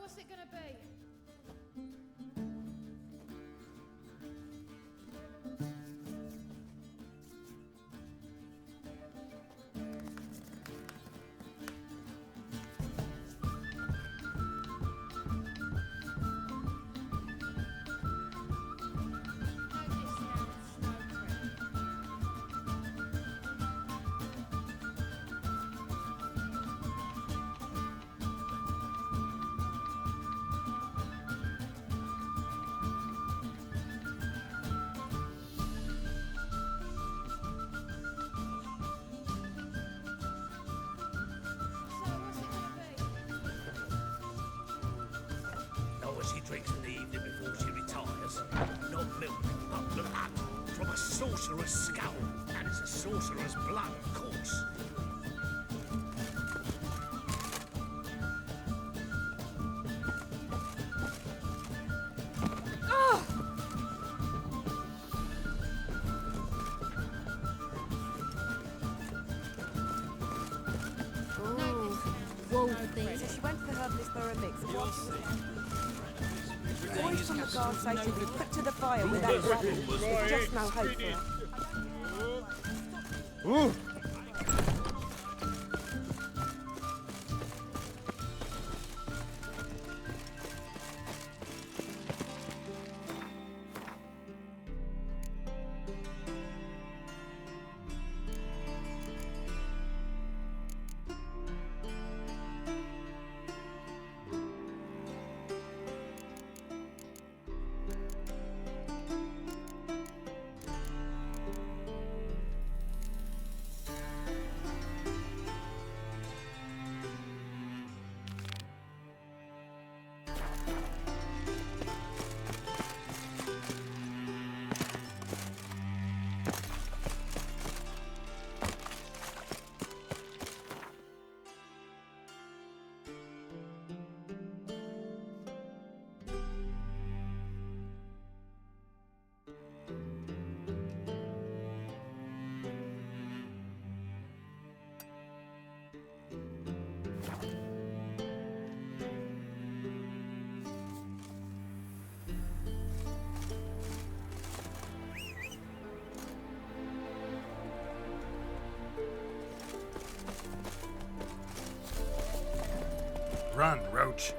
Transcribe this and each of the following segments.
what's it gonna be? Not what she drinks in the evening before she retires. Not milk, but blood. From a sorcerer's skull. And it's a sorcerer's blood, of course. So she went for the herbalist for a mix of what? Boys from the guard station were put to the fire with that weapon. There's just no hope for her. Run, Roach.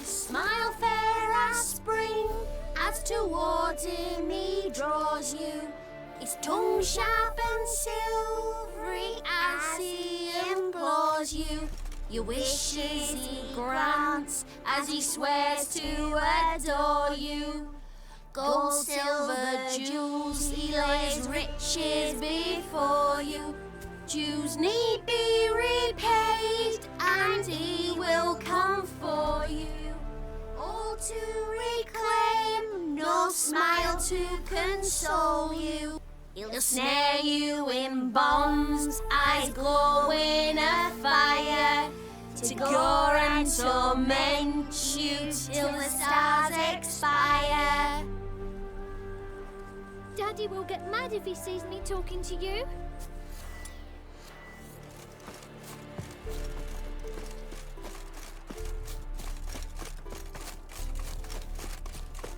Smile fair as spring, as towards him he draws you. His tongue sharp and silvery as he implores you. Your wishes he grants as he swears to adore you. Gold, silver, jewels, he lays riches before you. Dues need be repaid, and he will come for you. All to reclaim, nor smile to console you. He'll snare you in bonds, eyes glowing a fire, to gore and torment you till the stars expire. Daddy will get mad if he sees me talking to you.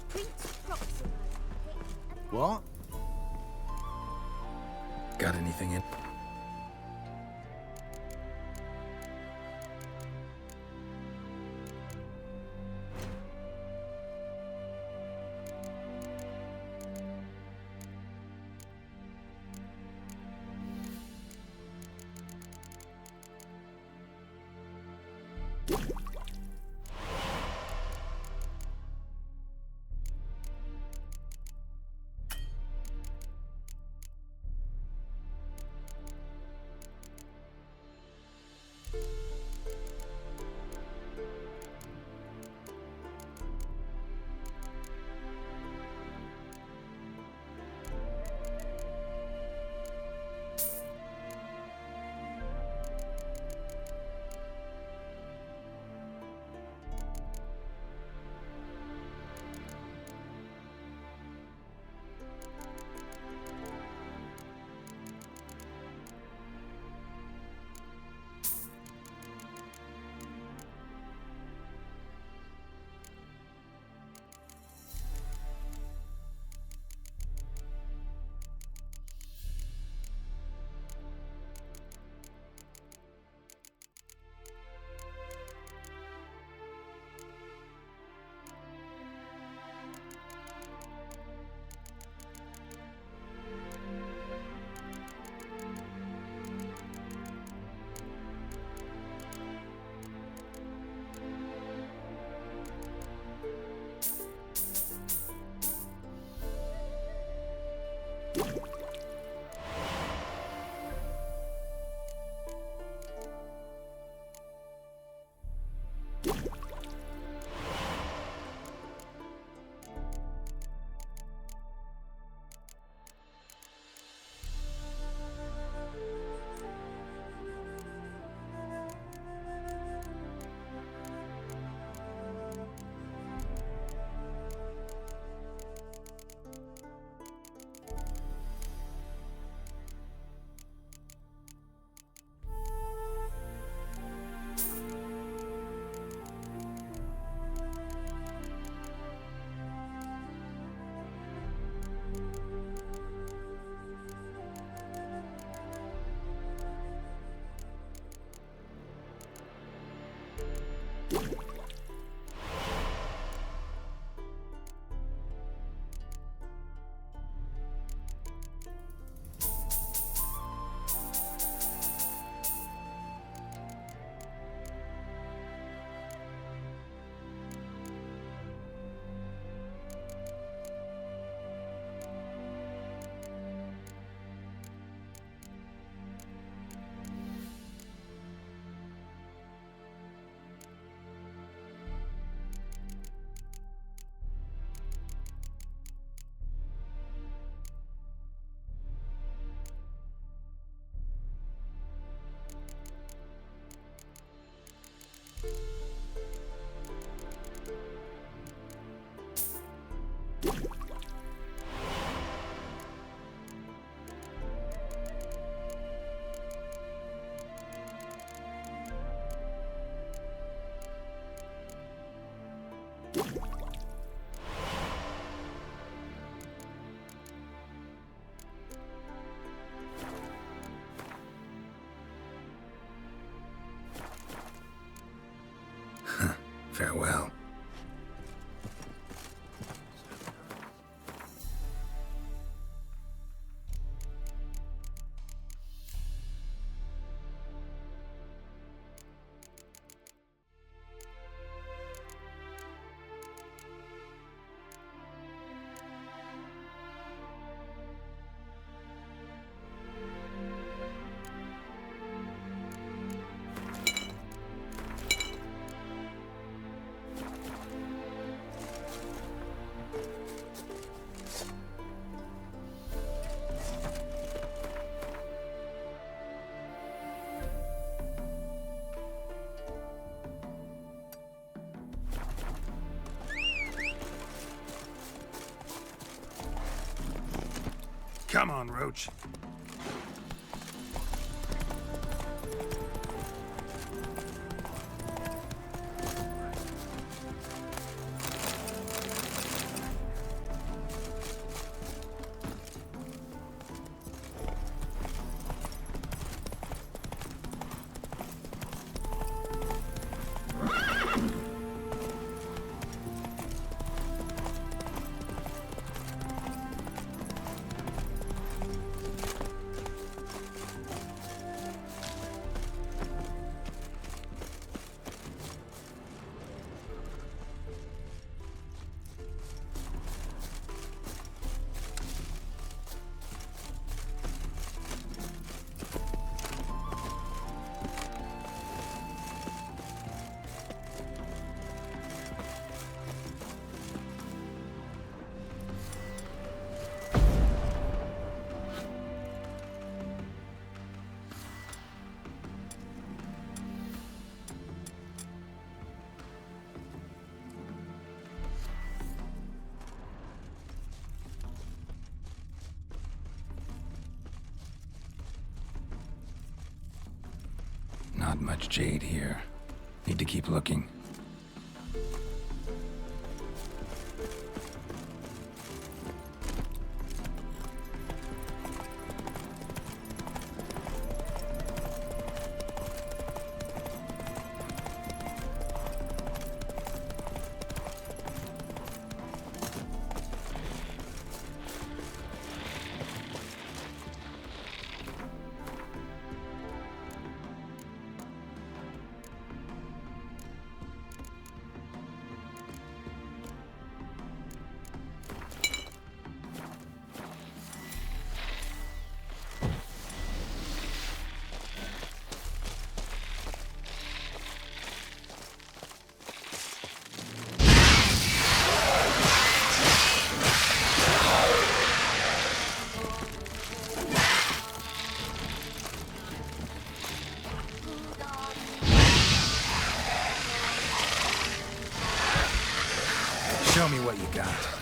Prince Proximo. What? Got anything in? Farewell. Come on, Roach. Not much jade here. Need to keep looking. Show me what you got.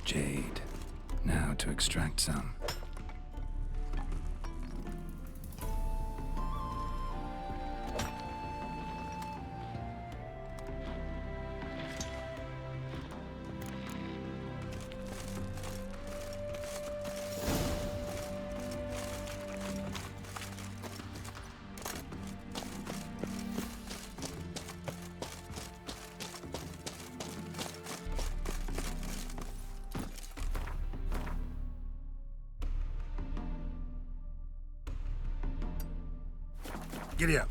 Jade. Now to extract some. Giddy up.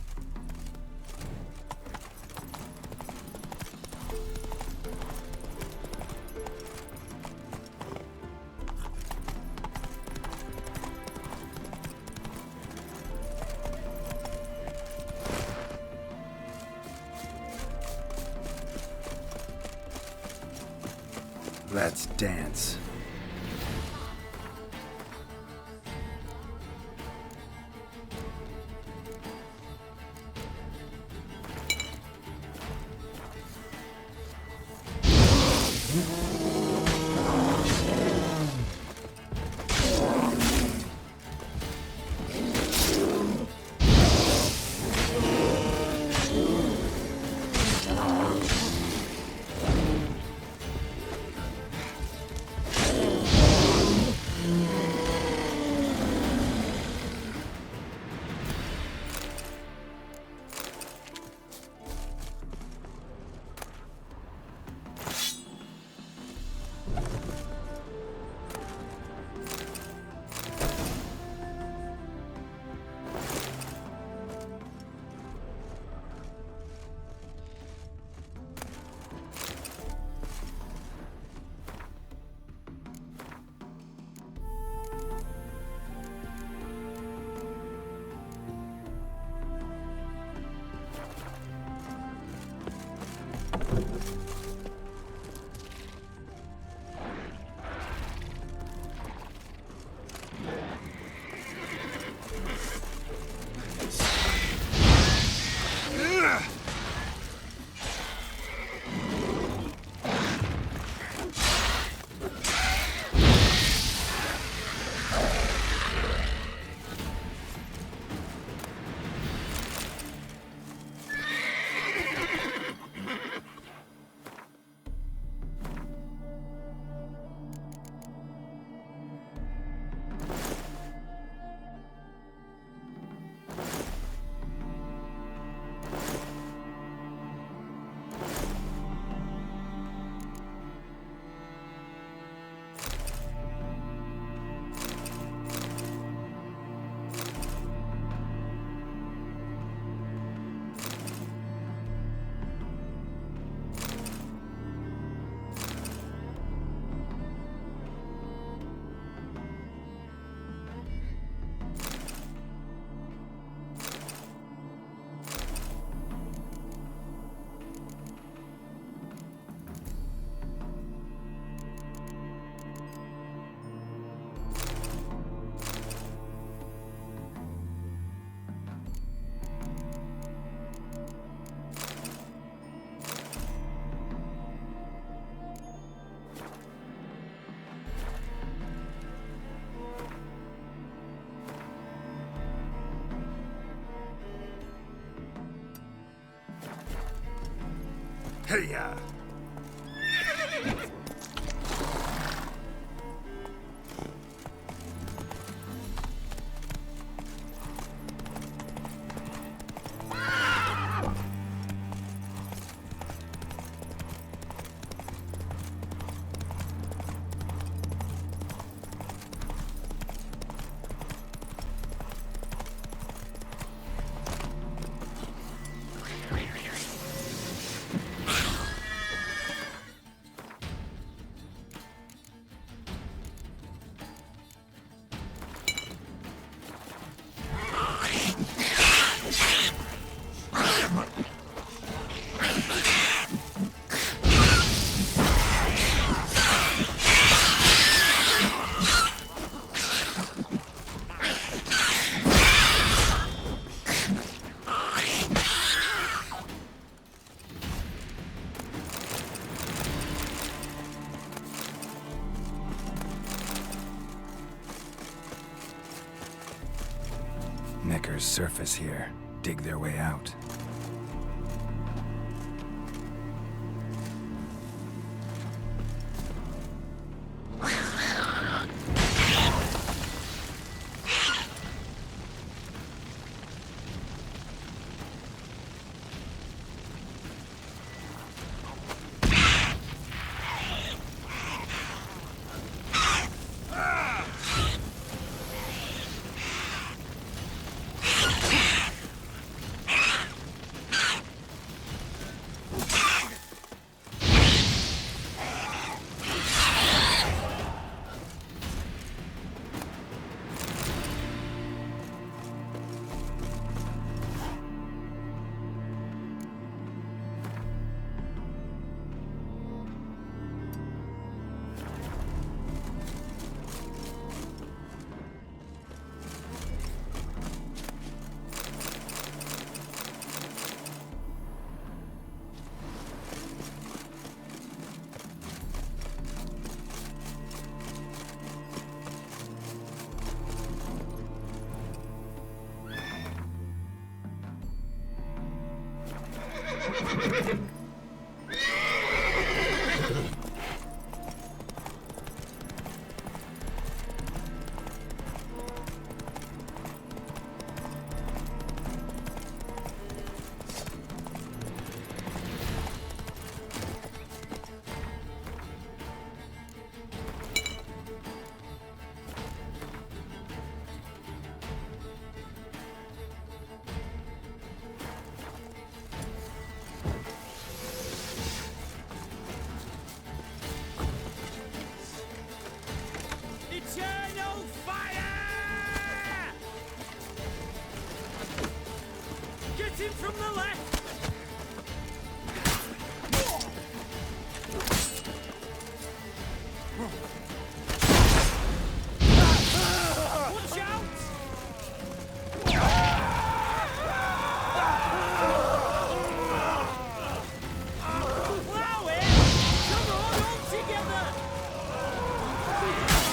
Let's dance. Hey-ya! Attackers surface here, dig their way out. Eternal fire! Get him from the left! Watch out! Plow it! Come on, all together!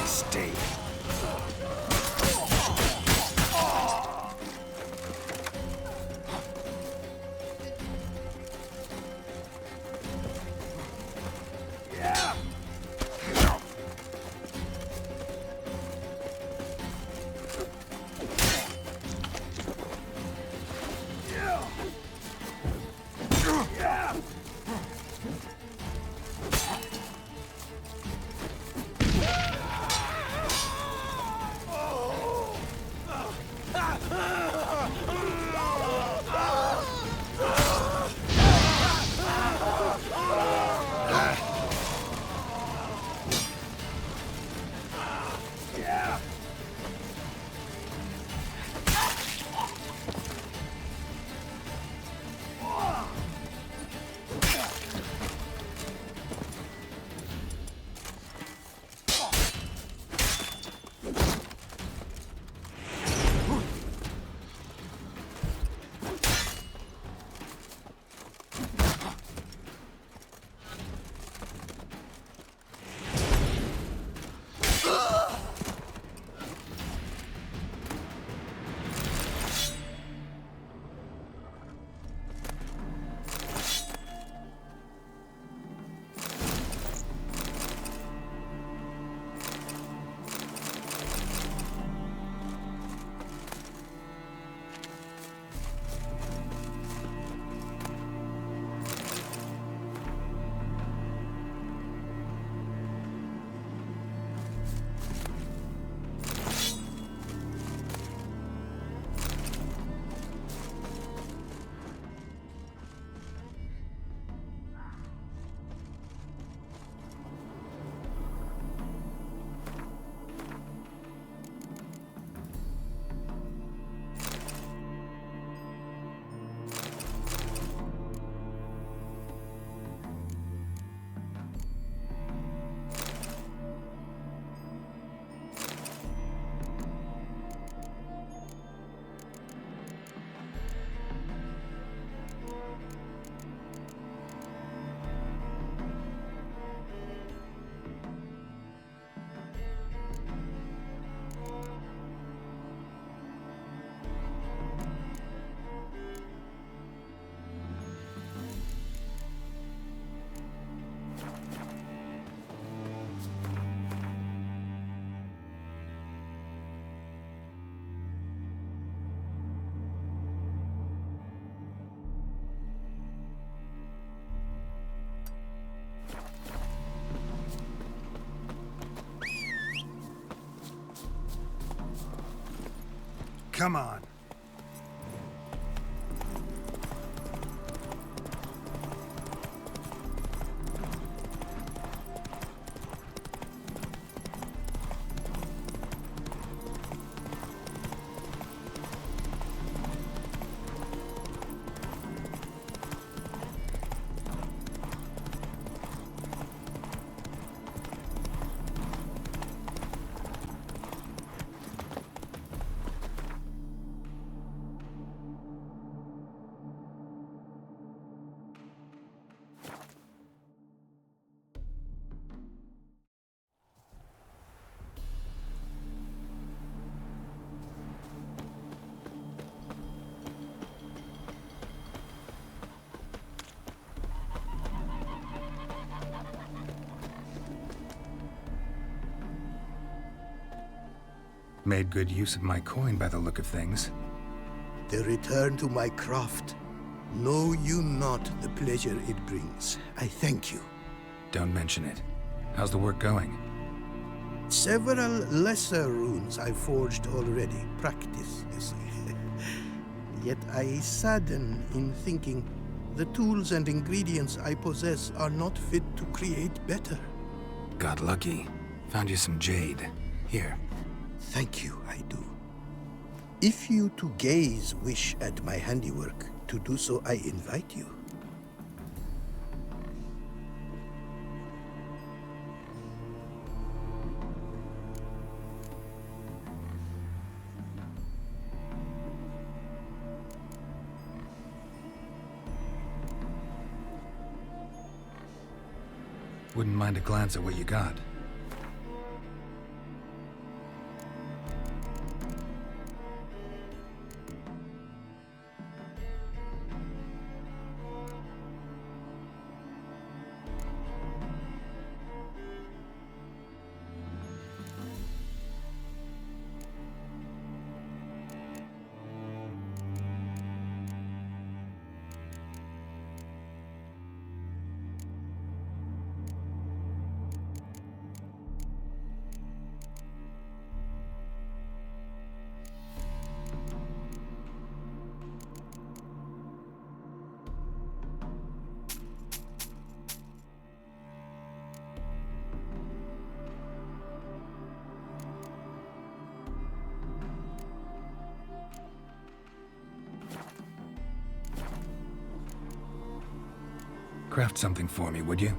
Stay. Come on. Made good use of my coin by the look of things. The return to my craft. Know you not the pleasure it brings. I thank you. Don't mention it. How's the work going? Several lesser runes I forged already. Practice, you see. Yet I sadden in thinking the tools and ingredients I possess are not fit to create better. Got lucky. Found you some jade. Here. Thank you, I do. If you to gaze wish at my handiwork, to do so I invite you. Wouldn't mind a glance at what you got. Craft something for me, would you?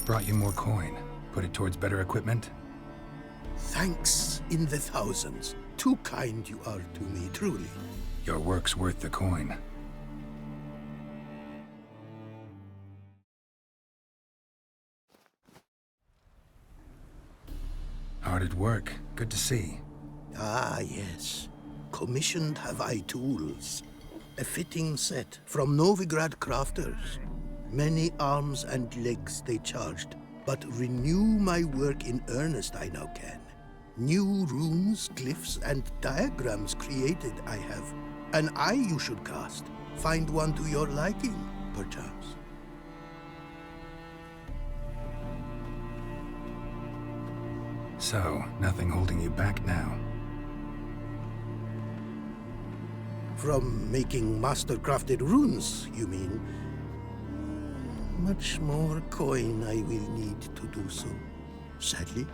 brought you more coin. Put it towards better equipment? Thanks in the thousands. Too kind you are to me, truly. Your work's worth the coin. Hard at work. Good to see. Ah, yes. Commissioned have I tools. A fitting set from Novigrad crafters. Many arms and legs they charged, but renew my work in earnest I now can. New runes, glyphs, and diagrams created I have. An eye you should cast. Find one to your liking, perchance. So, nothing holding you back now. From making master-crafted runes, you mean? Much more coin I will need to do so, sadly.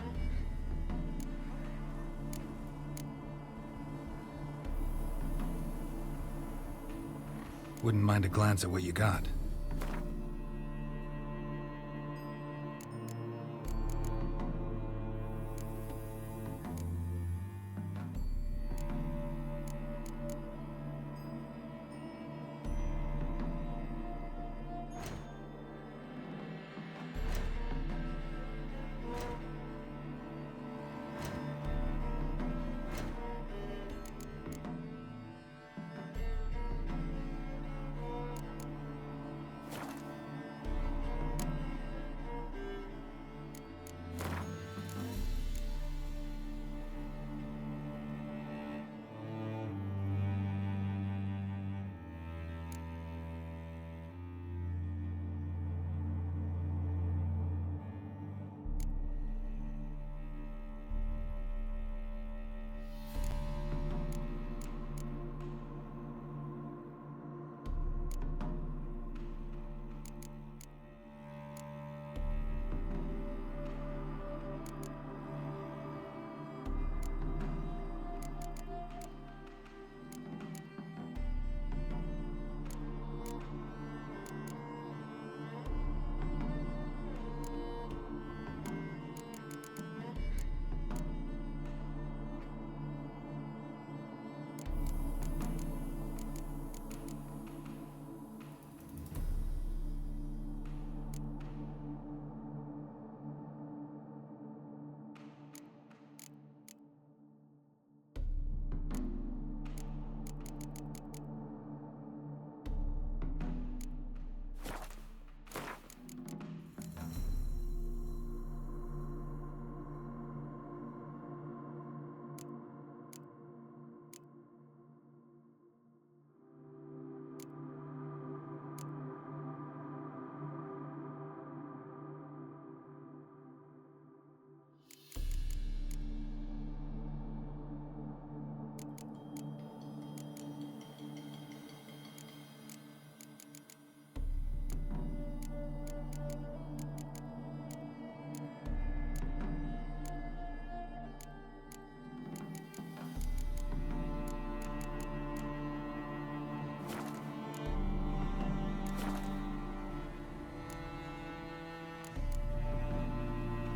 Wouldn't mind a glance at what you got.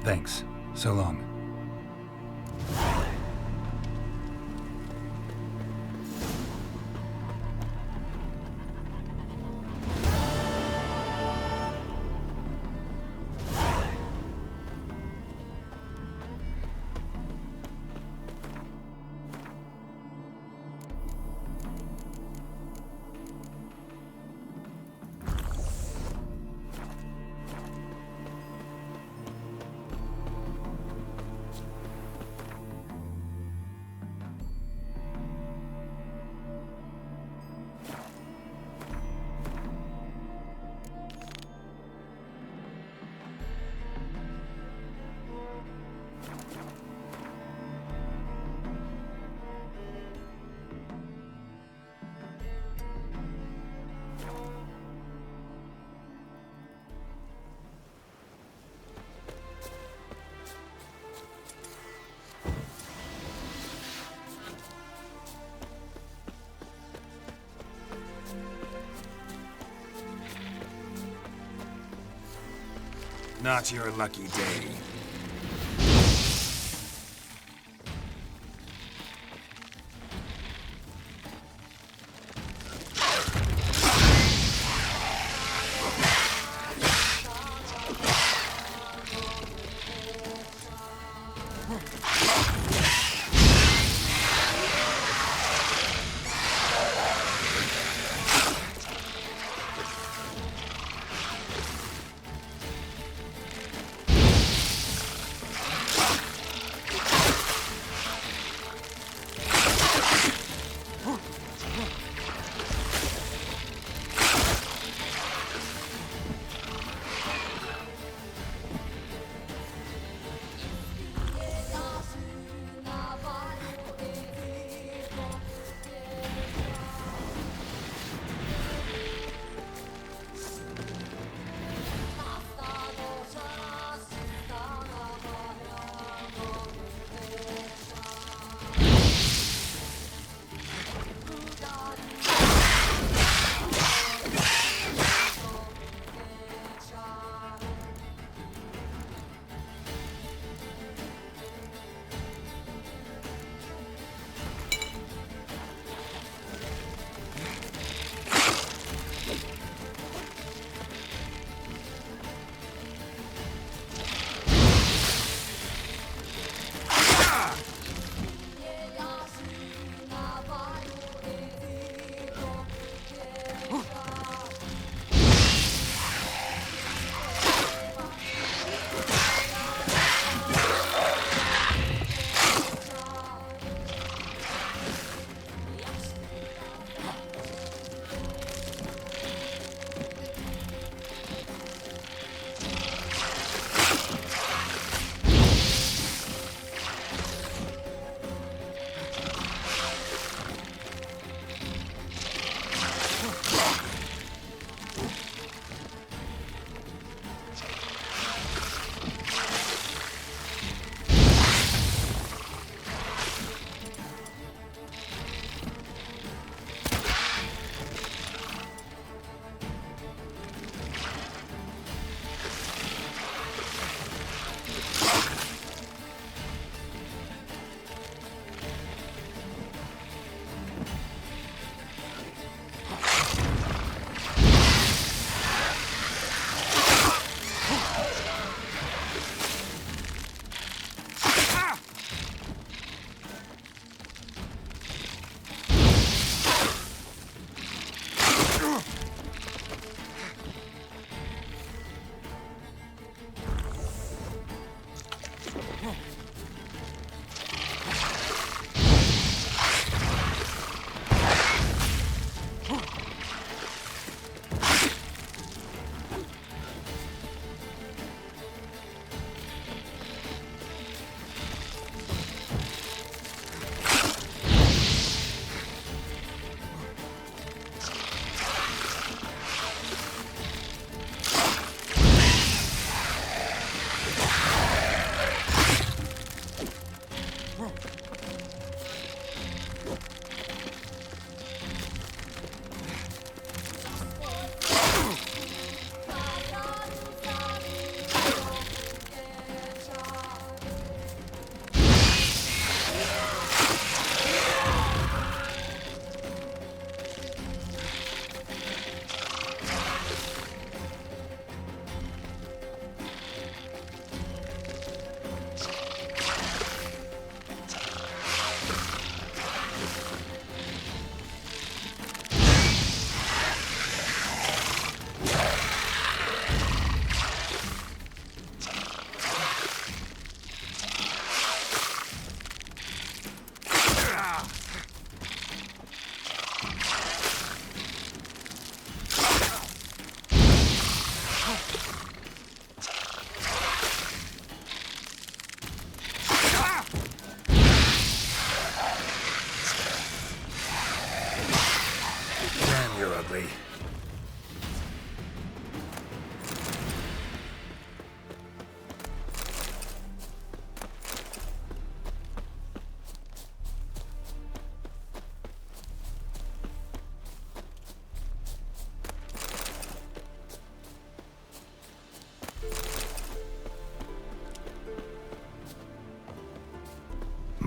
Thanks. So long. Not your lucky day.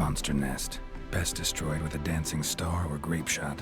monster nest. Best destroyed with a dancing star or grape shot.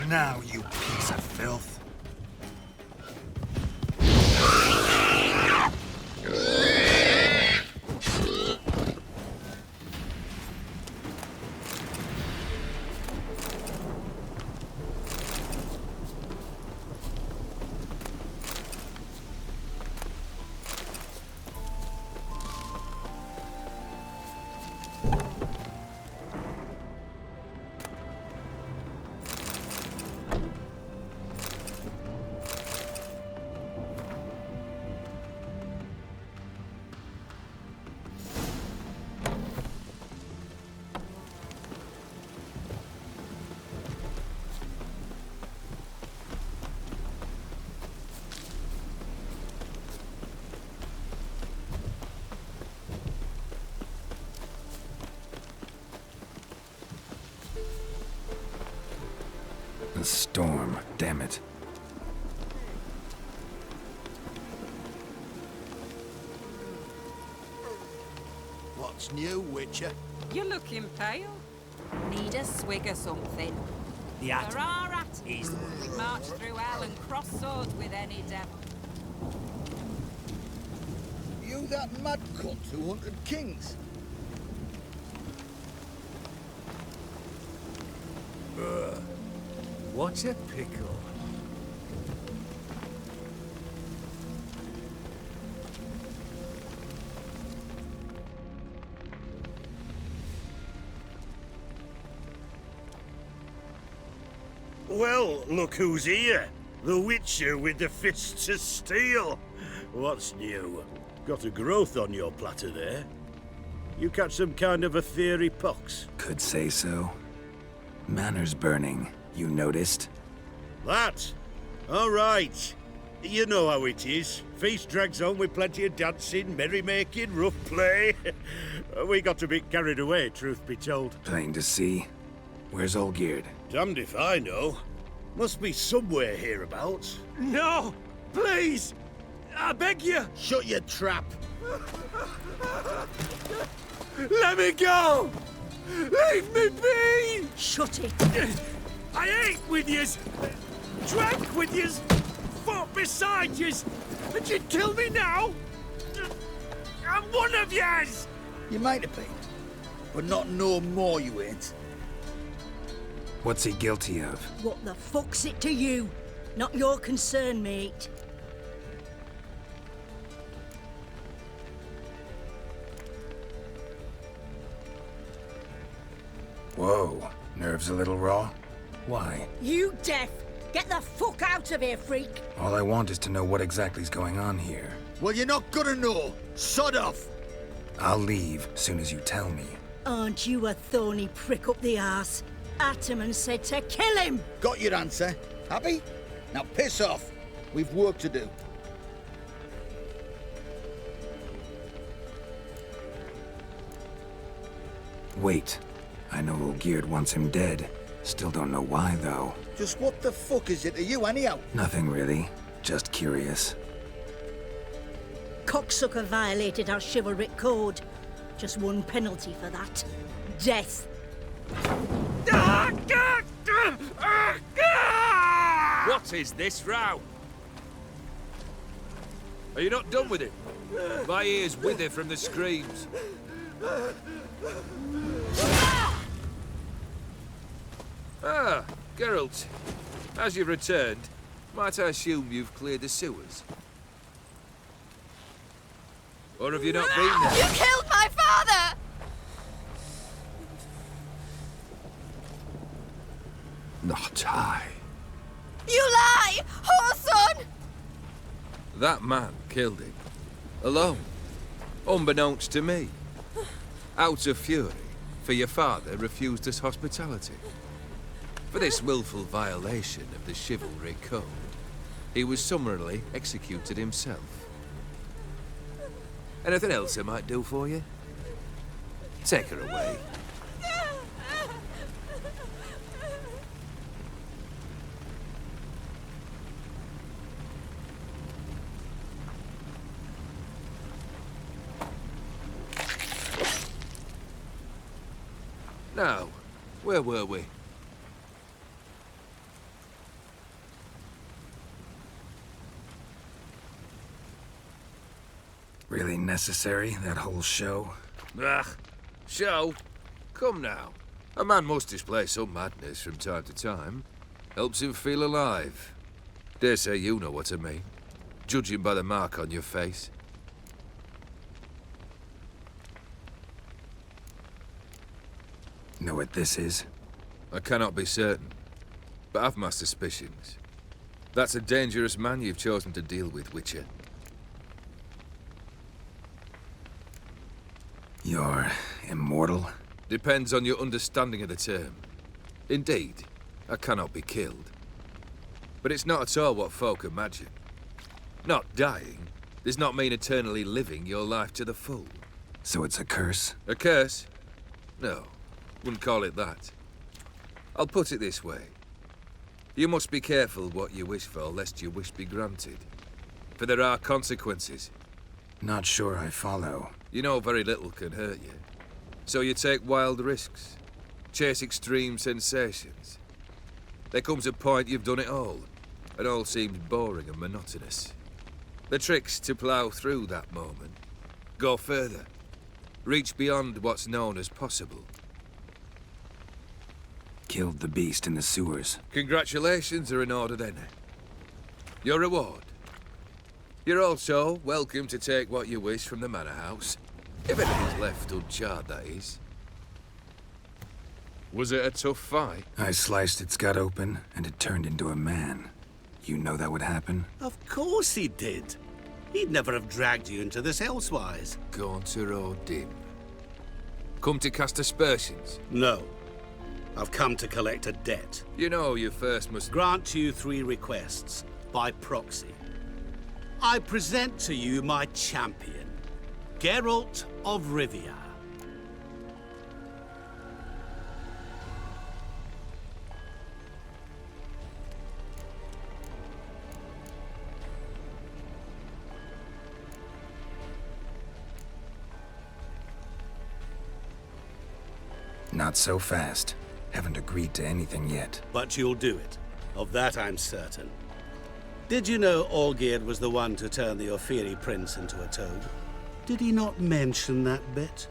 Now, you piece of filth. The storm, damn it. What's new, Witcher? You're looking pale. Need a swig or something. The There Atom. are atoms. We march through hell and cross swords with any devil. You that mad cunt who hunted kings? What a pickle. Well, look who's here. The Witcher with the fists of steel. What's new? Got a growth on your platter there. You catch some kind of a theory pox? Could say so. Manor's burning. You noticed? That? All right. You know how it is. Feast drags on with plenty of dancing, merrymaking, rough play. We got a bit carried away, truth be told. Plain to see. Where's Olgierd? Damned if I know. Must be somewhere hereabouts. No! Please! I beg you! Shut your trap. Let me go! Leave me be! Shut it. I ate with yous, drank with yous, fought beside yous, and you'd kill me now? I'm one of yous! You might have been, but not no more you ain't. What's he guilty of? What the fuck's it to you? Not your concern, mate. Whoa, nerves a little raw? Why? You deaf! Get the fuck out of here, freak! All I want is to know what exactly is going on here. Well, you're not gonna know. Sod off. I'll leave soon as you tell me. Aren't you a thorny prick up the arse? Ataman said to kill him! Got your answer. Happy? Now piss off. We've work to do. Wait. I know Olgierd wants him dead. Still don't know why, though. Just what the fuck is it to you, anyhow? Nothing really. Just curious. Cocksucker violated our chivalric code. Just one penalty for that. Death. What is this row? Are you not done with it? My ears wither from the screams. Ah, Geralt. As you've returned, might I assume you've cleared the sewers? Or have you not been there? You killed my father! Not I. You lie! Whoreson! That man killed him. Alone. Unbeknownst to me. Out of fury, for your father refused us hospitality. For this willful violation of the chivalry code, he was summarily executed himself. Anything else I might do for you? Take her away. Now, where were we? Really necessary, that whole show? Ugh, show? Come now. A man must display some madness from time to time. Helps him feel alive. Dare say you know what I mean, judging by the mark on your face. Know what this is? I cannot be certain, but I've my suspicions. That's a dangerous man you've chosen to deal with, Witcher. You're immortal? Depends on your understanding of the term. Indeed, I cannot be killed. But it's not at all what folk imagine. Not dying does not mean eternally living your life to the full. So it's a curse? A curse? No, wouldn't call it that. I'll put it this way. You must be careful what you wish for, lest your wish be granted. For there are consequences. Not sure I follow. You know very little can hurt you. So you take wild risks. Chase extreme sensations. There comes a point you've done it all, and all seems boring and monotonous. The trick's to plough through that moment. Go further. Reach beyond what's known as possible. Killed the beast in the sewers. Congratulations are in order then. Your reward. You're also welcome to take what you wish from the manor house. If anything's left uncharred, that is. Was it a tough fight? I sliced its gut open, and it turned into a man. You know that would happen? Of course he did. He'd never have dragged you into this elsewise. Gaunter or dim? Come to cast aspersions? No. I've come to collect a debt. You know you first must... Grant you 3 requests, by proxy. I present to you my champion, Geralt of Rivia. Not so fast. Haven't agreed to anything yet. But you'll do it. Of that I'm certain. Did you know Olgierd was the one to turn the Ophiri prince into a toad? Did he not mention that bit?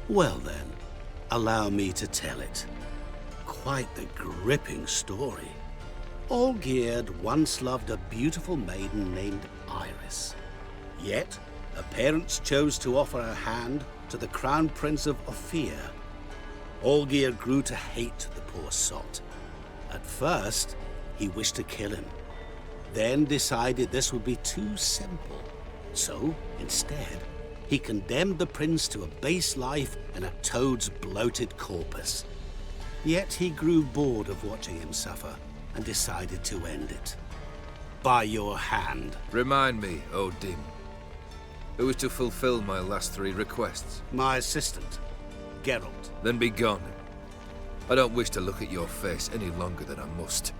Well then, allow me to tell it. quite the gripping story. Olgierd once loved a beautiful maiden named Iris. Yet, her parents chose to offer her hand to the Crown Prince of Ophir. Olgierd grew to hate the poor sot. At first, he wished to kill him, then decided this would be too simple. So, instead, he condemned the prince to a base life in a toad's bloated corpus. Yet he grew bored of watching him suffer and decided to end it. By your hand. Remind me, O Dim. Who was to fulfill my last 3 requests? My assistant, Geralt. Then be gone. I don't wish to look at your face any longer than I must.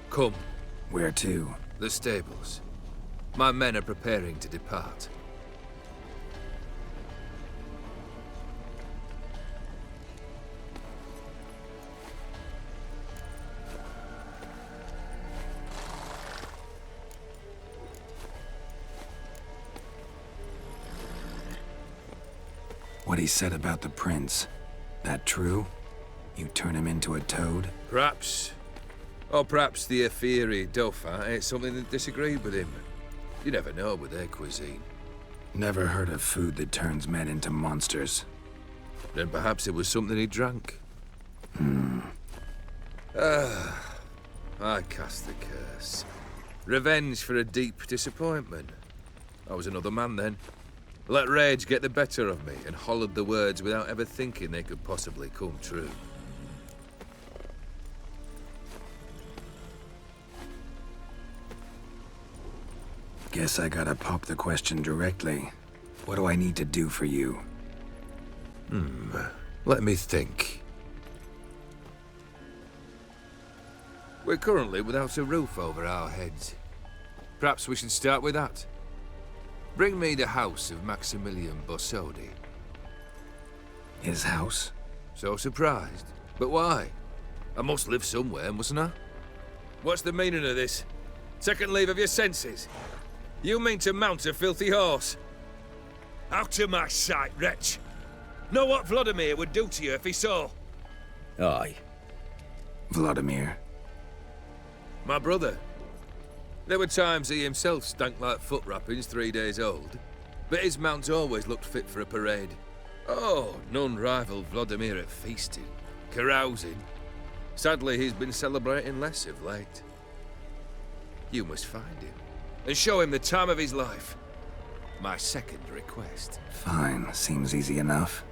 Come. Where to? The stables. My men are preparing to depart. What he said about the prince, that true? You turn him into a toad? Perhaps. Or perhaps the Ophiri Dauphin ate something that disagreed with him. You never know with their cuisine. Never heard of food that turns men into monsters. Then perhaps it was something he drank. I cast the curse. Revenge for a deep disappointment. I was another man then. Let rage get the better of me and hollered the words without ever thinking they could possibly come true. Guess I gotta pop the question directly. What do I need to do for you? Let me think. We're currently without a roof over our heads. Perhaps we should start with that. Bring me the house of Maximilian Bossodi. His house? So surprised. But why? I must live somewhere, mustn't I? What's the meaning of this? Second leave of your senses? You mean to mount a filthy horse? Out of my sight, wretch! Know what Vladimir would do to you if he saw? Aye. Vladimir. My brother. There were times he himself stank like foot wrappings 3 days old, but his mount always looked fit for a parade. Oh, none rivaled Vladimir at feasting, carousing. Sadly, he's been celebrating less of late. You must find him, and show him the time of his life. My second request. Fine, seems easy enough.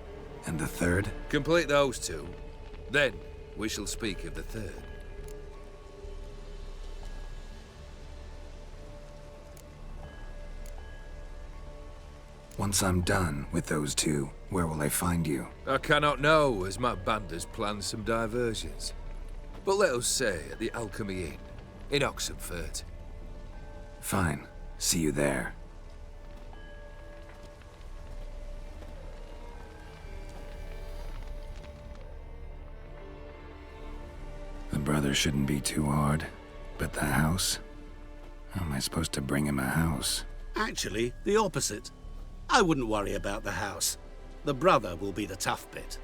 And the third? Complete those 2, then we shall speak of the third. Once I'm done with those 2, where will I find you? I cannot know, as my band has planned some diversions. But let us say at the Alchemy Inn, in Oxenfurt. Fine. See you there. The brother shouldn't be too hard. But the house? How am I supposed to bring him a house? Actually, the opposite. I wouldn't worry about the house. The brother will be the tough bit.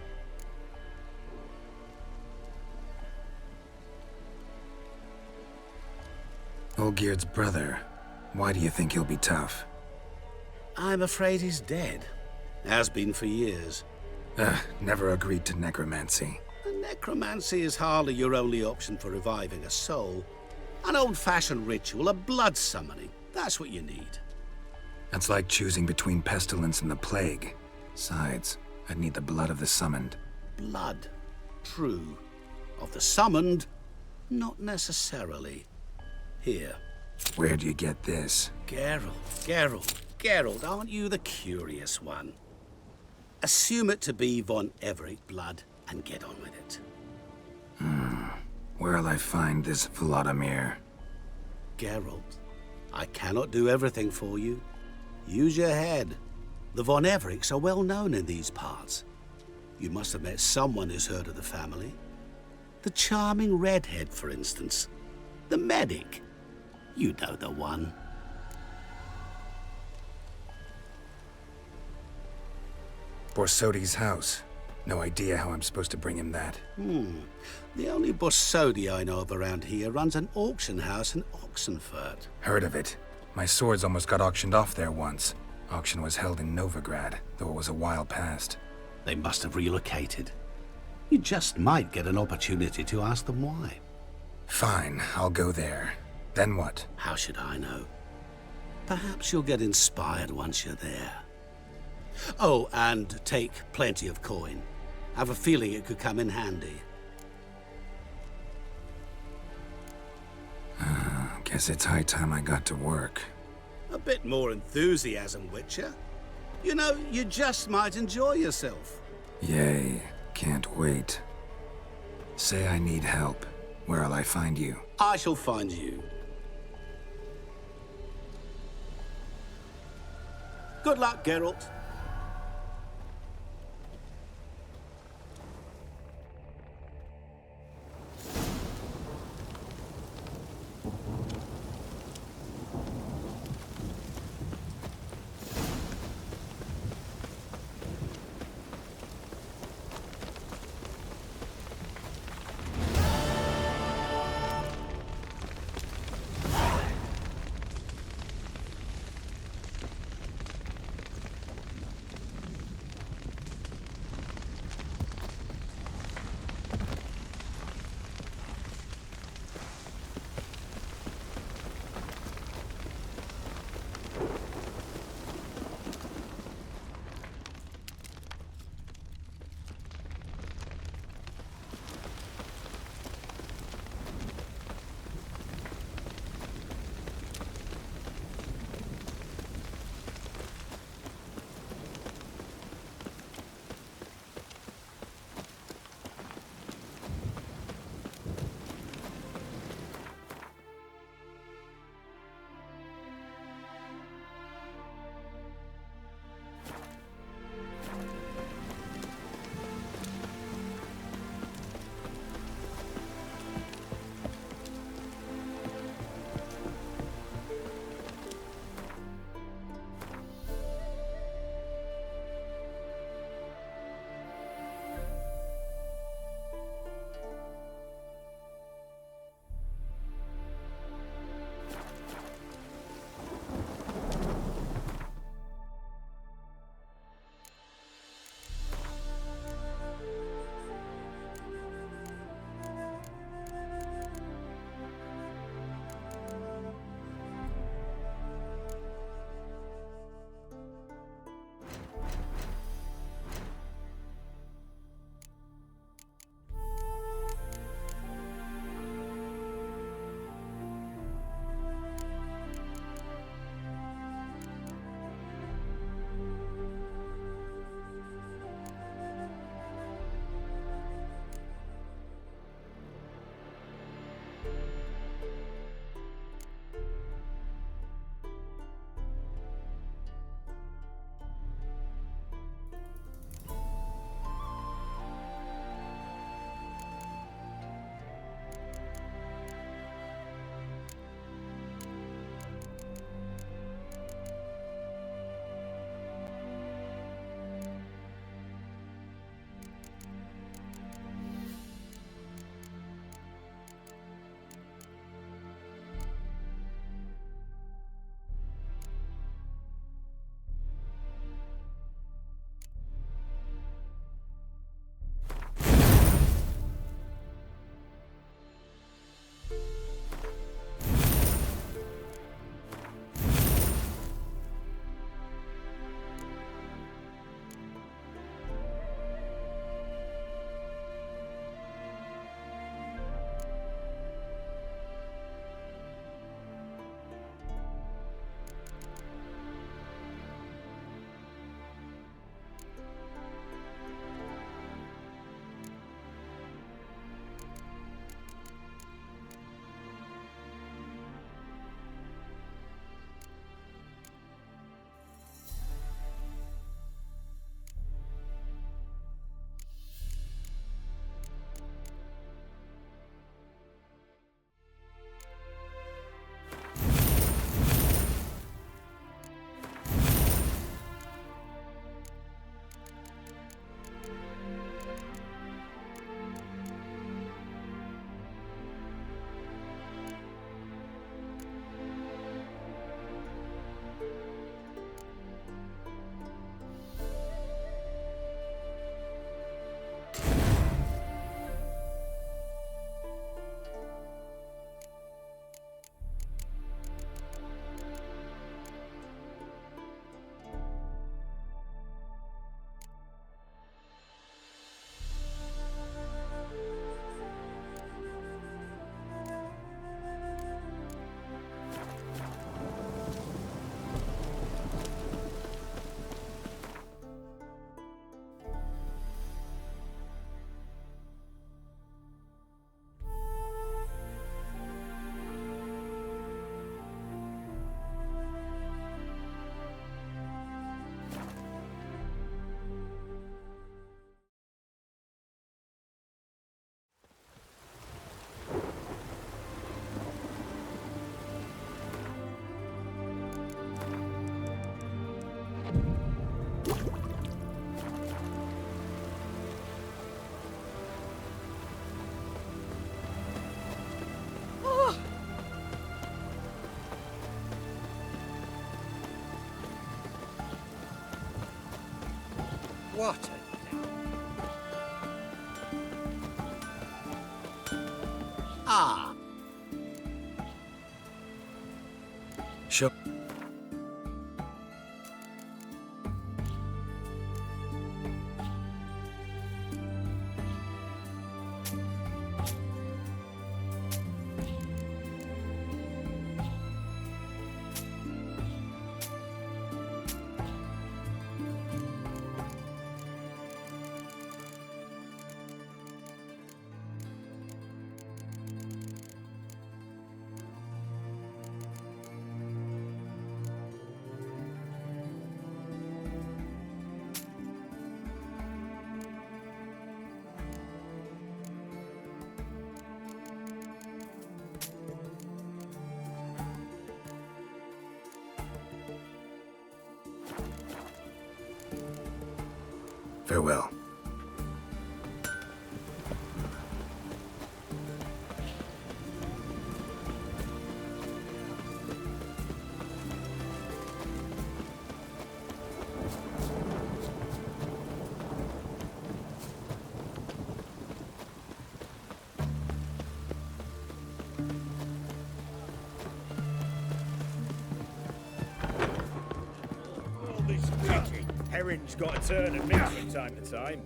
Olgierd's brother. Why do you think he'll be tough? I'm afraid he's dead. Has been for years. Never agreed to necromancy. Necromancy is hardly your only option for reviving a soul. An old-fashioned ritual, a blood summoning. That's what you need. That's like choosing between pestilence and the plague. Besides, I'd need the blood of the summoned. Blood. True. Of the summoned, not necessarily. Here. Where do you get this? Geralt, aren't you the curious one? Assume it to be von Everett blood and get on with it. Where'll I find this Vladimir? Geralt, I cannot do everything for you. Use your head. The von Evericks are well known in these parts. You must have met someone who's heard of the family. The charming redhead, for instance. The medic. You know the one. Borsodi's house. No idea how I'm supposed to bring him that. The only Borsodi I know of around here runs an auction house in Oxenfurt. Heard of it. My swords almost got auctioned off there once. Auction was held in Novigrad, though it was a while past. They must have relocated. You just might get an opportunity to ask them why. Fine, I'll go there. Then what? How should I know? Perhaps you'll get inspired once you're there. Oh, and take plenty of coin. I have a feeling it could come in handy. Guess it's high time I got to work. A bit more enthusiasm, Witcher. You know, you just might enjoy yourself. Yay, can't wait. Say I need help. Where'll I find you? I shall find you. Good luck, Geralt. What? Ah. Sure. Farewell. All this picking. Herring's got to turn and mix from time to time.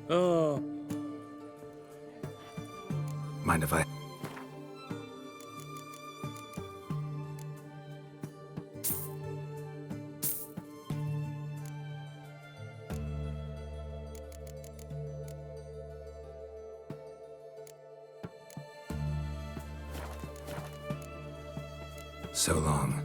Oh. Mind if I... So long.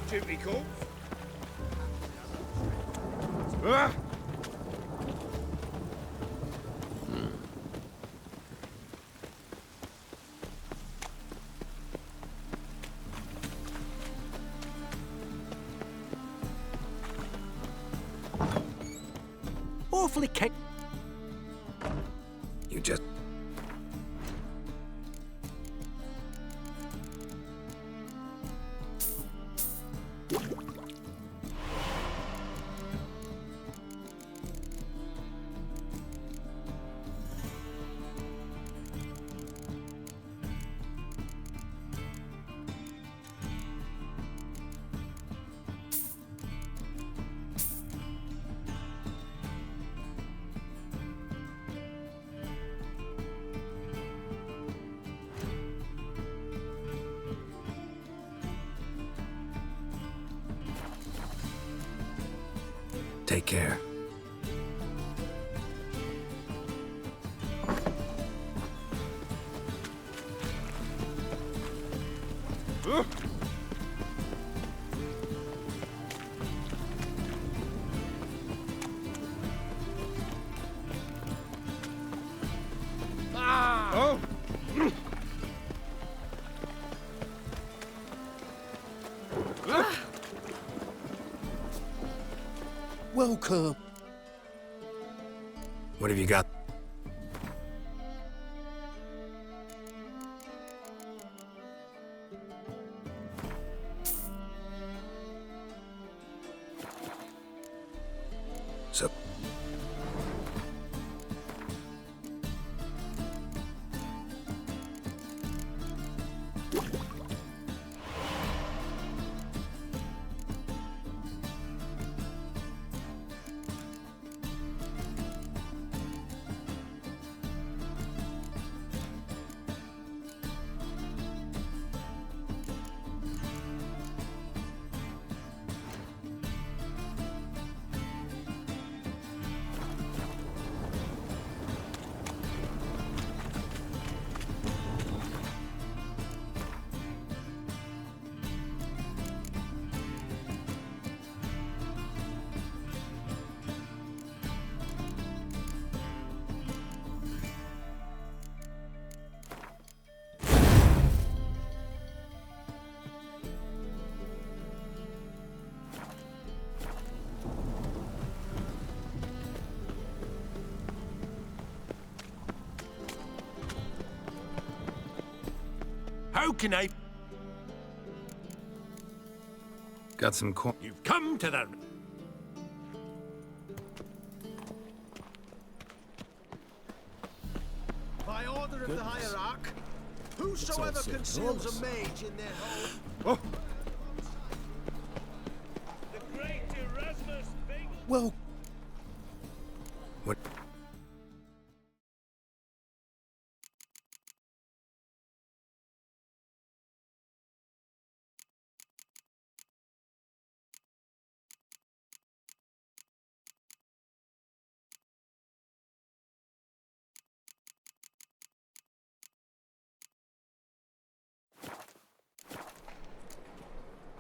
Duty calls. Ah! Awfully Take care. Oh! Welcome. What have you got? So... How can I... Got some corn. You've come to the... By order of the hierarch, whosoever conceals a mage in their home... Oh. The great Erasmus Bagel... Well... What?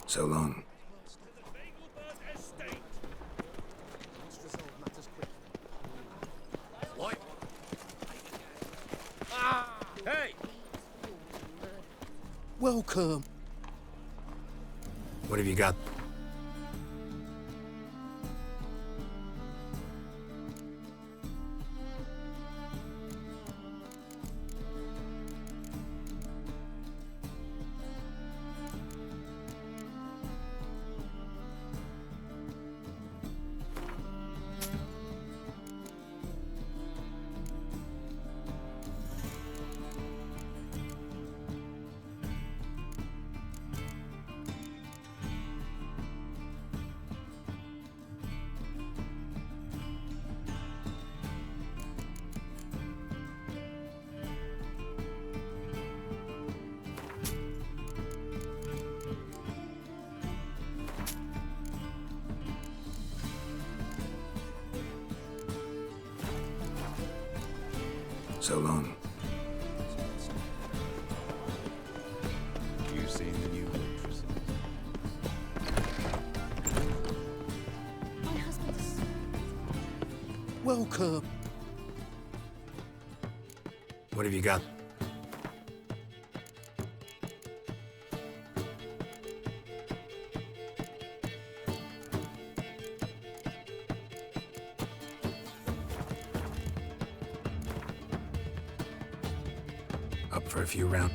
So long. What? Ah! Hey! Welcome. What have you got? So long. You've seen the new waitress. My husband is... Welcome. What have you got? Up for a few rounds.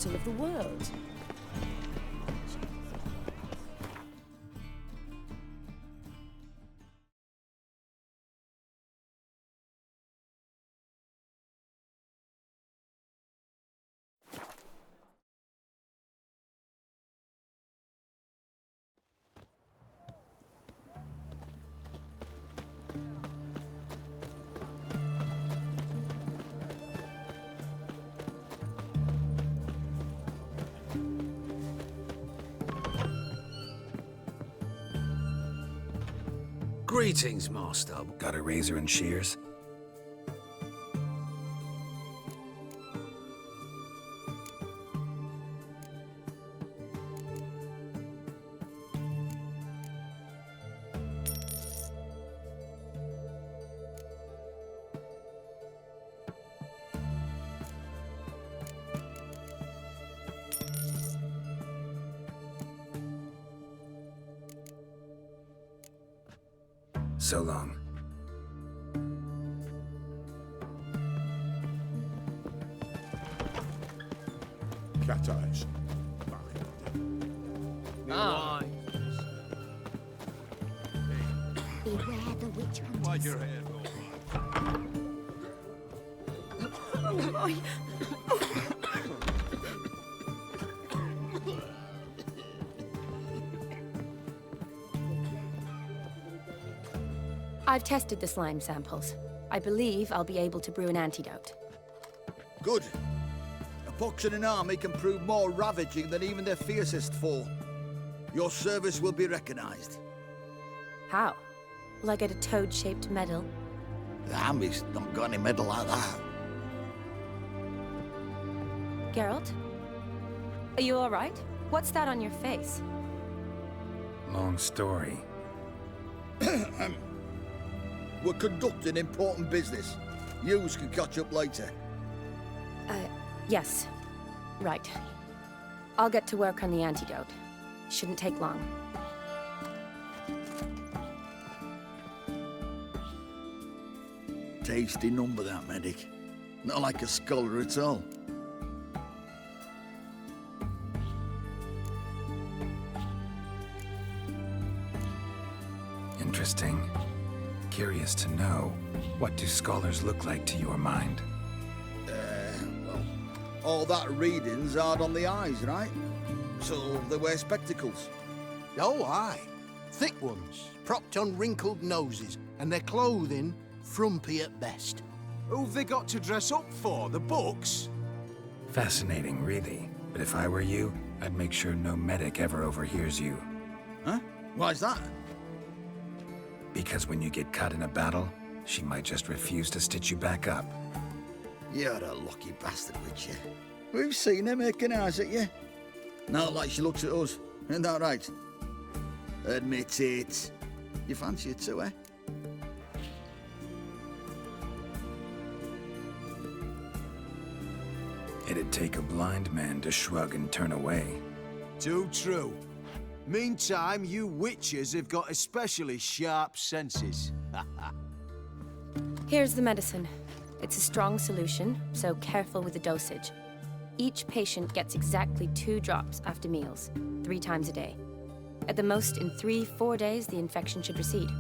capital of the world. Greetings, Master. Got a razor and shears? So long. Cat eyes. Ah. Beware the witch hunters. Why'd your hair go? I've tested the slime samples. I believe I'll be able to brew an antidote. Good. A pox in an army can prove more ravaging than even their fiercest foe. Your service will be recognized. How? Will I get a toad-shaped medal? The army's not got any medal like that. Geralt? Are you all right? What's that on your face? Long story. We're conducting important business. Yous can catch up later. Yes. Right. I'll get to work on the antidote. Shouldn't take long. Tasty number, that medic. Not like a scholar at all. Interesting. Curious to know, what do scholars look like to your mind? Well, all that reading's hard on the eyes, right? So they wear spectacles. Oh, aye. Thick ones, propped on wrinkled noses, and their clothing frumpy at best. Who've they got to dress up for? The books? Fascinating, really. But if I were you, I'd make sure no medic ever overhears you. Huh? Why's that? Because when you get caught in a battle, she might just refuse to stitch you back up. You're a lucky bastard, Witcher. We've seen her making eyes at you. Not like she looks at us. Isn't that right? Admit it. You fancy it too, eh? It'd take a blind man to shrug and turn away. Too true. Meantime, you witches have got especially sharp senses. Here's the medicine. It's a strong solution, so careful with the dosage. Each patient gets exactly 2 drops after meals, 3 times a day. At the most, in 3-4 days, the infection should recede.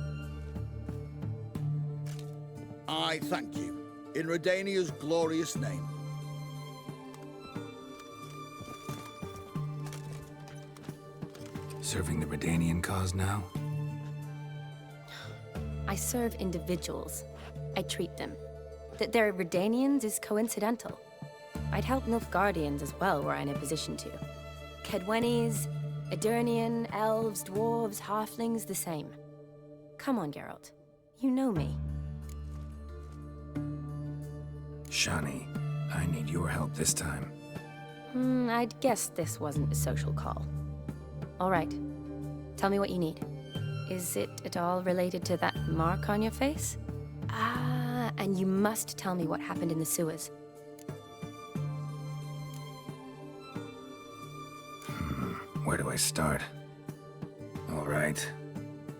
I thank you. In Redania's glorious name. Serving the Redanian cause now? I serve individuals. I treat them. That they're Redanians is coincidental. I'd help Nilfgaardians as well were I in a position to. Kedwenis, Edirnian, elves, dwarves, halflings, the same. Come on, Geralt. You know me. Shani, I need your help this time. I'd guessed this wasn't a social call. All right. Tell me what you need. Is it at all related to that mark on your face? Ah, and you must tell me what happened in the sewers. Where do I start? All right.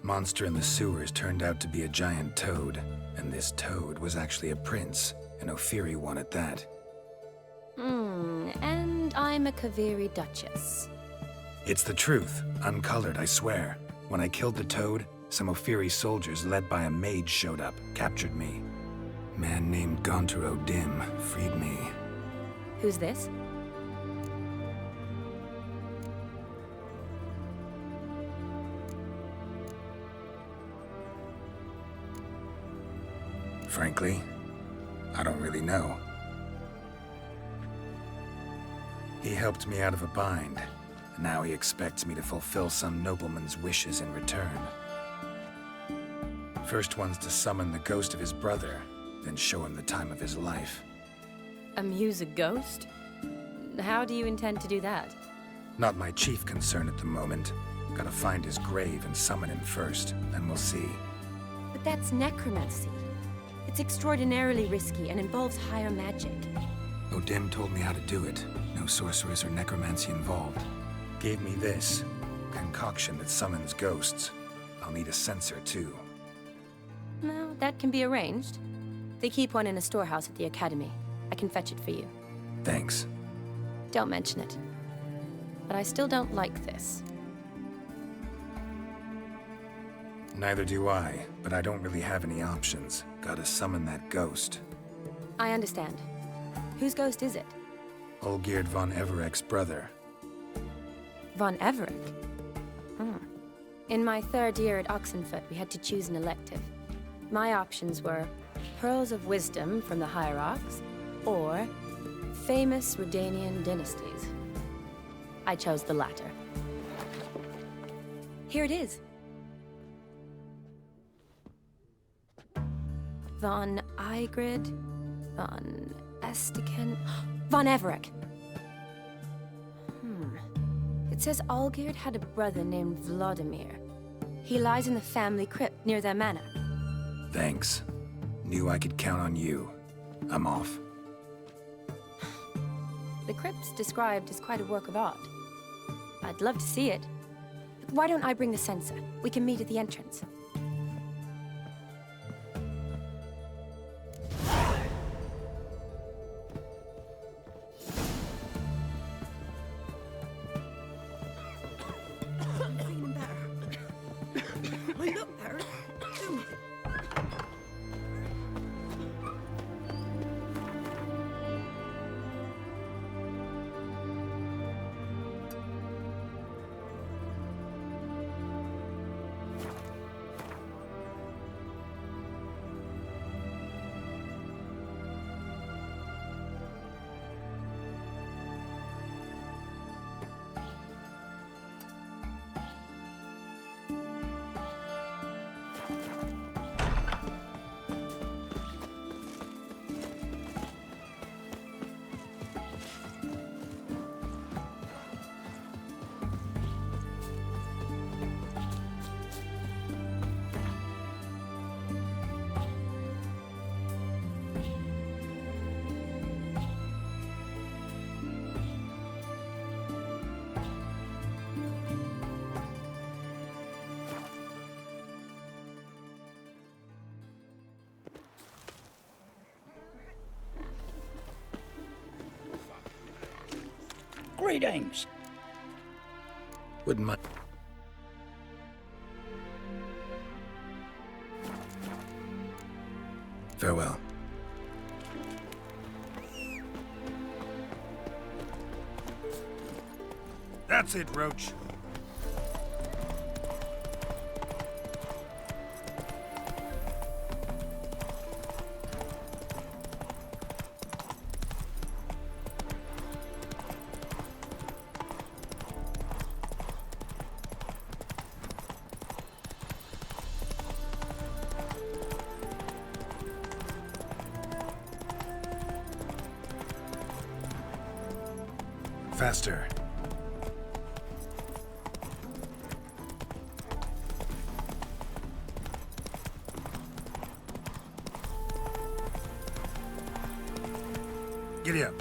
Monster in the sewers turned out to be a giant toad, and this toad was actually a prince, an Ophiri one at that. And I'm a Kaviri Duchess. It's the truth, uncolored, I swear. When I killed the toad, some Ophiri soldiers led by a mage showed up, captured me. Man named Gontaro Dim freed me. Who's this? Frankly, I don't really know. He helped me out of a bind, and now he expects me to fulfill some nobleman's wishes in return. First one's to summon the ghost of his brother, then show him the time of his life. Amuse a ghost? How do you intend to do that? Not my chief concern at the moment. Gotta find his grave and summon him first, then we'll see. But that's necromancy. It's extraordinarily risky and involves higher magic. O'Dim told me how to do it. No sorceress or necromancy involved. Gave me this concoction that summons ghosts. I'll need a censer too. No, that can be arranged. They keep one in a storehouse at the academy. I can fetch it for you. Thanks. Don't mention it. But I still don't like this. Neither do I, but I don't really have any options. Gotta summon that ghost. I understand. Whose ghost is it? Olgierd von Everek's brother. Von Everek? In my third year at Oxenfoot, we had to choose an elective. My options were Pearls of Wisdom from the Hierarchs, or Famous Redanian Dynasties. I chose the latter. Here it is. Von Igrid, Von Estiken, Von Everek. It says Olgierd had a brother named Vladimir. He lies in the family crypt near their manor. Thanks. Knew I could count on you. I'm off. The crypt's described as quite a work of art. I'd love to see it. But why don't I bring the censer? We can meet at the entrance. Greetings. Wouldn't mind. Farewell. That's it, Roach. Faster. Giddy up.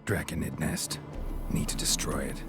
Draconid nest. Need to destroy it.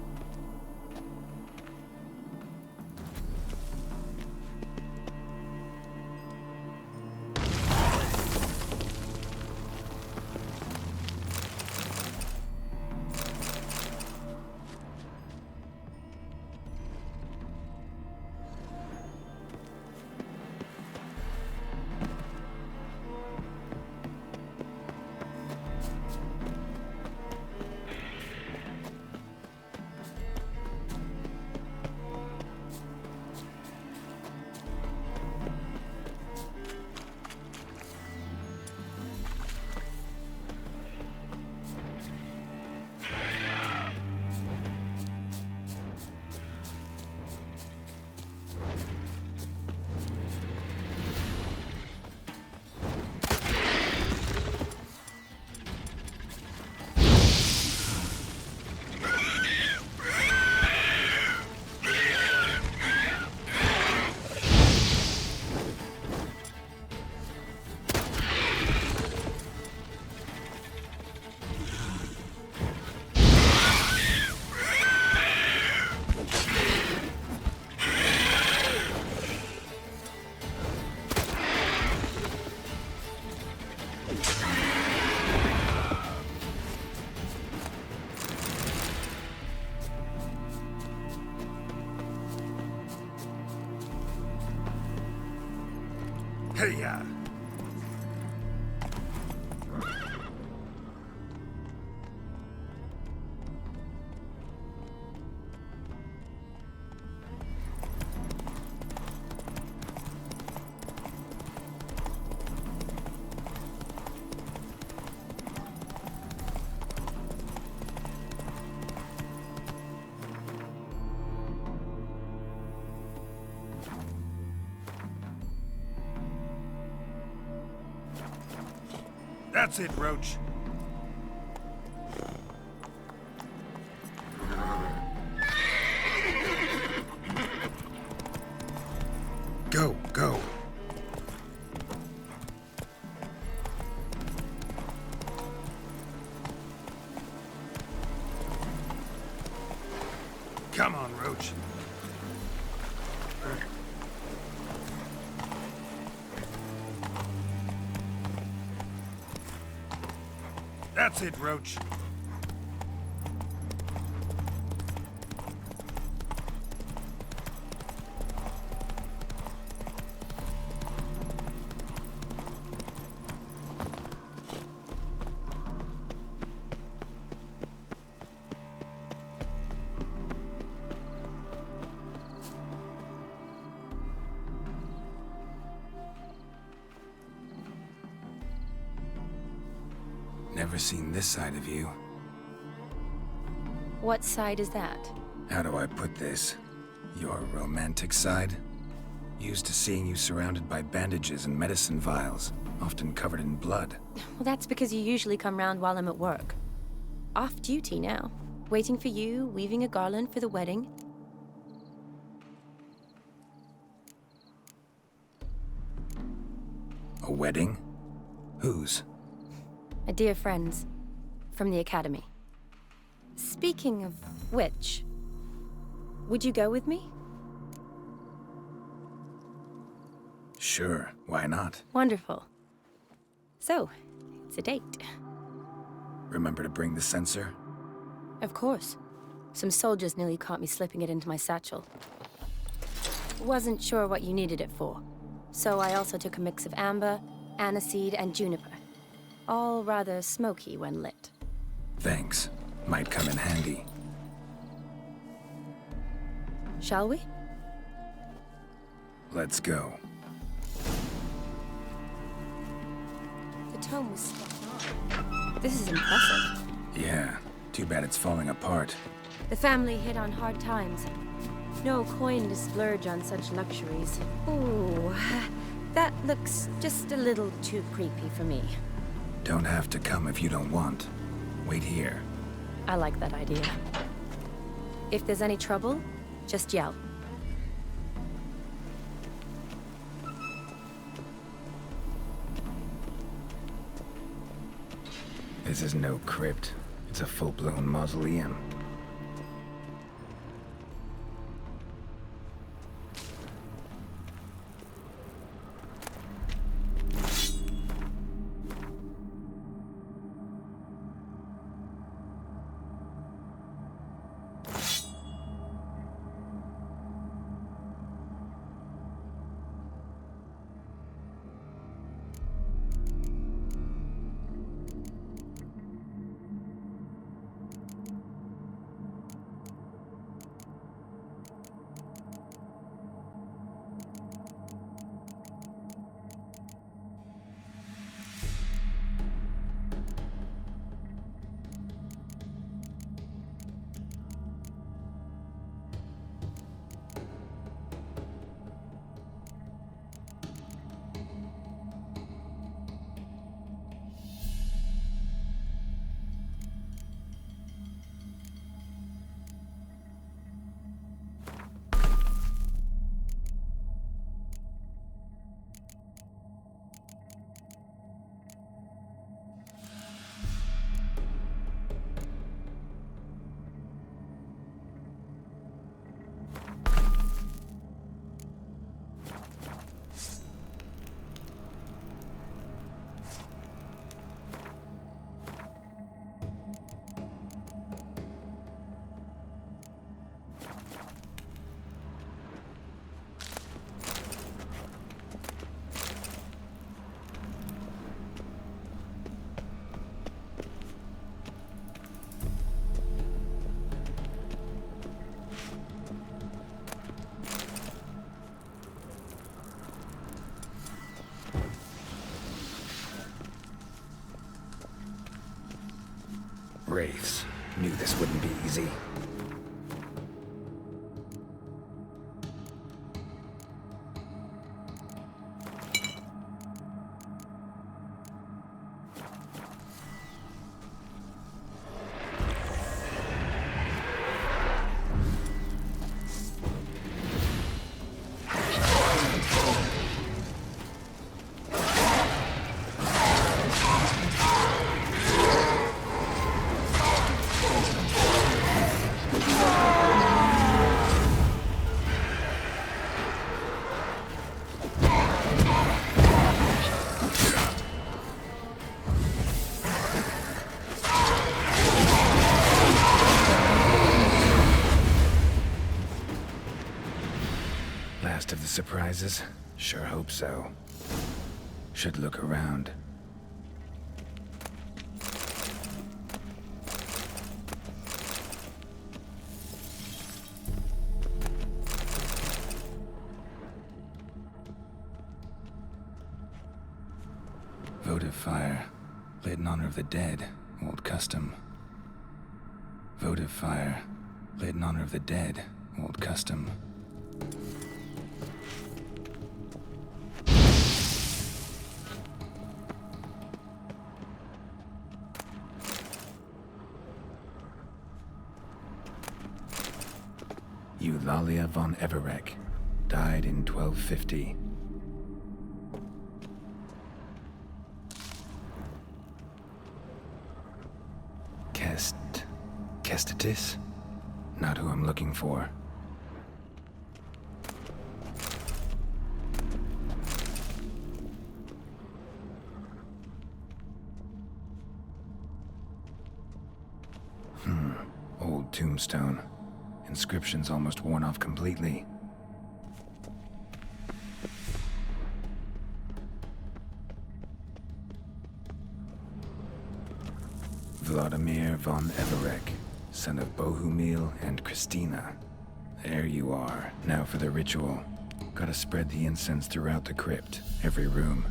Hey-ya! That's it, Roach. Go, go. Come on, Roach. That's it, Roach. Never seen this side of you. What side is that? How do I put this? Your romantic side? Used to seeing you surrounded by bandages and medicine vials, often covered in blood. Well, that's because you usually come round while I'm at work. Off duty now. Waiting for you, weaving a garland for the wedding. A wedding? Whose? A dear friend's. From the academy. Speaking of which, would you go with me? Sure, why not? Wonderful. So, it's a date. Remember to bring the sensor? Of course. Some soldiers nearly caught me slipping it into my satchel. Wasn't sure what you needed it for, so I also took a mix of amber, aniseed, and juniper. All rather smoky when lit. Thanks. Might come in handy. Shall we? Let's go. The tome was spot on. This is impressive. Yeah, too bad it's falling apart. The family hit on hard times. No coin to splurge on such luxuries. Ooh, that looks just a little too creepy for me. Don't have to come if you don't want. Wait here. I like that idea. If there's any trouble, just yell. This is no crypt. It's It's a full-blown mausoleum. Wraiths. Knew this wouldn't be easy. Last of the surprises? Sure hope so. Should look around. Votive fire. Lit in honor of the dead. Old custom. Votive fire. Lit in honor of the dead. Old custom. Eulalia von Everec. Died in 1250. Kestatis? Not who I'm looking for. Old tombstone. Inscription's almost worn off completely. Vladimir von Everec, son of Bohumil and Christina. There you are. Now for the ritual. Gotta spread the incense throughout the crypt, every room.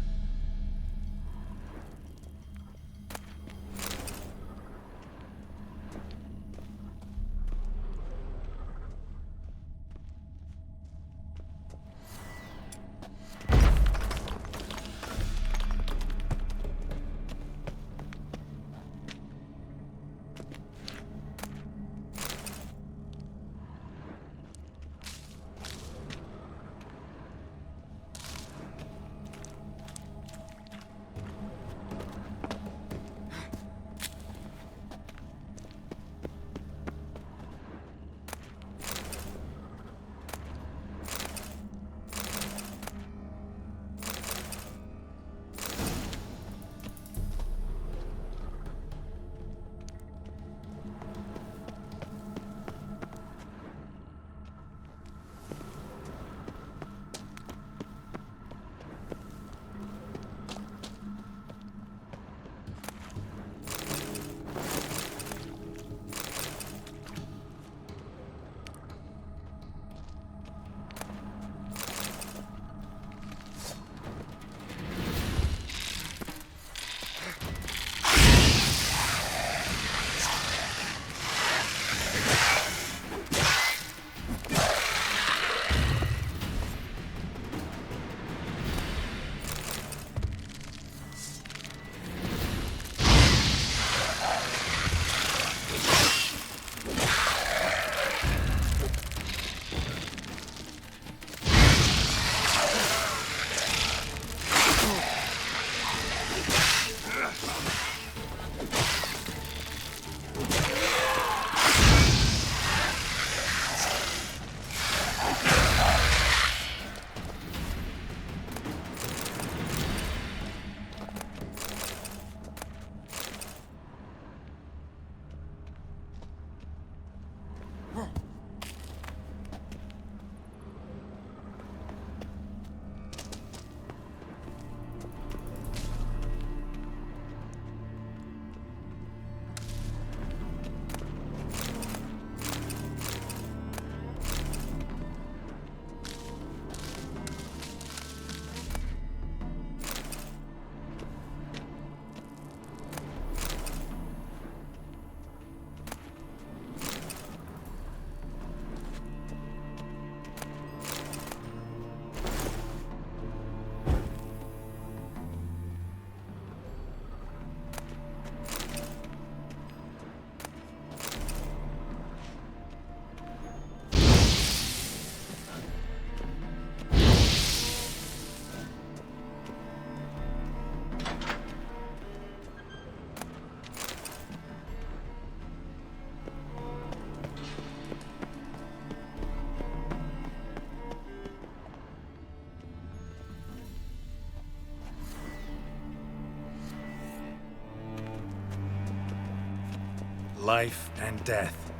life and death,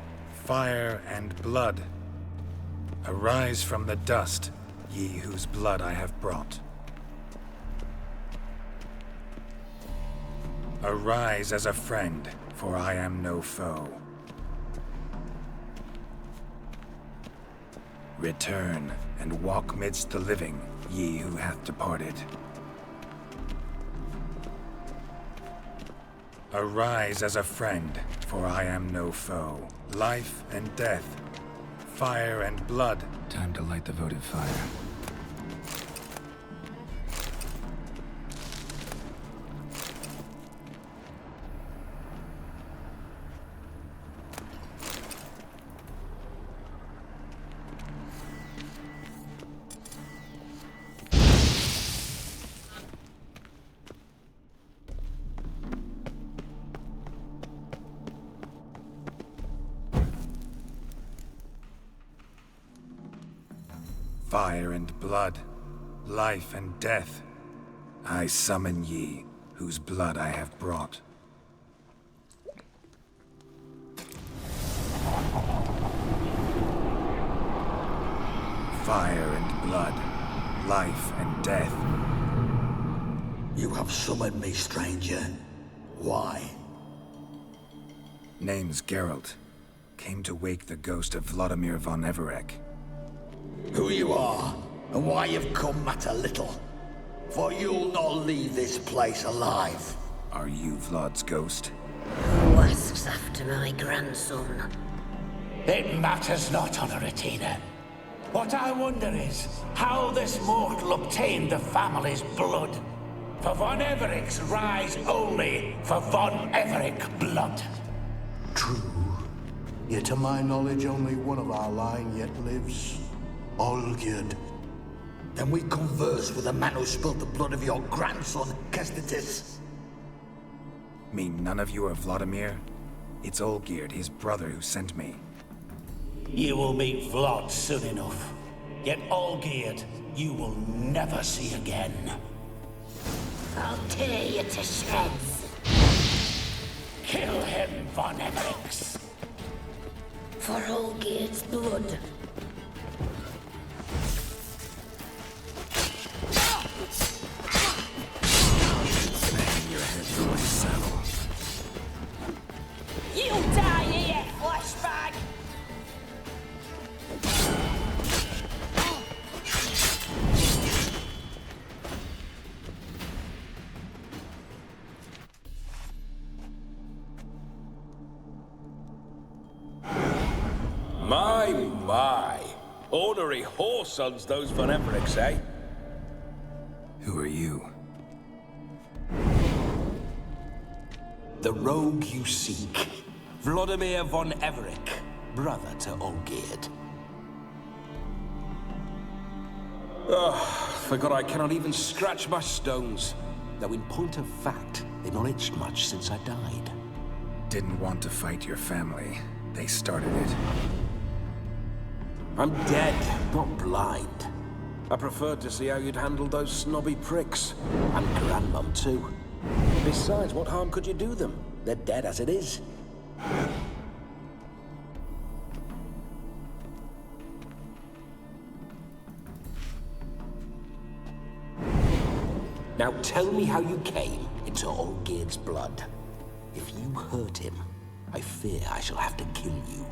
fire and blood. Arise from the dust, ye whose blood I have brought. Arise as a friend, for I am no foe. Return and walk midst the living, ye who hath departed. Arise as a friend, for I am no foe. Life and death, fire and blood. Time to light the votive fire. Fire and blood, life and death, I summon ye, whose blood I have brought. Fire and blood, life and death. You have summoned me, stranger. Why? Name's Geralt. Came to wake the ghost of Vladimir von Everec. Who you are, and why you've come matter little. For you'll not leave this place alive. Are you Vlad's ghost? Who asks after my grandson? It matters not, Honoratina. What I wonder is how this mortal obtained the family's blood. For von Everec's rise only for von Everec blood. True. Yet to my knowledge, only one of our line yet lives. Olgierd. Then we converse with the man who spilled the blood of your grandson, Kestitis. Mean none of you are Vladimir? It's Olgierd, his brother, who sent me. You will meet Vlad soon enough. Yet Olgierd, you will never see again. I'll tear you to shreds. Kill him, von Everec. For Olgierd's blood. You die here, flashbag! My. Ornery whoresons those von Everecs, eh? Who are you? The rogue you seek. Vladimir von Everec, brother to Olgierd. Forgot I cannot even scratch my stones. Though in point of fact, they've not itched much since I died. Didn't want to fight your family. They started it. I'm dead, not blind. I preferred to see how you'd handle those snobby pricks. And Grandmum, too. Besides, what harm could you do them? They're dead as it is. Now tell me how you came into Olgierd's blood. If you hurt him, I fear I shall have to kill you.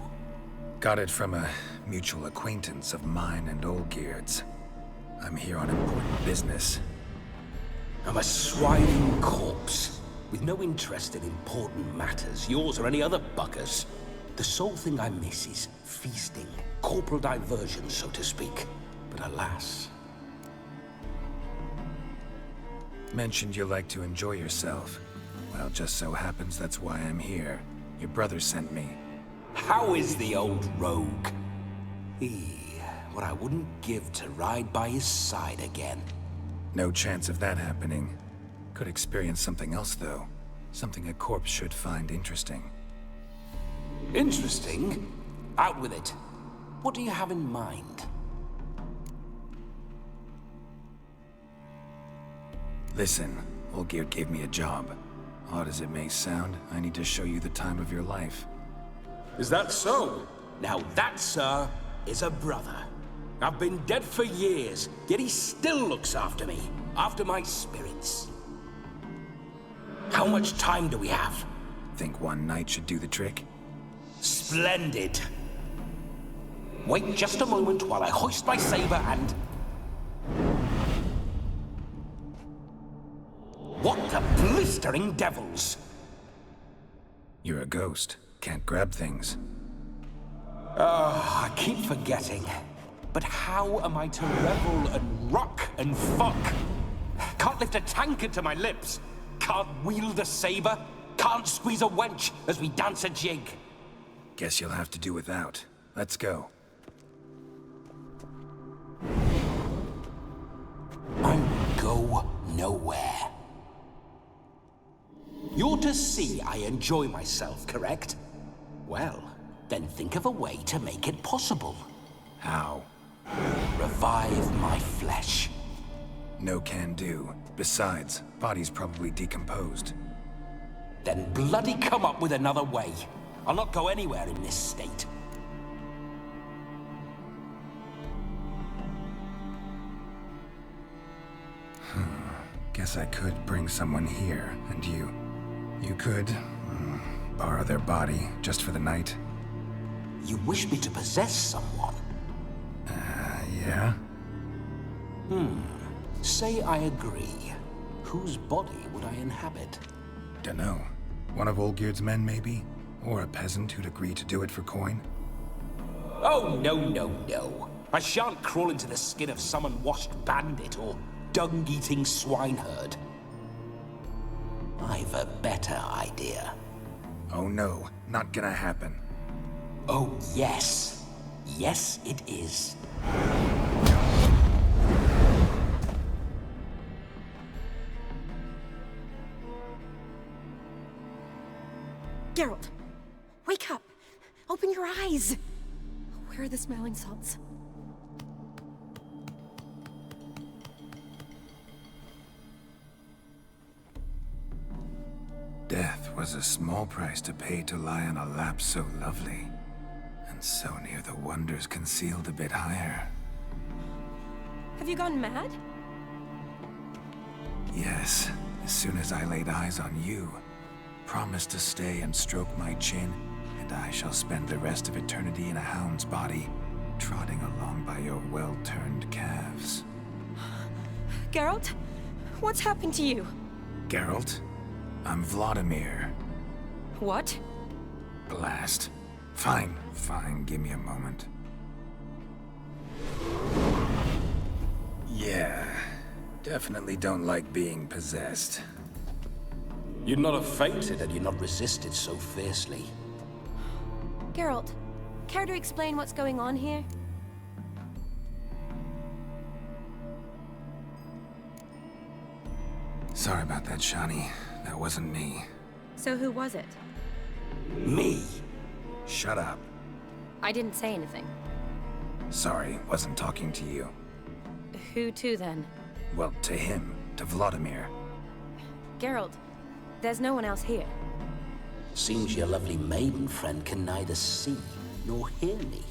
Got it from a mutual acquaintance of mine and Olgierd's. I'm here on important business. I'm a swiving corpse, with no interest in important matters, yours or any other buggers. The sole thing I miss is feasting, corporal diversion, so to speak. But alas... Mentioned you like to enjoy yourself. Well, just so happens that's why I'm here. Your brother sent me. How is the old rogue? What I wouldn't give to ride by his side again. No chance of that happening. Could experience something else, though. Something a corpse should find interesting. Interesting? Out with it. What do you have in mind? Listen, Olgierd gave me a job. Odd as it may sound, I need to show you the time of your life. Is that so? Now that, sir, is a brother. I've been dead for years, yet he still looks after me, after my spirits. How much time do we have? Think one night should do the trick? Splendid. Wait just a moment while I hoist my saber and... What the blistering devils? You're a ghost. Can't grab things. I keep forgetting. But how am I to revel and rock and fuck? Can't lift a tankard to my lips. Can't wield a saber. Can't squeeze a wench as we dance a jig. Guess you'll have to do without. Let's go. I will go nowhere. You're to see I enjoy myself, correct? Well, then think of a way to make it possible. How? Revive my flesh. No can do. Besides, body's probably decomposed. Then bloody come up with another way. I'll not go anywhere in this state. Guess I could bring someone here, and you could borrow their body just for the night. You wish me to possess someone? Yeah? Say I agree. Whose body would I inhabit? Dunno. One of Olgierd's men, maybe? Or a peasant who'd agree to do it for coin? Oh, no. I shan't crawl into the skin of some unwashed bandit or dung-eating swineherd. I've a better idea. Oh no, not gonna happen. Oh, yes. Yes, it is. Geralt, wake up! Open your eyes! Where are the smelling salts? Death was a small price to pay to lie on a lap so lovely, and so near the wonders concealed a bit higher. Have you gone mad? Yes, as soon as I laid eyes on you, promised to stay and stroke my chin, and I shall spend the rest of eternity in a hound's body, trotting along by your well-turned calves. Geralt, what's happened to you? Geralt? I'm Vladimir. What? Blast. Fine, give me a moment. Yeah, definitely don't like being possessed. You'd not have fainted had you not resisted so fiercely. Geralt, care to explain what's going on here? Sorry about that, Shani. That wasn't me. So who was it? Me. Shut up. I didn't say anything. Sorry, wasn't talking to you. Who to then? Well, to him. To Vladimir. Geralt, there's no one else here. Seems your lovely maiden friend can neither see nor hear me.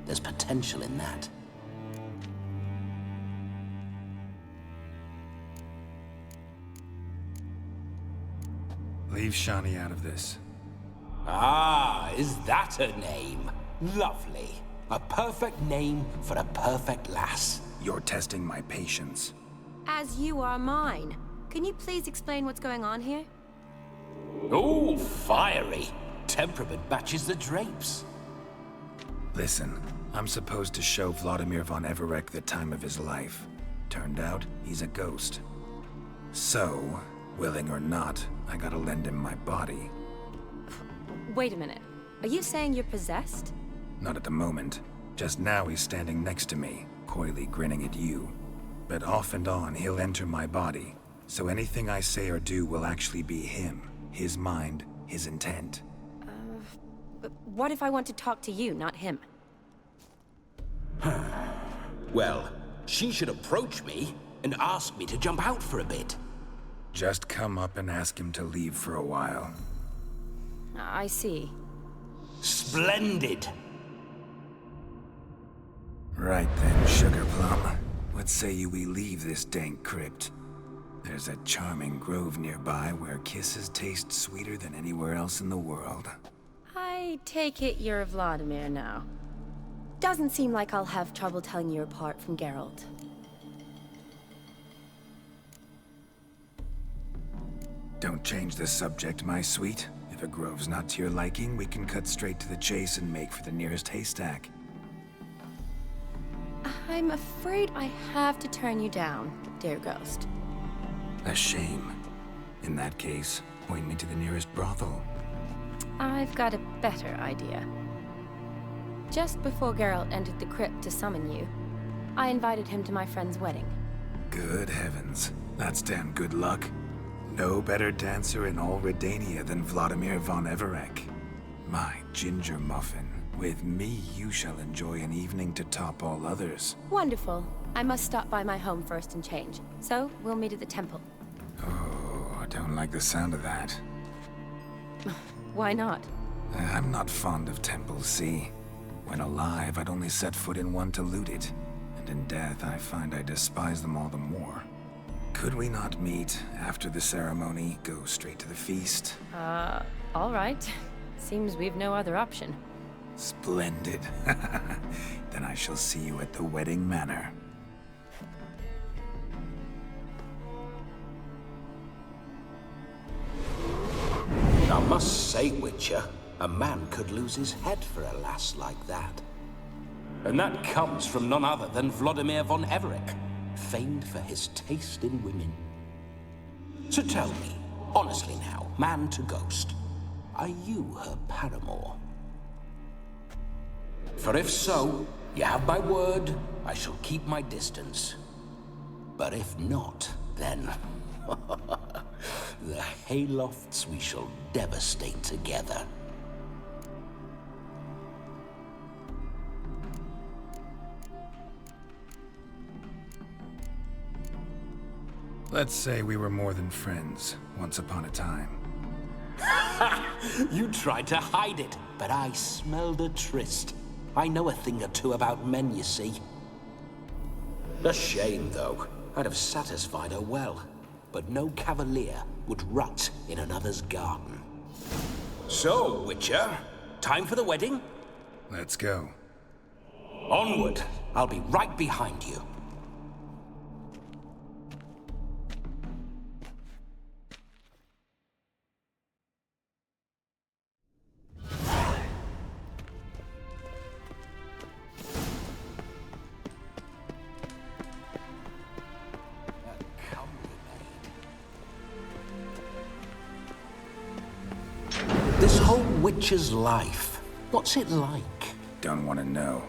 There's potential in that. Leave Shani out of this. Ah, is that a name? Lovely. A perfect name for a perfect lass. You're testing my patience. As you are mine. Can you please explain what's going on here? Oh, fiery. Temperament matches the drapes. Listen, I'm supposed to show Vladimir von Everec the time of his life. Turned out, he's a ghost. So, willing or not, I gotta lend him my body. Wait a minute. Are you saying you're possessed? Not at the moment. Just now he's standing next to me, coyly grinning at you. But off and on, he'll enter my body. So anything I say or do will actually be him. His mind, his intent. But what if I want to talk to you, not him? Well, she should approach me and ask me to jump out for a bit. Just come up and ask him to leave for a while. I see. Splendid. Right then, Sugar Plum. What say you we leave this dank crypt? There's a charming grove nearby where kisses taste sweeter than anywhere else in the world. I take it you're Vladimir now. Doesn't seem like I'll have trouble telling you apart from Geralt. Don't change the subject, my sweet. If a grove's not to your liking, we can cut straight to the chase and make for the nearest haystack. I'm afraid I have to turn you down, dear ghost. A shame. In that case, point me to the nearest brothel. I've got a better idea. Just before Geralt entered the crypt to summon you, I invited him to my friend's wedding. Good heavens. That's damn good luck. No better dancer in all Redania than Vladimir von Everec. My ginger muffin. With me, you shall enjoy an evening to top all others. Wonderful. I must stop by my home first and change. So, we'll meet at the temple. Oh, I don't like the sound of that. Why not? I'm not fond of temples, see? When alive, I'd only set foot in one to loot it. And in death, I find I despise them all the more. Could we not meet after the ceremony, go straight to the feast? All right. Seems we've no other option. Splendid. Then I shall see you at the wedding manor. I must say, Witcher, a man could lose his head for a lass like that. And that comes from none other than Vladimir von Everec, famed for his taste in women. So tell me, honestly now, man to ghost, are you her paramour? For if so, you have my word, I shall keep my distance. But if not, then the haylofts we shall devastate together. Let's say we were more than friends, once upon a time. You tried to hide it, but I smelled a tryst. I know a thing or two about men, you see. A shame, though. I'd have satisfied her well. But no cavalier would rut in another's garden. So, Witcher, time for the wedding? Let's go. Onward. I'll be right behind you. This whole Witcher's life, what's it like? Don't want to know.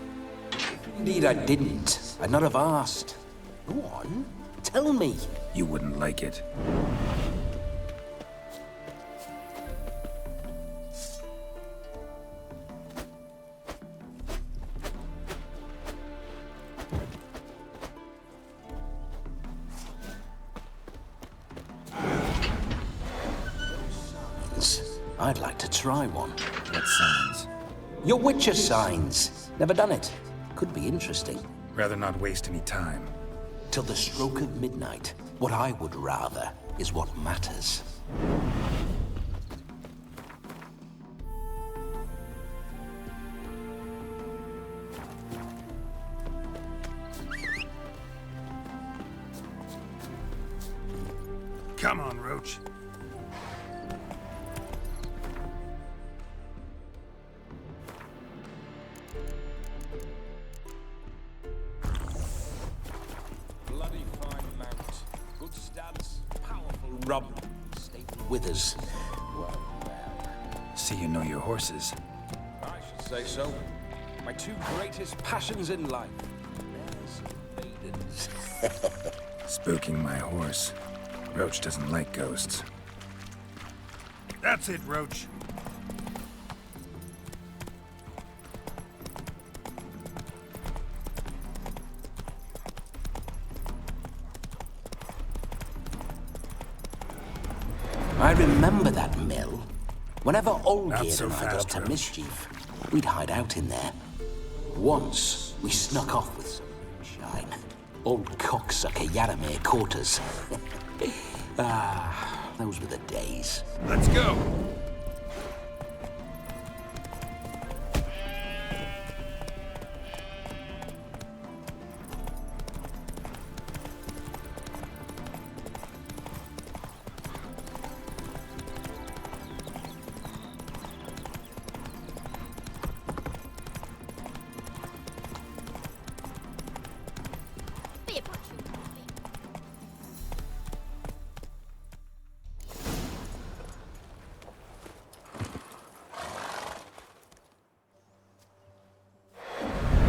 Indeed I didn't. I'd not have asked. Go on, tell me. You wouldn't like it. I'd like to try one. What signs? Your Witcher signs. Never done it. Could be interesting. Rather not waste any time. Till the stroke of midnight. What I would rather is what matters. Come on, Roach. Bloody fine mount. Good stance, powerful rub. Stable withers. Well. See you know your horses. I should say so. My two greatest passions in life. Maidens. Spooking my horse. Roach doesn't like ghosts. That's it, Roach. I remember that mill. Whenever Not Olgierd so and I got fast, up to Roach. mischief, We'd hide out in there. Once, we snuck off with some moonshine. Old cocksucker Yaramir caught us. Those were the days. Let's go!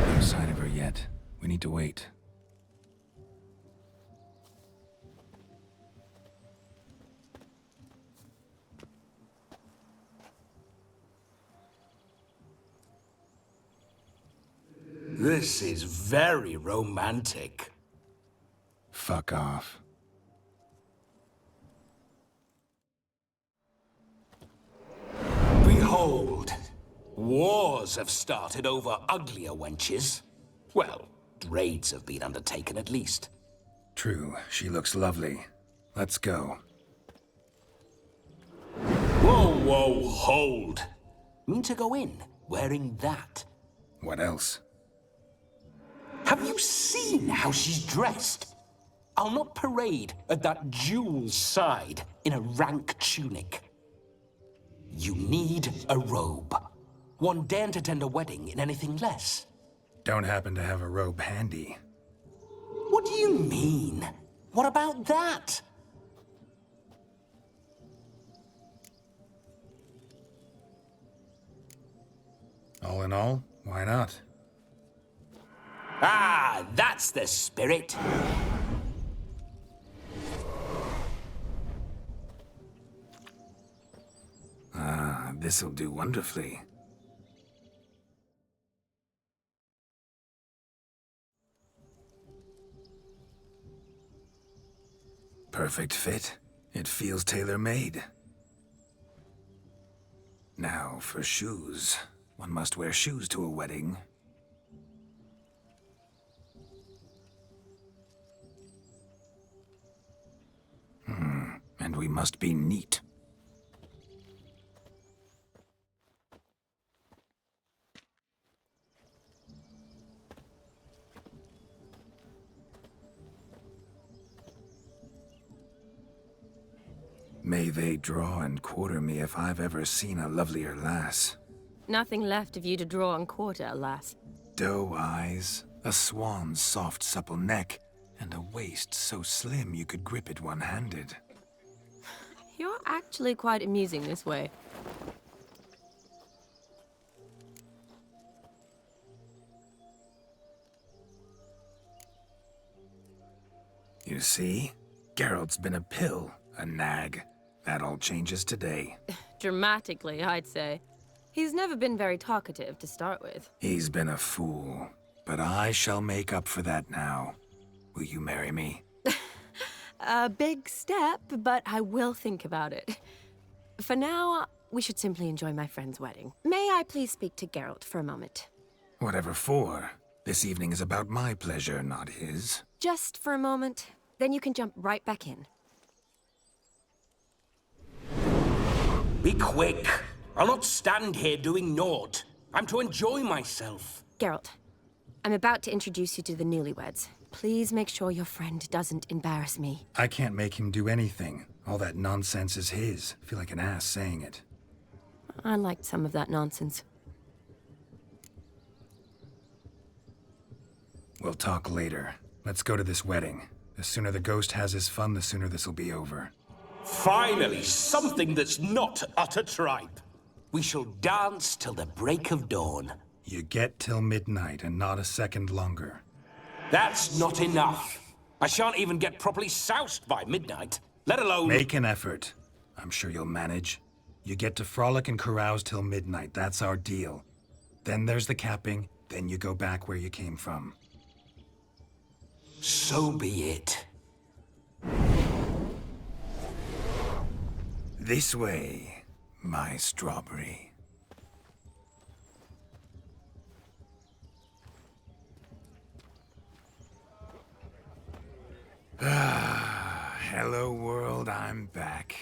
No sign of her yet. We need to wait. This is very romantic. Fuck off. Behold, wars have started over uglier wenches. Well, raids have been undertaken at least. True, she looks lovely. Let's go. Whoa, hold. Mean to go in, wearing that? What else? Have you seen how she's dressed? I'll not parade at that jewel's side in a rank tunic. You need a robe. One daren't attend a wedding in anything less. Don't happen to have a robe handy. What do you mean? What about that? All in all, why not? Ah, that's the spirit. Ah, this'll do wonderfully. Perfect fit. It feels tailor-made. Now for shoes. One must wear shoes to a wedding. And we must be neat. May they draw and quarter me if I've ever seen a lovelier lass. Nothing left of you to draw and quarter, alas. Doe eyes, a swan's soft supple neck, and a waist so slim you could grip it one-handed. You're actually quite amusing this way. You see? Geralt's been a pill, a nag. That all changes today. Dramatically, I'd say. He's never been very talkative to start with. He's been a fool, but I shall make up for that now. Will you marry me? A big step, but I will think about it. For now, we should simply enjoy my friend's wedding. May I please speak to Geralt for a moment? Whatever for. This evening is about my pleasure, not his. Just for a moment, then you can jump right back in. Be quick. I'll not stand here doing naught. I'm to enjoy myself. Geralt, I'm about to introduce you to the newlyweds. Please make sure your friend doesn't embarrass me. I can't make him do anything. All that nonsense is his. I feel like an ass saying it. I liked some of that nonsense. We'll talk later. Let's go to this wedding. The sooner the ghost has his fun, the sooner this'll be over. Finally, something that's not utter tripe. We shall dance till the break of dawn. You get till midnight and not a second longer. That's not enough. I shan't even get properly soused by midnight, let alone... Make an effort. I'm sure you'll manage. You get to frolic and carouse till midnight. That's our deal. Then there's the capping, then you go back where you came from. So be it. This way, my strawberry. Hello, world, I'm back.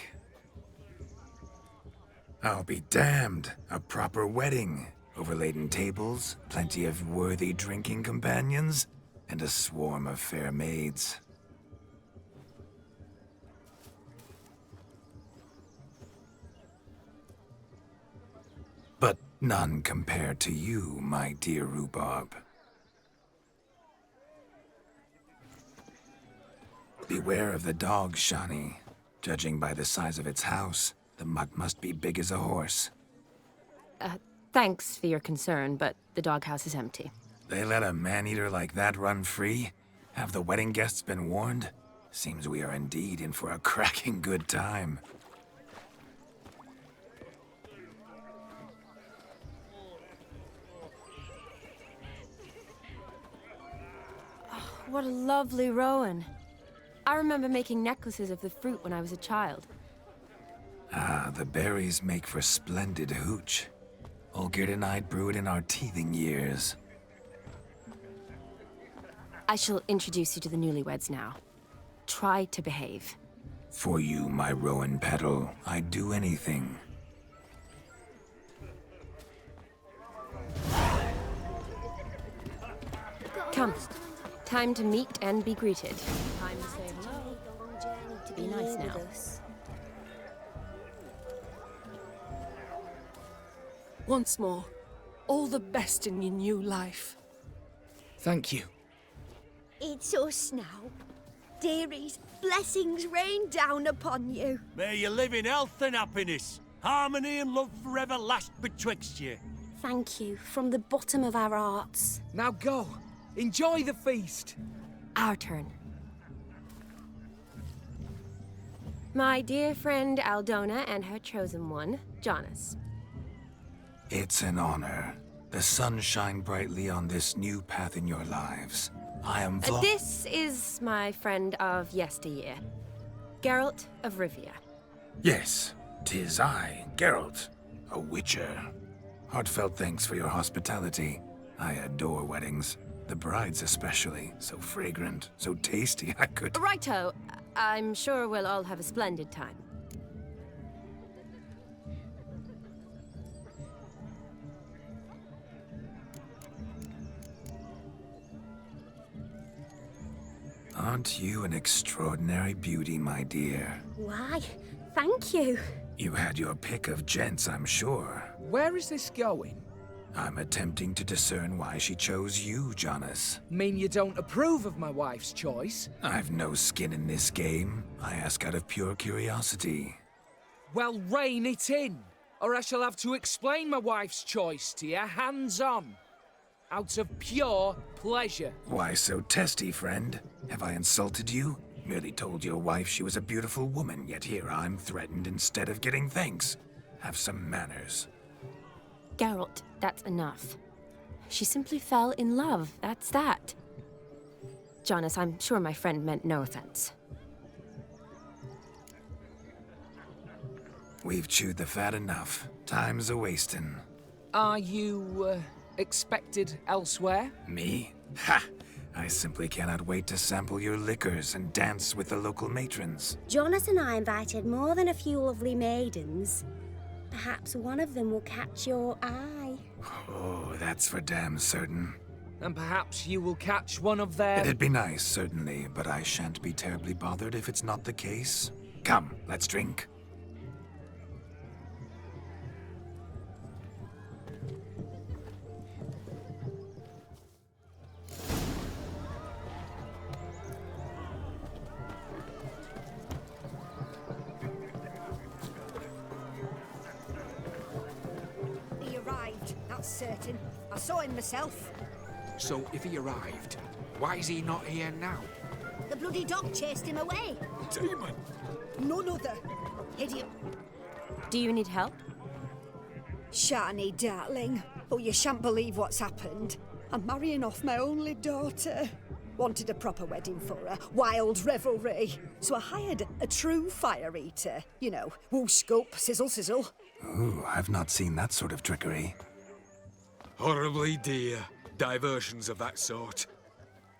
I'll be damned. A proper wedding. Overladen tables, plenty of worthy drinking companions, and a swarm of fair maids. But none compared to you, my dear Rhubarb. Beware of the dog, Shani. Judging by the size of its house, the mutt must be big as a horse. Thanks for your concern, but the doghouse is empty. They let a man-eater like that run free? Have the wedding guests been warned? Seems we are indeed in for a cracking good time. What a lovely rowan. I remember making necklaces of the fruit when I was a child. Ah, the berries make for splendid hooch. Olgierd and I brewed in our teething years. I shall introduce you to the newlyweds now. Try to behave. For you, my rowan petal, I'd do anything. Come. Time to meet and be greeted. Time to say hello. Be nice now. Once more, all the best in your new life. Thank you. It's us now. Dearies, blessings rain down upon you. May you live in health and happiness. Harmony and love forever last betwixt you. Thank you, from the bottom of our hearts. Now go. Enjoy the feast. Our turn. My dear friend Aldona and her chosen one, Jonas. It's an honor. The sun shine brightly on this new path in your lives. I am This is my friend of yesteryear, Geralt of Rivia. Yes, 'tis I, Geralt, a witcher. Heartfelt thanks for your hospitality. I adore weddings. The brides especially. So fragrant, so tasty, I could... Righto. I'm sure we'll all have a splendid time. Aren't you an extraordinary beauty, my dear? Why, thank you. You had your pick of gents, I'm sure. Where is this going? I'm attempting to discern why she chose you, Jonas. Mean you don't approve of my wife's choice? I've no skin in this game. I ask out of pure curiosity. Well, rein it in, or I shall have to explain my wife's choice to you hands-on. Out of pure pleasure. Why so testy, friend? Have I insulted you? Merely told your wife she was a beautiful woman, yet here I'm threatened instead of getting thanks. Have some manners. Geralt, that's enough. She simply fell in love, that's that. Jonas, I'm sure my friend meant no offense. We've chewed the fat enough. Time's a-wastin'. Are you, expected elsewhere? Me? Ha! I simply cannot wait to sample your liquors and dance with the local matrons. Jonas and I invited more than a few lovely maidens. Perhaps one of them will catch your eye. Oh, that's for damn certain. And perhaps you will catch one of their... It'd be nice, certainly, but I shan't be terribly bothered if it's not the case. Come, let's drink. Certain. I saw him myself. So, if he arrived, why is he not here now? The bloody dog chased him away. Demon! None other. Idiot. Do you need help? Shani, darling. Oh, you shan't believe what's happened. I'm marrying off my only daughter. Wanted a proper wedding for her. Wild revelry. So I hired a true fire eater. You know, woo scope, sizzle, sizzle. Ooh, I've not seen that sort of trickery. Horribly dear diversions of that sort.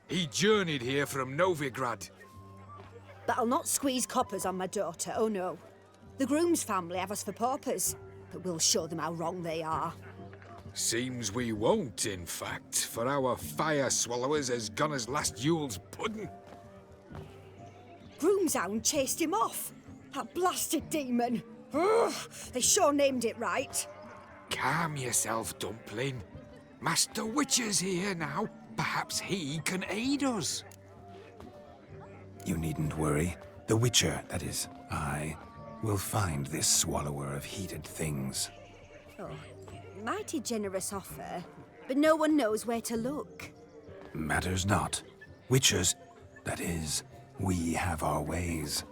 He journeyed here from Novigrad. but I'll not squeeze coppers on my daughter, oh no. The groom's family have us for paupers, but we'll show them how wrong they are. Seems we won't, in fact, for our fire swallowers has gone as last Yule's pudding. Groom's hound chased him off. That blasted demon. Ugh, they sure named it right. Calm yourself, Dumpling. Master Witcher's here now. Perhaps he can aid us. You needn't worry. The Witcher, that is, I, will find this swallower of heated things. Oh, mighty generous offer, but no one knows where to look. Matters not. Witchers, that is, we have our ways.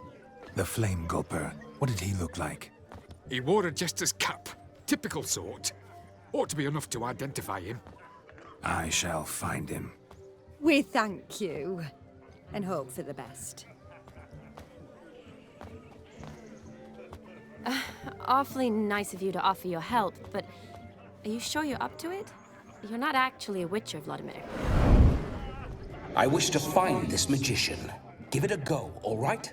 The Flame Gulper, what did he look like? He wore a jester's cap. Typical sort. Ought to be enough to identify him. I shall find him. We thank you, and hope for the best. Awfully nice of you to offer your help, but are you sure you're up to it? You're not actually a Witcher, Vladimir. I wish to find this magician. Give it a go, all right?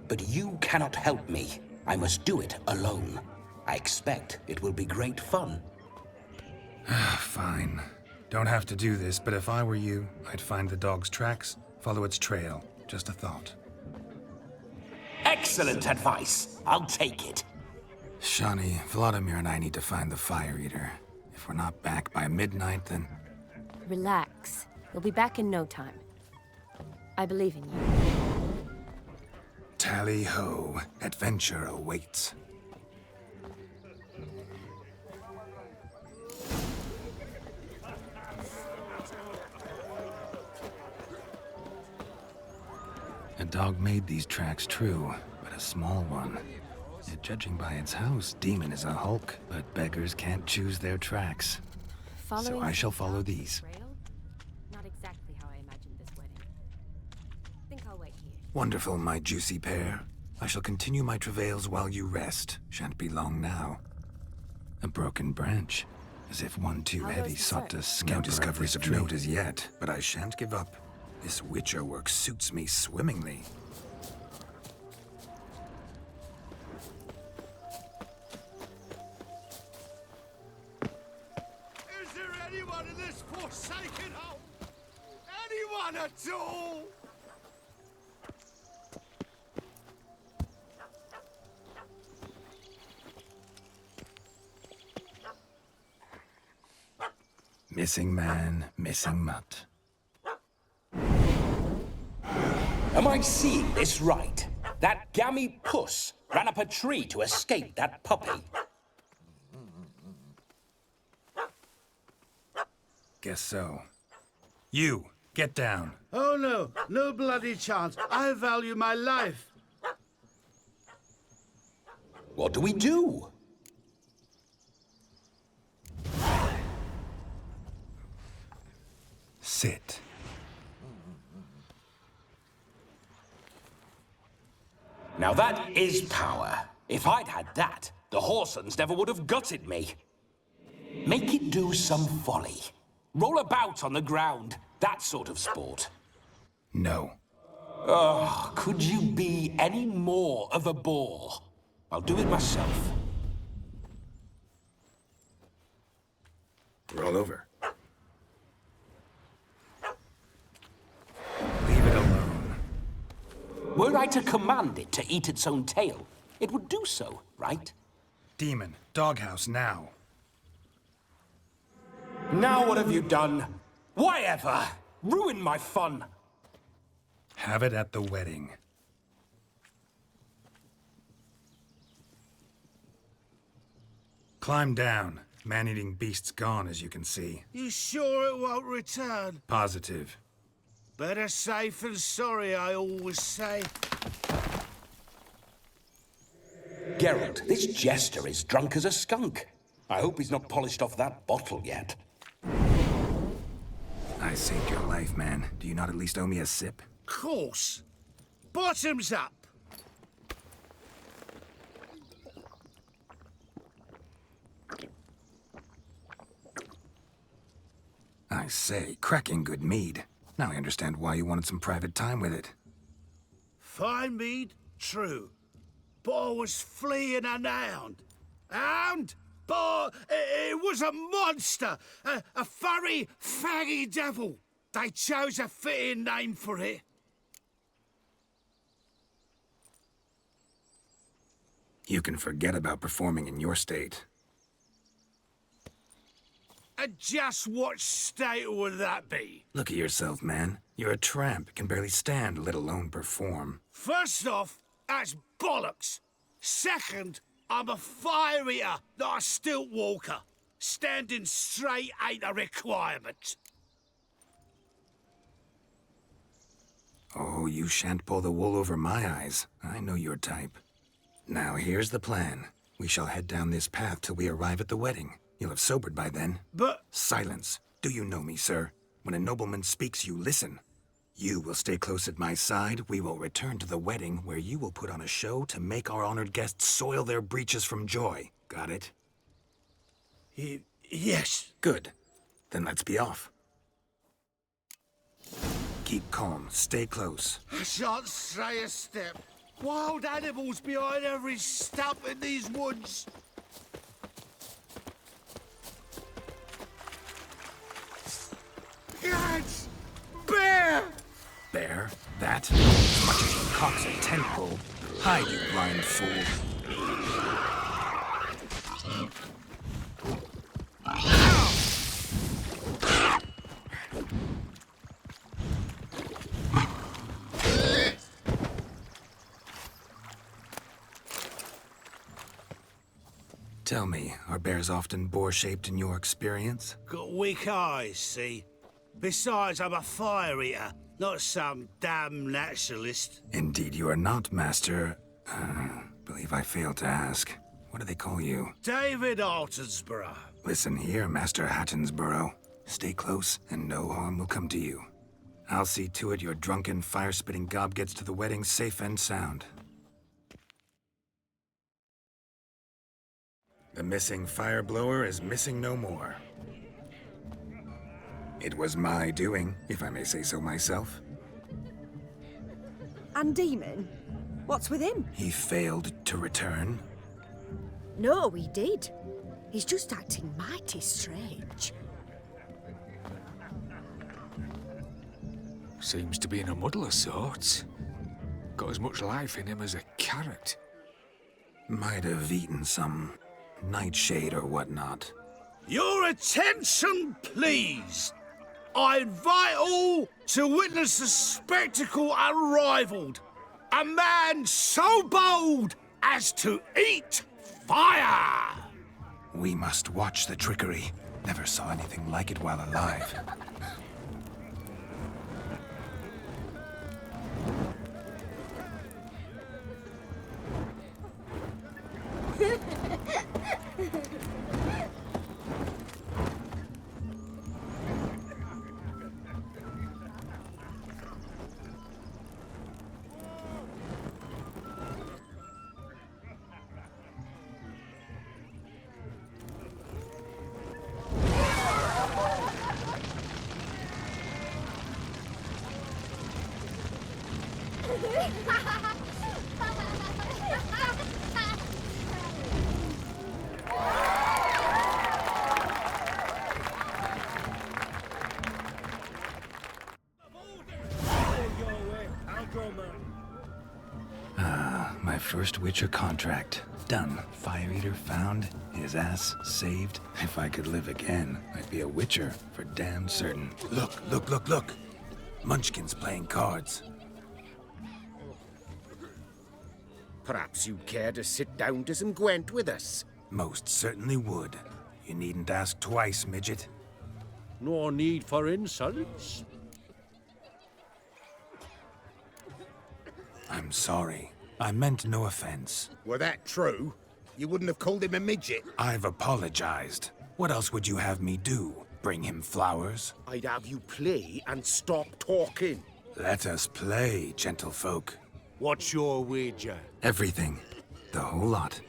But you cannot help me. I must do it alone. I expect it will be great fun. Fine. Don't have to do this, but if I were you, I'd find the dog's tracks, follow its trail. Just a thought. Excellent advice. I'll take it. Shani, Vladimir and I need to find the Fire Eater. If we're not back by midnight, then... Relax. We'll be back in no time. I believe in you. Tally-ho. Adventure awaits. A dog made these tracks true, but a small one. Yet judging by its house, Demon is a hulk, but beggars can't choose their tracks. So I shall follow these. Not exactly how I imagined this wedding. Think I'll wait here. Wonderful, my juicy pair. I shall continue my travails while you rest. Shan't be long now. A broken branch, as if one too heavy sought to scamper. No discoveries of note as yet, but I shan't give up. This Witcher work suits me swimmingly. Is there anyone in this forsaken home? Anyone at all? Missing man, missing mutt. Am I seeing this right? That gammy puss ran up a tree to escape that puppy. Guess so. You, get down. Oh no, no bloody chance. I value my life. What do we do? Sit. Now that is power. If I'd had that, the Horsons never would have gutted me. Make it do some folly. Roll about on the ground. That sort of sport. No. Oh, could you be any more of a bore? I'll do it myself. Roll over. Leave it alone. Were I to command it to eat its own tail, it would do so, right? Demon, doghouse now. Now what have you done? Why ever? Ruin my fun. Have it at the wedding. Climb down. Man-eating beast's gone, as you can see. You sure it won't return? Positive. Better safe than sorry, I always say. Geralt, this jester is drunk as a skunk. I hope he's not polished off that bottle yet. I saved your life, man. Do you not at least owe me a sip? Course. Bottoms up. I say, cracking good mead. Now I understand why you wanted some private time with it. Fine mead, true. But I was fleeing an hound. Hound? But it was a monster! A furry, faggy devil! They chose a fitting name for it. You can forget about performing in your state. And just what state would that be? Look at yourself, man. You're a tramp, can barely stand, let alone perform. First off, that's bollocks. Second, I'm a fire eater, not a stilt walker. Standing straight ain't a requirement. Oh, you shan't pull the wool over my eyes. I know your type. Now, here's the plan. We shall head down this path till we arrive at the wedding. You'll have sobered by then. But... Silence. Do you know me, sir? When a nobleman speaks, you listen. You will stay close at my side. We will return to the wedding, where you will put on a show to make our honored guests soil their breeches from joy. Got it? Yes. Good. Then let's be off. Keep calm. Stay close. I shan't stray a step. Wild animals behind every stump in these woods. Guards! Bear! Bear? That? As much as he cocks a tent pole. Hide, you blind fool. Tell me, are bears often boar-shaped in your experience? Got weak eyes, see? Besides, I'm a fire eater, not some damn naturalist. Indeed you are not, Master... believe I failed to ask. What do they call you? David Altonsborough. Listen here, Master Hattonsborough. Stay close, and no harm will come to you. I'll see to it your drunken, fire-spitting gob gets to the wedding safe and sound. The missing fire blower is missing no more. It was my doing, if I may say so myself. And Demon? What's with him? He failed to return. No, he did. He's just acting mighty strange. Seems to be in a muddle of sorts. Got as much life in him as a carrot. Might have eaten some nightshade or whatnot. Your attention, please! I invite all to witness a spectacle unrivaled. A man so bold as to eat fire! We must watch the trickery. Never saw anything like it while alive. My first Witcher contract. Done. Fire Eater found. His ass saved. If I could live again, I'd be a Witcher for damn certain. Look, look, look, look! Munchkin's playing cards. Perhaps you'd care to sit down to some Gwent with us? Most certainly would. You needn't ask twice, midget. No need for insults. I'm sorry. I meant no offense. Were that true, you wouldn't have called him a midget. I've apologized. What else would you have me do? Bring him flowers? I'd have you play and stop talking. Let us play, gentlefolk. What's your wager? Everything. The whole lot.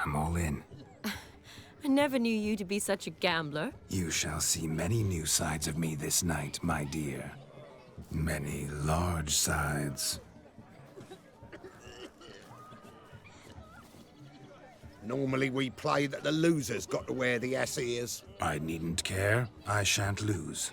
I'm all in. I never knew you to be such a gambler. You shall see many new sides of me this night, my dear. Many large sides. Normally we play that the loser's got to wear the ass ears. I needn't care. I shan't lose.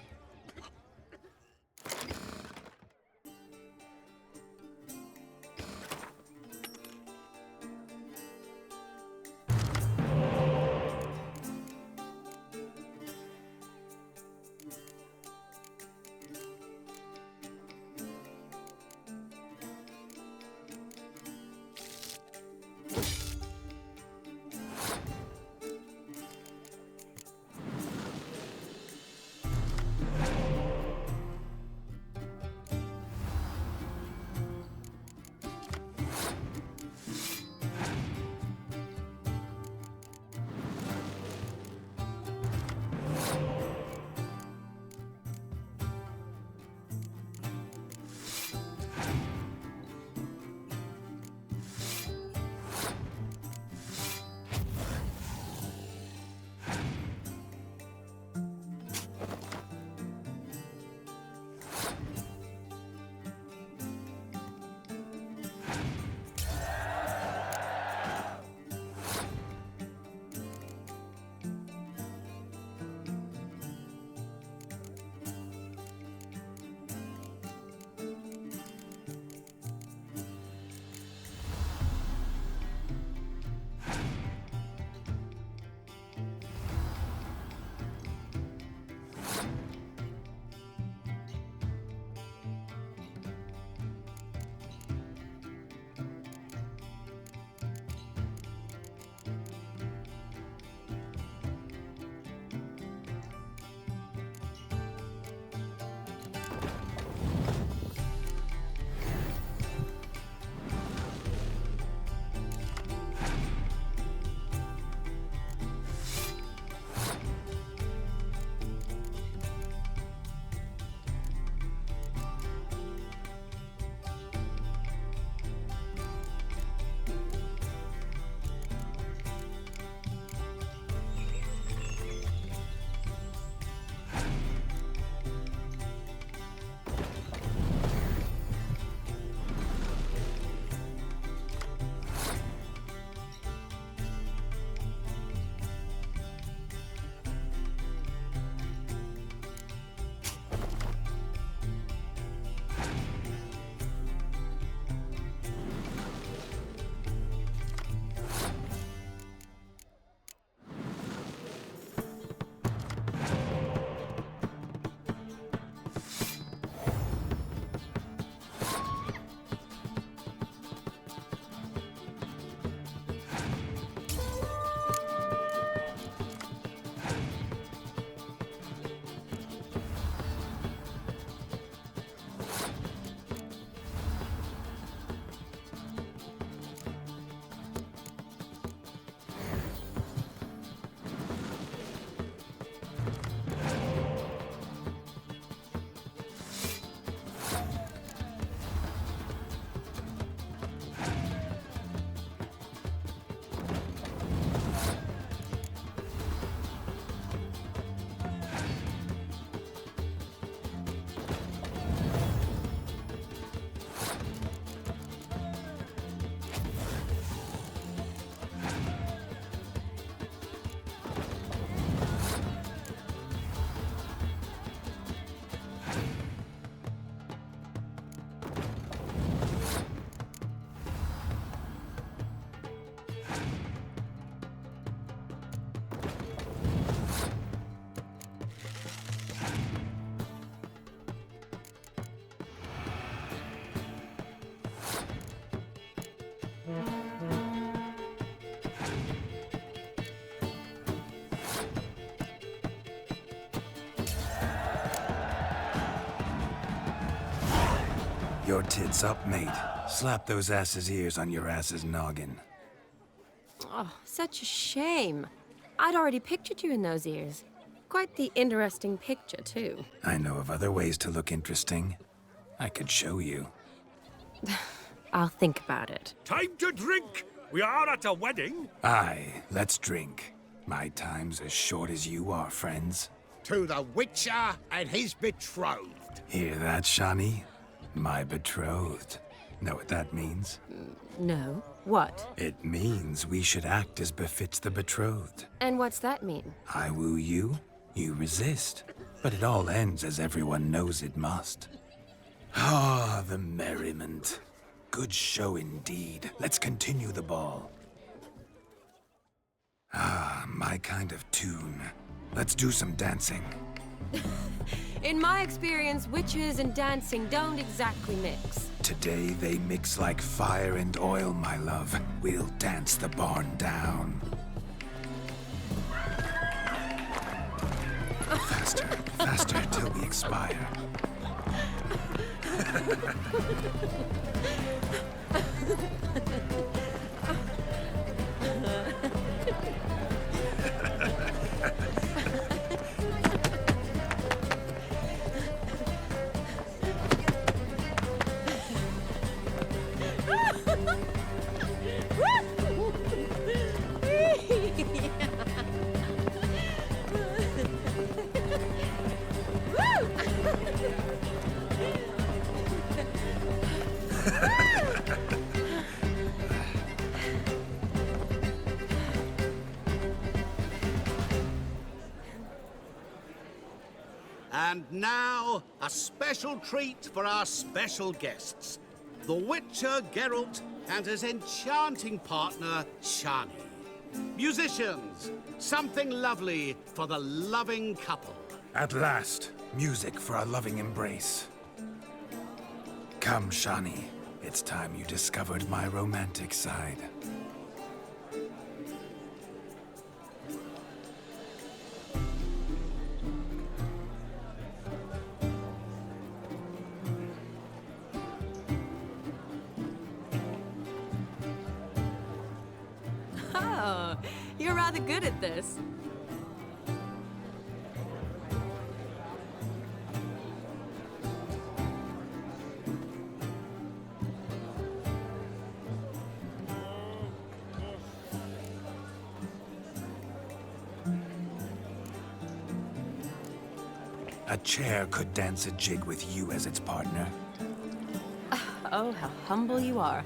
Your tits up, mate. Slap those asses' ears on your ass's noggin. Oh, such a shame. I'd already pictured you in those ears. Quite the interesting picture, too. I know of other ways to look interesting. I could show you. I'll think about it. Time to drink! We are at a wedding. Aye, let's drink. My time's as short as you are, friends. To the Witcher and his betrothed. Hear that, Shani? My betrothed. Know what that means? No. What? It means we should act as befits the betrothed. And what's that mean? I woo you, you resist. But it all ends as everyone knows it must. Ah, the merriment. Good show indeed. Let's continue the ball. Ah, my kind of tune. Let's do some dancing. In my experience, witches and dancing don't exactly mix. Today they mix like fire and oil, my love. We'll dance the barn down. Faster, faster till we expire. And now, a special treat for our special guests. The Witcher Geralt and his enchanting partner, Shani. Musicians, something lovely for the loving couple. At last, music for a loving embrace. Come, Shani. It's time you discovered my romantic side. Oh, you're rather good at this. A chair could dance a jig with you as its partner. Oh, how humble you are.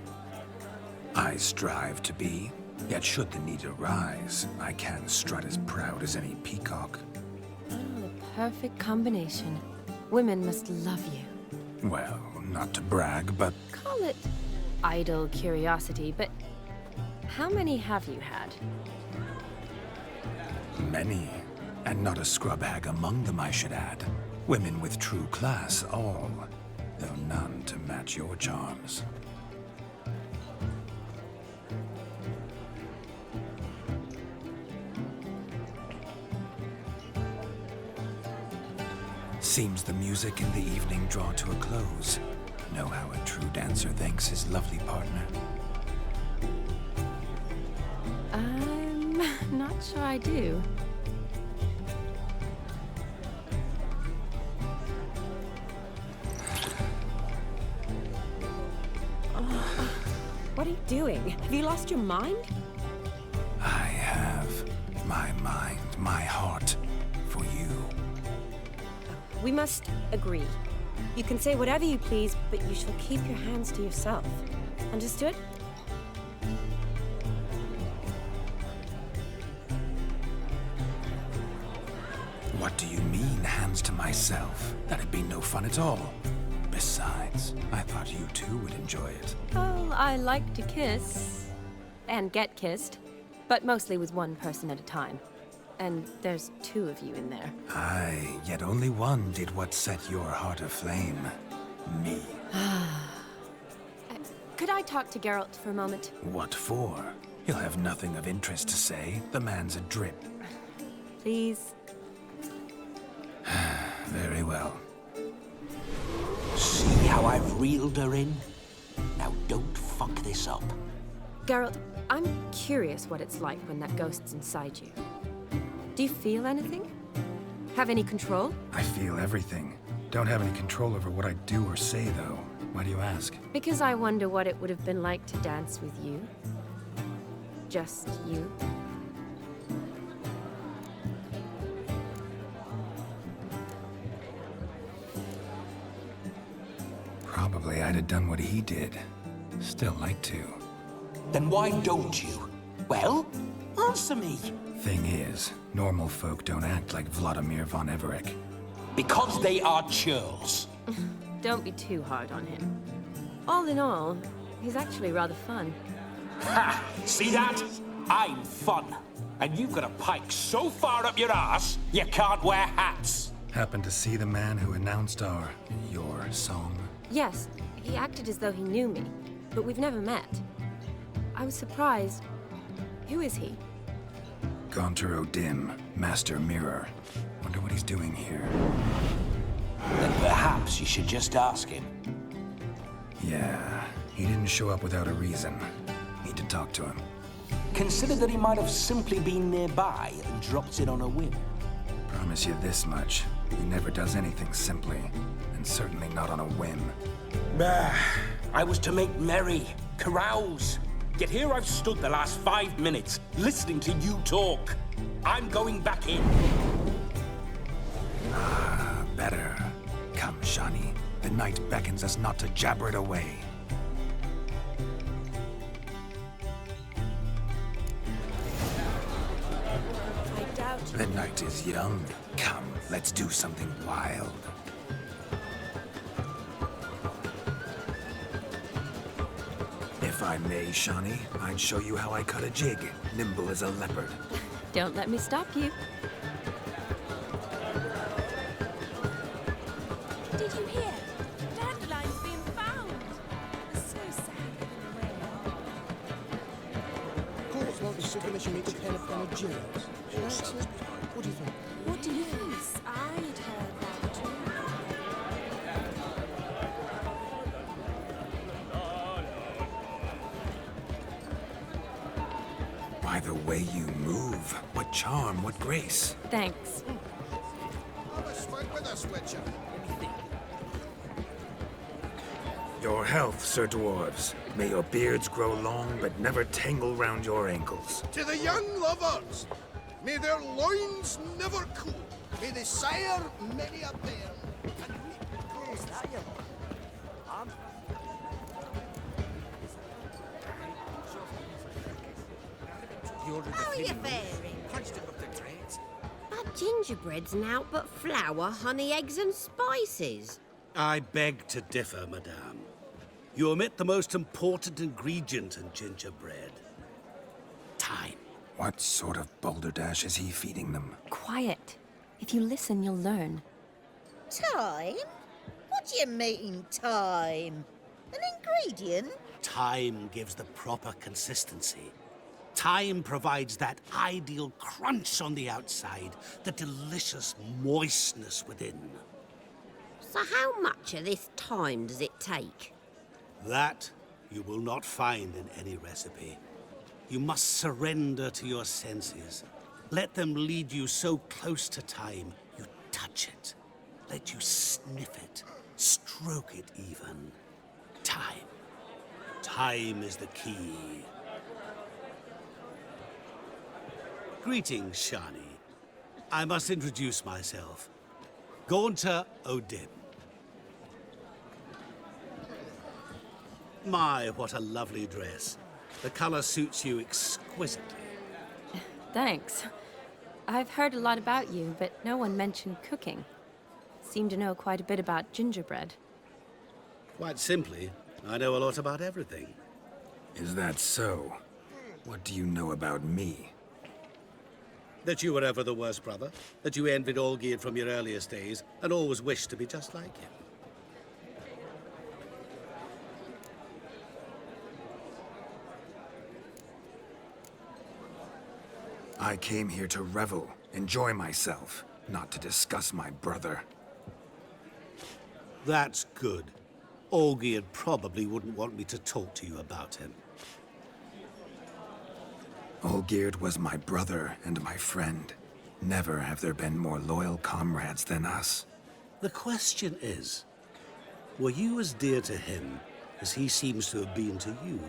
I strive to be, yet should the need arise, I can strut as proud as any peacock. Oh, the perfect combination. Women must love you. Well, not to brag, but Call it idle curiosity, but how many have you had? many. And not a scrub hag among them, I should add. Women with true class, all. Though none to match your charms. Seems the music in the evening draw to a close. Know how a true dancer thanks his lovely partner. I'm not sure I do. What are you doing? Have you lost your mind? I have my mind, my heart for you. We must agree. You can say whatever you please, but you shall keep your hands to yourself. Understood? What do you mean, hands to myself? That'd be no fun at all. Besides, I thought you two would enjoy it. Oh, I like to kiss. And get kissed. But mostly with one person at a time. And there's two of you in there. Aye, yet only one did what set your heart aflame. Me. Could I talk to Geralt for a moment? What for? He'll have nothing of interest to say. The man's a drip. Please? Very well. See how I've reeled her in? Now don't fuck this up. Geralt, I'm curious what it's like when that ghost's inside you. Do you feel anything? Have any control? I feel everything. Don't have any control over what I do or say, though. Why do you ask? Because I wonder what it would have been like to dance with you. Just you. Probably I'd have done what he did. Still like to. Then why don't you? Well, answer me. Thing is, normal folk don't act like Vladimir von Everec. Because they are churls. Don't be too hard on him. All in all, he's actually rather fun. Ha! See that? I'm fun. And you've got a pike so far up your ass, you can't wear hats. Happen to see the man who announced your song? Yes, he acted as though he knew me, but we've never met. I was surprised. Who is he? Gaunter O'Dim, Master Mirror. Wonder what he's doing here. Then perhaps you should just ask him. Yeah, he didn't show up without a reason. Need to talk to him. Consider that he might have simply been nearby and dropped in on a whim. Promise you this much. He never does anything simply, and certainly not on a whim. Bah, I was to make merry, carouse. Yet here I've stood the last 5 minutes, listening to you talk. I'm going back in. Ah, better. Come, Shani. The night beckons us not to jabber it away. The night is young. Come, let's do something wild. If I may, Shani, I'd show you how I cut a jig, nimble as a leopard. Don't let me stop you. Did you hear? Dandelion's been found. So sad. Courts won't be so unless you make a pen of jails. What do you think? What do you think? I'd heard that too. By the way you move, what charm, what grace. Thanks. Have a swig with us, Witcher. Your health, Sir Dwarves. May your beards grow long, but never tangle round your ankles. To the young lovers, may their loins never cool. May they sire many a bear and reap close that you How are you faring? That gingerbread's naught but flour, honey, eggs and spices. I beg to differ, madame. You omit the most important ingredient in gingerbread. Time. What sort of balderdash is he feeding them? Quiet. If you listen, you'll learn. Time? What do you mean, time? An ingredient? Time gives the proper consistency. Time provides that ideal crunch on the outside, the delicious moistness within. So how much of this time does it take? That you will not find in any recipe. You must surrender to your senses. Let them lead you so close to time, you touch it. Let you sniff it, stroke it even. Time. Time is the key. Greetings, Shani. I must introduce myself. Gaunter O'Dim. My, what a lovely dress. The color suits you exquisitely. Thanks. I've heard a lot about you, but no one mentioned cooking. Seem to know quite a bit about gingerbread. Quite simply, I know a lot about everything. Is that so? What do you know about me? That you were ever the worst brother, that you envied Olgierd from your earliest days, and always wished to be just like him. I came here to revel, enjoy myself, not to discuss my brother. That's good. Olgierd probably wouldn't want me to talk to you about him. Olgierd was my brother and my friend. Never have there been more loyal comrades than us. The question is, were you as dear to him as he seems to have been to you?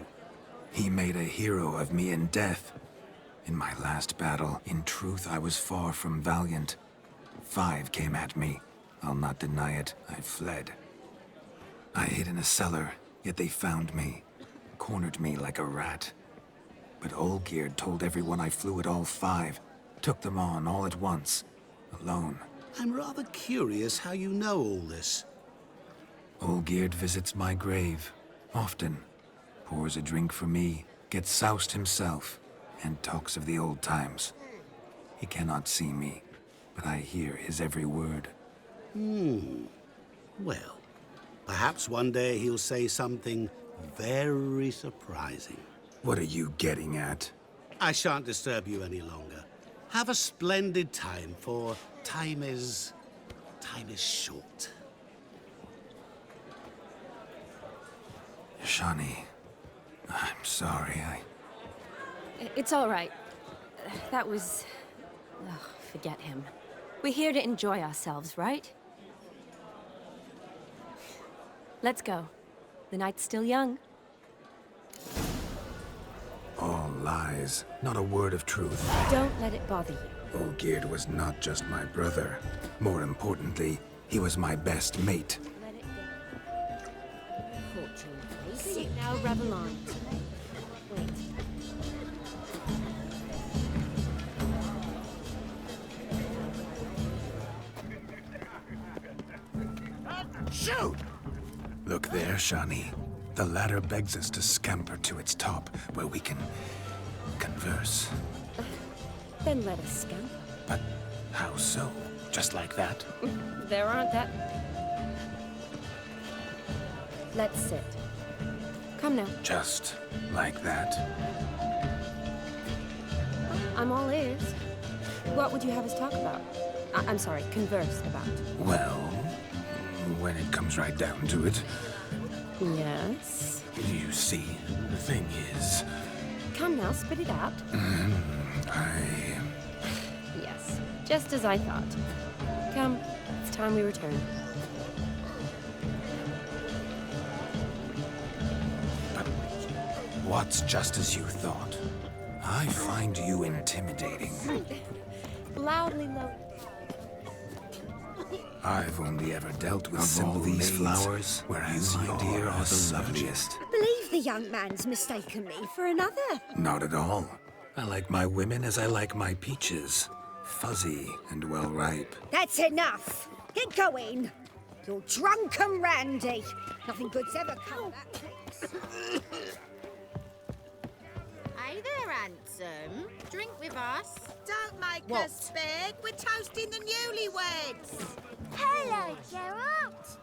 He made a hero of me in death. In my last battle, in truth, I was far from valiant. 5 came at me. I'll not deny it, I fled. I hid in a cellar, yet they found me. cornered me like a rat. But Olgierd told everyone I flew at all 5. Took them on all at once. Alone. I'm rather curious how you know all this. Olgierd visits my grave. Often. Pours a drink for me. Gets soused himself. And talks of the old times. He cannot see me. But I hear his every word. Well, perhaps one day he'll say something very surprising. What are you getting at? I shan't disturb you any longer. Have a splendid time, for time is short. Shani, I'm sorry, It's all right. That was... Ugh, forget him. We're here to enjoy ourselves, right? Let's go. The night's still young. All lies, not a word of truth. Don't let it bother you. Olgierd was not just my brother. More importantly, he was my best mate. Let it go. Fortune, sit now, revel on. Wait. Shoot! Look there, Shani. The ladder begs us to scamper to its top, where we can converse. Then let us scamper. But how so? Just like that? There aren't that... Let's sit. Come now. Just like that? I'm all ears. What would you have us talk about? I'm sorry, converse about. Well, when it comes right down to it. Yes? You see, the thing is... Come now, spit it out. Yes, just as I thought. Come, it's time we return. But what's just as you thought? I find you intimidating. Loudly low. I've only ever dealt with simple these flowers, whereas you, my dear, are the loveliest. I believe the young man's mistaken me for another. Not at all. I like my women as I like my peaches. Fuzzy and well ripe. That's enough. Get going. You're drunk and randy. Nothing good's ever come of that place. Hey there, handsome. Drink with us. Don't make us beg. We're toasting the newlyweds. Hello, Geralt.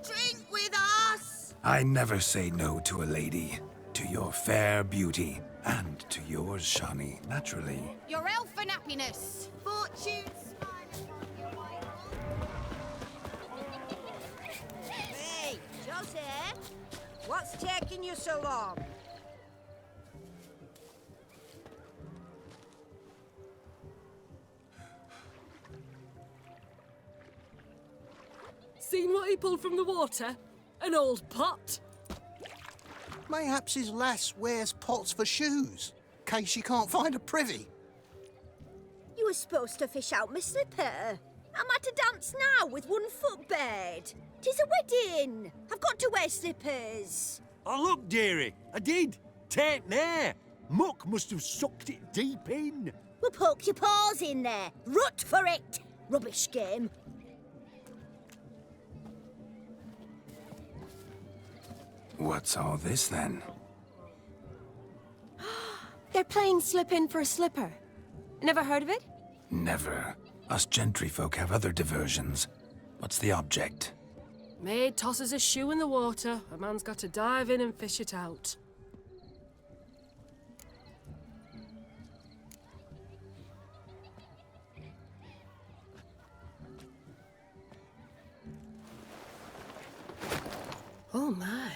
Drink with us. I never say no to a lady. To your fair beauty. And to yours, Shani, naturally. Your elfin happiness. Fortune smile upon your way. Hey, Joseph! What's taking you so long? Seen what he pulled from the water? An old pot. Mayhaps his lass wears pots for shoes, case she can't find a privy. You were supposed to fish out my slipper. I'm at a dance now with one foot bed. 'Tis a wedding. I've got to wear slippers. Oh, look, dearie, I did. Tain't there. Muck must have sucked it deep in. Well, poke your paws in there. Rut for it. Rubbish game. What's all this, then? They're playing slip in for a slipper. Never heard of it? Never. Us gentry folk have other diversions. What's the object? Maid tosses a shoe in the water. A man's got to dive in and fish it out. Oh my.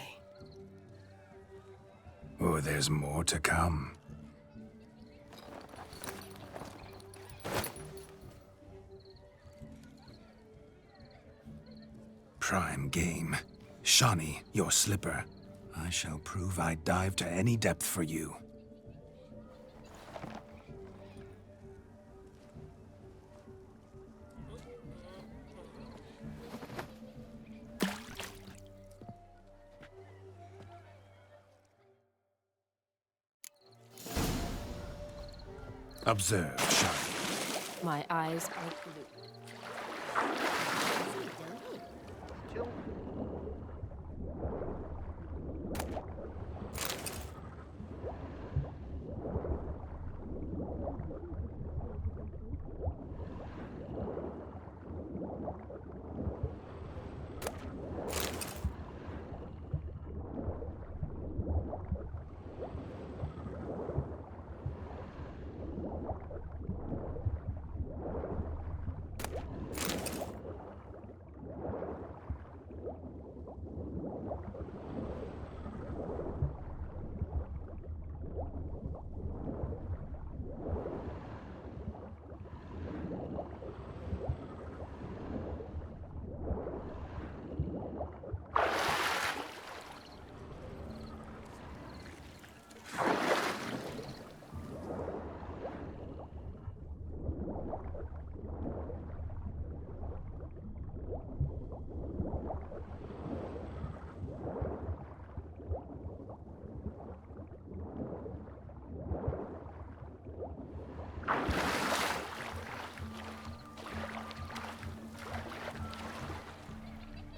Oh, there's more to come. Prime game. Shani, your slipper. I shall prove I'd dive to any depth for you. Observe, Shani. My eyes are blue.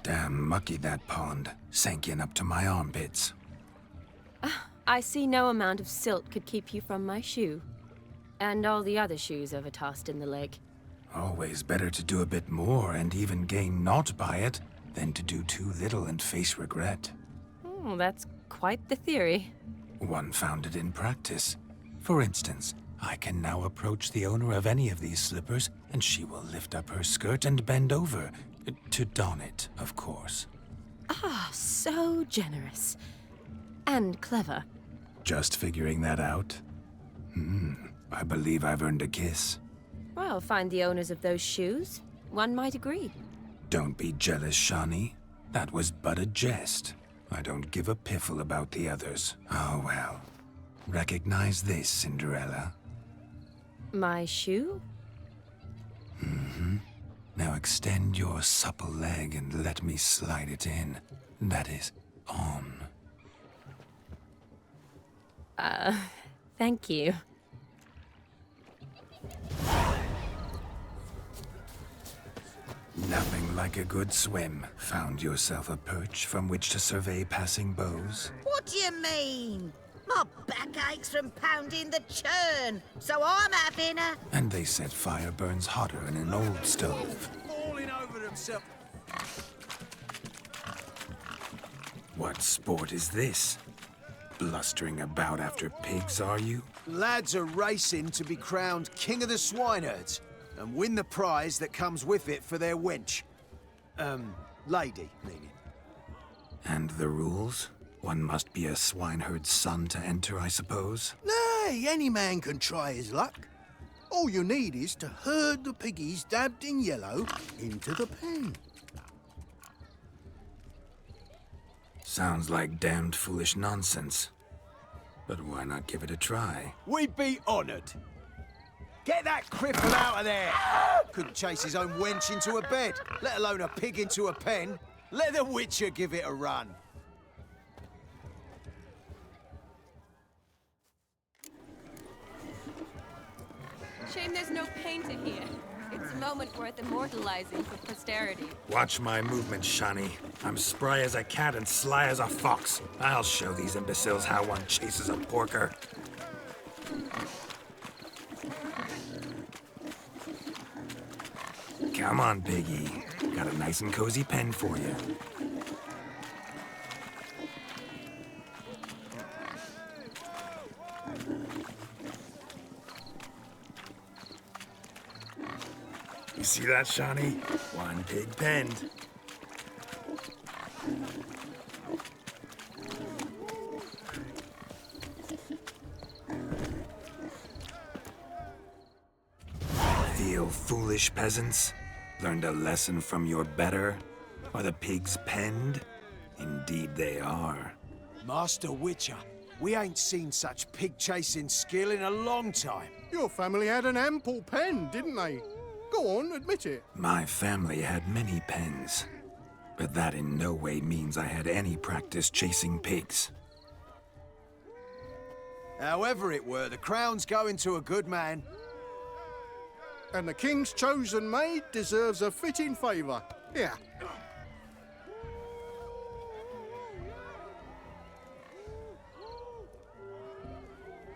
Damn mucky, that pond. Sank in up to my armpits. I see no amount of silt could keep you from my shoe. And all the other shoes ever tossed in the lake. Always better to do a bit more and even gain naught by it than to do too little and face regret. Oh, that's quite the theory. One founded in practice. For instance, I can now approach the owner of any of these slippers, and she will lift up her skirt and bend over. To don it, of course. Ah, so generous. And clever. Just figuring that out? I believe I've earned a kiss. Well, find the owners of those shoes. One might agree. Don't be jealous, Shani. That was but a jest. I don't give a piffle about the others. Oh well. Recognize this, Cinderella. My shoe? Now extend your supple leg and let me slide it in. That is, on. Thank you. Nothing like a good swim. Found yourself a perch from which to survey passing beaux? What do you mean? My back aches from pounding the churn, so I'm having a... And they said fire burns hotter in an old stove. Falling over himself. What sport is this? Blustering about after pigs, are you? Lads are racing to be crowned King of the Swineherds and win the prize that comes with it for their wench. Lady, meaning. And the rules? One must be a swineherd's son to enter, I suppose? Nay, any man can try his luck. All you need is to herd the piggies dabbed in yellow into the pen. Sounds like damned foolish nonsense. But why not give it a try? We'd be honoured. Get that cripple out of there! Couldn't chase his own wench into a bed, let alone a pig into a pen. Let the Witcher give it a run. Shame there's no painter here. It's a moment worth immortalizing for posterity. Watch my movements, Shani. I'm spry as a cat and sly as a fox. I'll show these imbeciles how one chases a porker. Come on, Piggy. Got a nice and cozy pen for you. You see that, Shani? One pig penned. Feel foolish, peasants? Learned a lesson from your better? Are the pigs penned? Indeed they are. Master Witcher, we ain't seen such pig-chasing skill in a long time. Your family had an ample pen, didn't they? Go on, admit it. My family had many pens, but that in no way means I had any practice chasing pigs. However it were, the crown's going to a good man. And the king's chosen maid deserves a fitting favour. Here.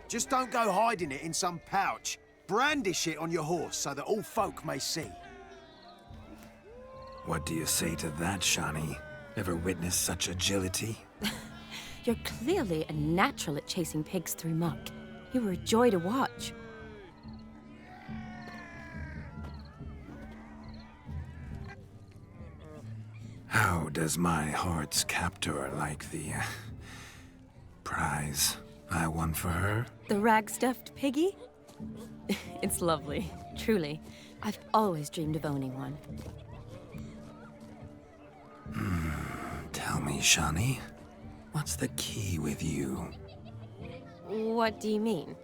Just don't go hiding it in some pouch. Brandish it on your horse so that all folk may see. What do you say to that, Shani? Ever witnessed such agility? You're clearly a natural at chasing pigs through muck. You were a joy to watch. How does my heart's captor like the prize I won for her? The rag-stuffed piggy? It's lovely, truly. I've always dreamed of owning one. Tell me, Shani, what's the key with you? What do you mean?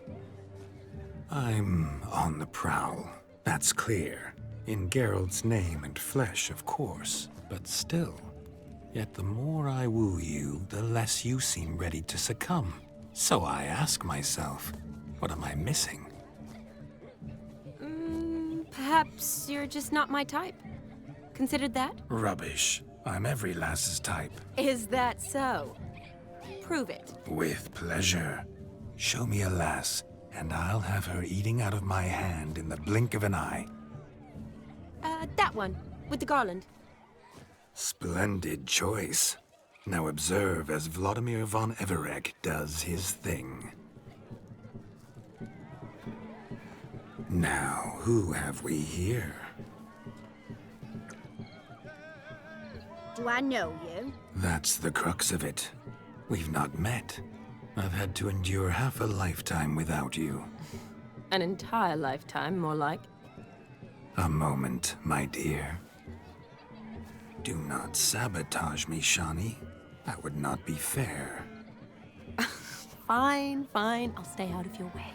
I'm on the prowl. That's clear. In Geralt's name and flesh, of course. But still. Yet the more I woo you, the less you seem ready to succumb. So I ask myself, what am I missing? Perhaps you're just not my type. Considered that? Rubbish. I'm every lass's type. Is that so? Prove it. With pleasure. Show me a lass, and I'll have her eating out of my hand in the blink of an eye. That one, with the garland. Splendid choice. Now observe as Vladimir von Everec does his thing. Now, who have we here? Do I know you? That's the crux of it. We've not met. I've had to endure half a lifetime without you. An entire lifetime, more like. A moment, my dear. Do not sabotage me, Shani. That would not be fair. Fine, fine. I'll stay out of your way.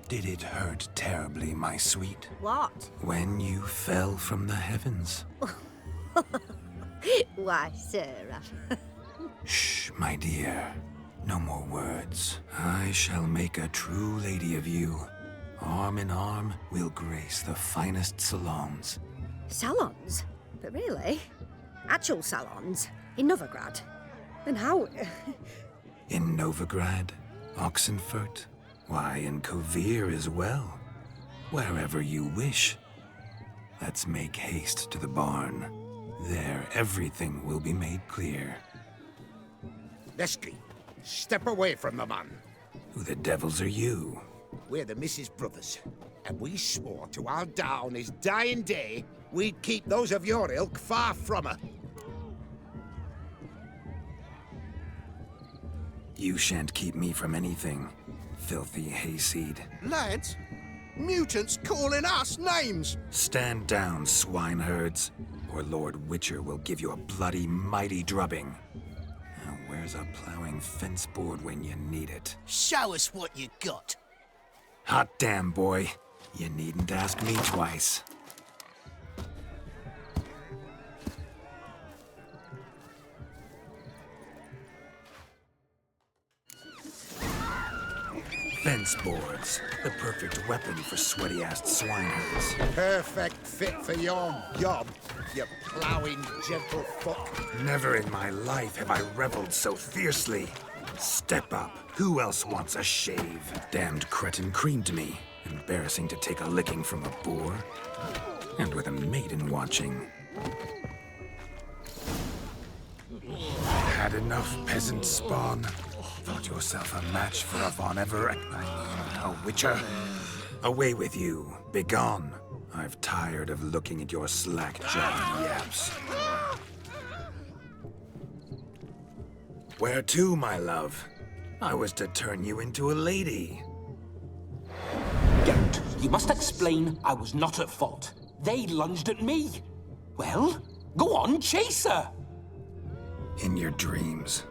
Did it hurt terribly, my sweet? What? When you fell from the heavens? Why, Sarah. Shh, my dear. No more words. I shall make a true lady of you. Arm in arm, we'll grace the finest salons. Salons? But really? Actual salons? In Novigrad? And how... In Novigrad, Oxenfurt, why, in Kovir as well. Wherever you wish. Let's make haste to the barn. There, everything will be made clear. Lesky, step away from the man. Who the devils are you? We're the Mrs. Brothers, and we swore to our down his dying day we'd keep those of your ilk far from her. You shan't keep me from anything, filthy hayseed. Lads, mutants calling us names. Stand down, swineherds, or Lord Witcher will give you a bloody mighty drubbing. Now, where's a plowing fence board when you need it? Show us what you got. Hot damn, boy. You needn't ask me twice. Fence boards. The perfect weapon for sweaty-assed swineherds. Perfect fit for your job, you ploughing gentlefolk. Never in my life have I reveled so fiercely. Step up. Who else wants a shave? Damned cretin creamed me. Embarrassing to take a licking from a boor. And with a maiden watching. Had enough, peasant spawn. Thought yourself a match for a Von Everett. A Witcher. Away with you. Begone. I've tired of looking at your slack-jawed yaps. Where to, my love? I was to turn you into a lady. Geralt, you must explain I was not at fault. They lunged at me. Well, go on, chase her. In your dreams.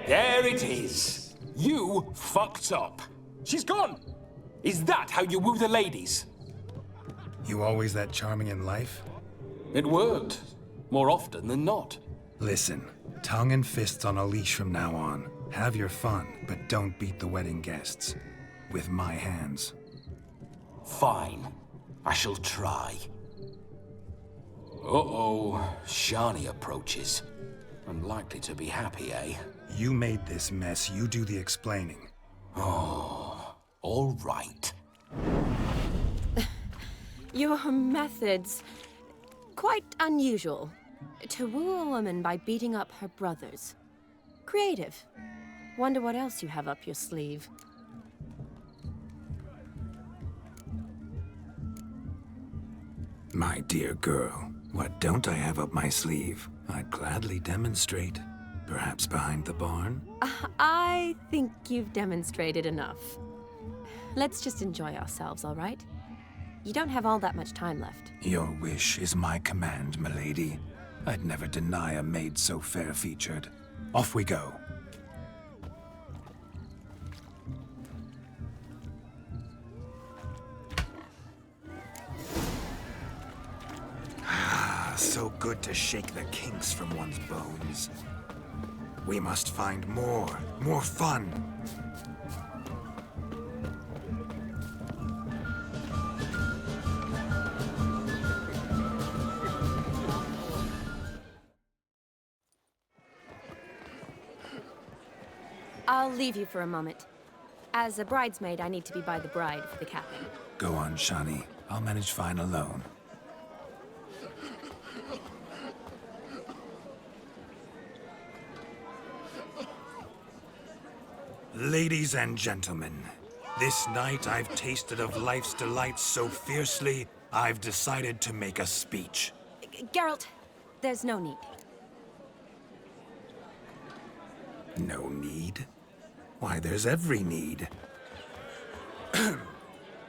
There it is. You fucked up. She's gone. Is that how you woo the ladies? You always that charming in life? It worked. More often than not. Listen, tongue and fists on a leash from now on. Have your fun, but don't beat the wedding guests. With my hands. Fine. I shall try. Uh-oh. Shani approaches. Unlikely to be happy, eh? You made this mess. You do the explaining. Oh, all right. Your methods... quite unusual. To woo a woman by beating up her brothers. Creative. Wonder what else you have up your sleeve. My dear girl, what don't I have up my sleeve? I'd gladly demonstrate. Perhaps behind the barn? I think you've demonstrated enough. Let's just enjoy ourselves, all right? You don't have all that much time left. Your wish is my command, milady. I'd never deny a maid so fair-featured. Off we go. So good to shake the kinks from one's bones. We must find more fun. I'll leave you for a moment. As a bridesmaid, I need to be by the bride for the capping. Go on, Shani. I'll manage fine alone. Ladies and gentlemen, this night I've tasted of life's delights so fiercely, I've decided to make a speech. Geralt, there's no need. No need? Why, there's every need.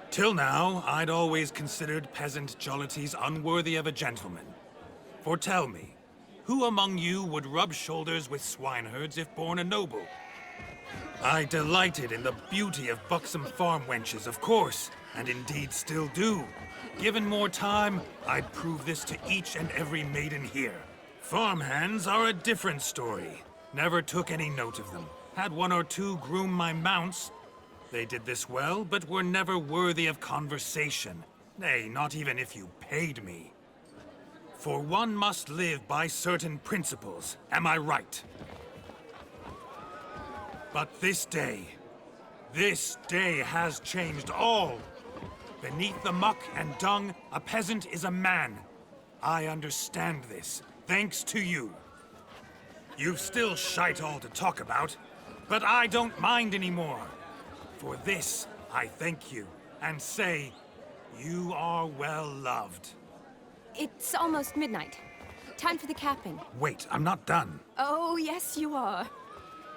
Till now, I'd always considered peasant jollities unworthy of a gentleman. For tell me, who among you would rub shoulders with swineherds if born a noble? I delighted in the beauty of buxom farm wenches, of course, and indeed still do. Given more time, I'd prove this to each and every maiden here. Farmhands are a different story. Never took any note of them. Had one or two groom my mounts. They did this well, but were never worthy of conversation. Nay, not even if you paid me. For one must live by certain principles, am I right? But this day has changed all. Beneath the muck and dung, a peasant is a man. I understand this, thanks to you. You've still shite all to talk about, but I don't mind anymore. For this, I thank you, and say, you are well loved. It's almost midnight. Time for the capping. Wait, I'm not done. Oh, yes, you are.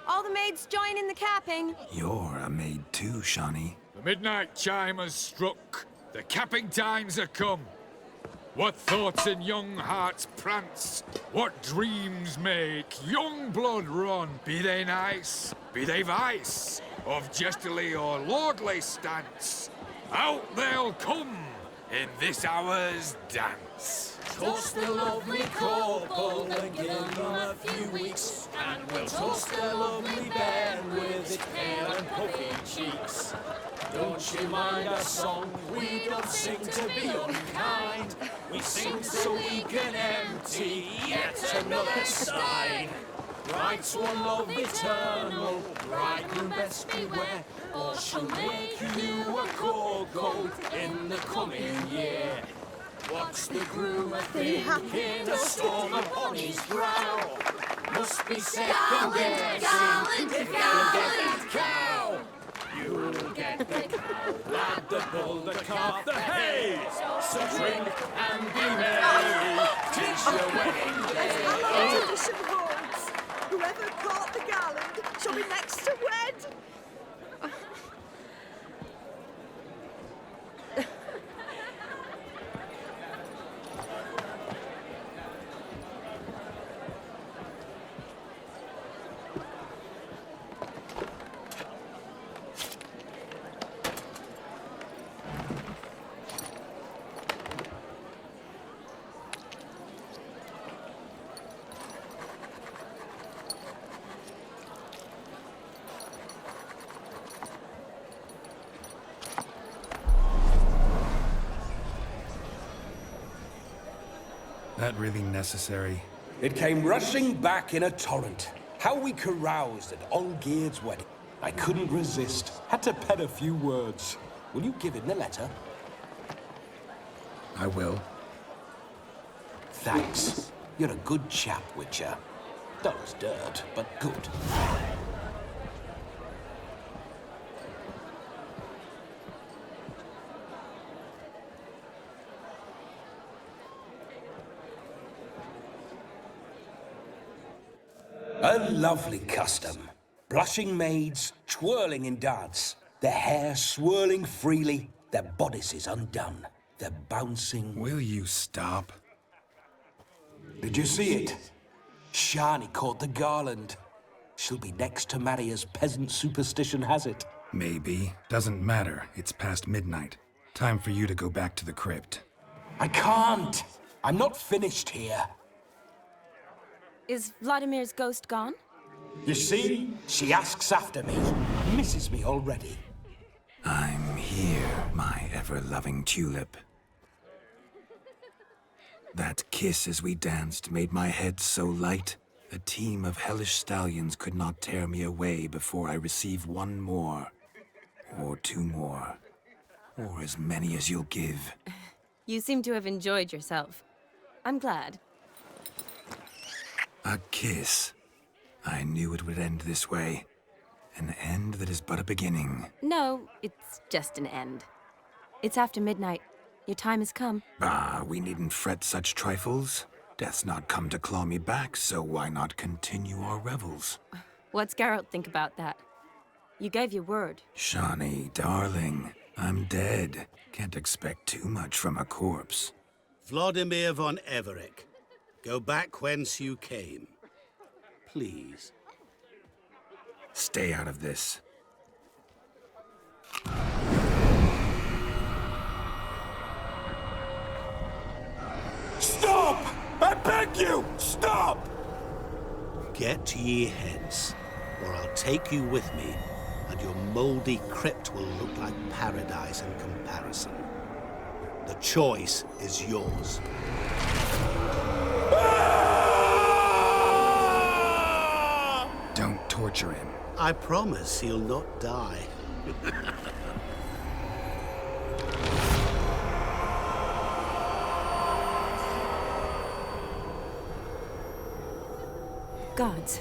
All the maids join in the capping. You're a maid too, Shani. The midnight chime has struck. The capping times are come. What thoughts in young hearts prance? What dreams make young blood run? Be they nice, be they vice, of jestily or lordly stance, out they'll come in this hour's dance. Toast the lovely couple and give them a few weeks, and we'll toast the lovely band with its pale and puffy cheeks. Don't you mind our song? We don't sing to be unkind. We sing so we can empty yet another stein. Bride's one love eternal, bridegroom best beware, or she'll make you a cocoa in the coming year. What's the groom a-thinking? A storm upon his brow must be second guessing if you get the cow. You'll get the cow, lad, the bull, the calf, the hay. So drink and be merry, 'tis your wedding day. Hello, tradition holds. Whoever caught the garland shall be next to wed. That really necessary? It came rushing back in a torrent. How we caroused at Olgierd's wedding. I couldn't resist. Had to pen a few words. Will you give him the letter? I will. Thanks. You're a good chap, Witcher. Dull as dirt, but good. A lovely custom. Blushing maids, twirling in dance. Their hair swirling freely, their bodices undone. They're bouncing... Will you stop? Did you see it? Shani caught the garland. She'll be next to marry as peasant superstition has it. Maybe. Doesn't matter. It's past midnight. Time for you to go back to the crypt. I can't. I'm not finished here. Is Vladimir's ghost gone? You see? She asks after me. Misses me already. I'm here, my ever-loving tulip. That kiss as we danced made my head so light. A team of hellish stallions could not tear me away before I receive one more. Or two more. Or as many as you'll give. You seem to have enjoyed yourself. I'm glad. A kiss. I knew it would end this way. An end that is but a beginning. No, it's just an end. It's after midnight. Your time has come. Ah, we needn't fret such trifles. Death's not come to claw me back, so why not continue our revels? What's Geralt think about that? You gave your word. Shani, darling, I'm dead. Can't expect too much from a corpse. Vladimir von Everec, go back whence you came. Please. Stay out of this. Stop! I beg you! Stop! Get ye hence, or I'll take you with me, and your mouldy crypt will look like paradise in comparison. The choice is yours. Don't torture him. I promise he'll not die. Gods,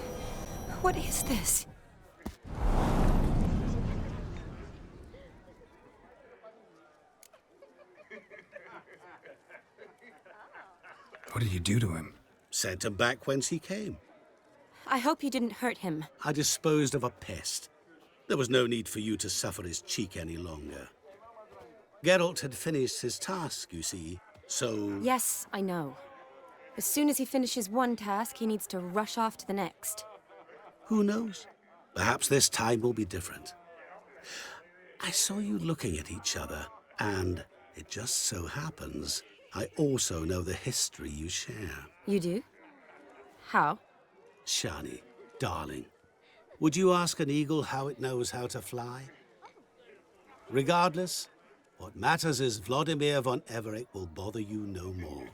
what is this? What did you do to him? Sent him back whence he came. I hope you didn't hurt him. I disposed of a pest. There was no need for you to suffer his cheek any longer. Geralt had finished his task, you see, so... Yes, I know. As soon as he finishes one task, he needs to rush off to the next. Who knows? Perhaps this time will be different. I saw you looking at each other, and it just so happens I also know the history you share. You do? How? Shani, darling, would you ask an eagle how it knows how to fly? Regardless, what matters is Vladimir von Everec will bother you no more.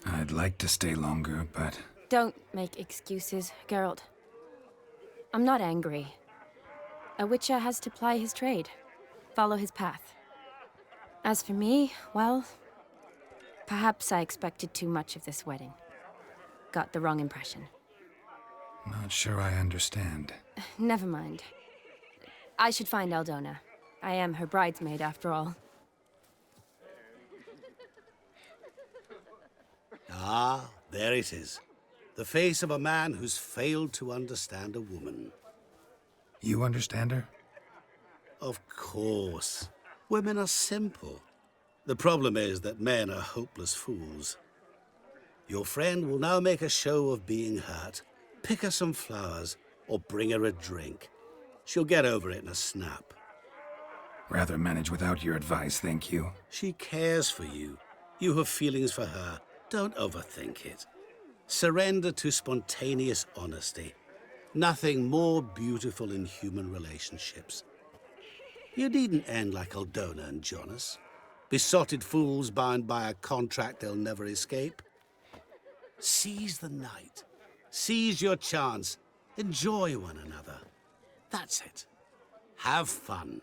I'd like to stay longer, but... Don't make excuses, Geralt. I'm not angry. A Witcher has to ply his trade, follow his path. As for me, well, perhaps I expected too much of this wedding. Got the wrong impression. Not sure I understand. Never mind. I should find Aldona. I am her bridesmaid, after all. Ah, there it is. The face of a man who's failed to understand a woman. You understand her? Of course. Women are simple. The problem is that men are hopeless fools. Your friend will now make a show of being hurt, pick her some flowers, or bring her a drink. She'll get over it in a snap. Rather manage without your advice, thank you. She cares for you. You have feelings for her. Don't overthink it. Surrender to spontaneous honesty. Nothing more beautiful in human relationships. You needn't end like Aldona and Jonas. Besotted fools bound by a contract they'll never escape. Seize the night. Seize your chance. Enjoy one another. That's it. Have fun.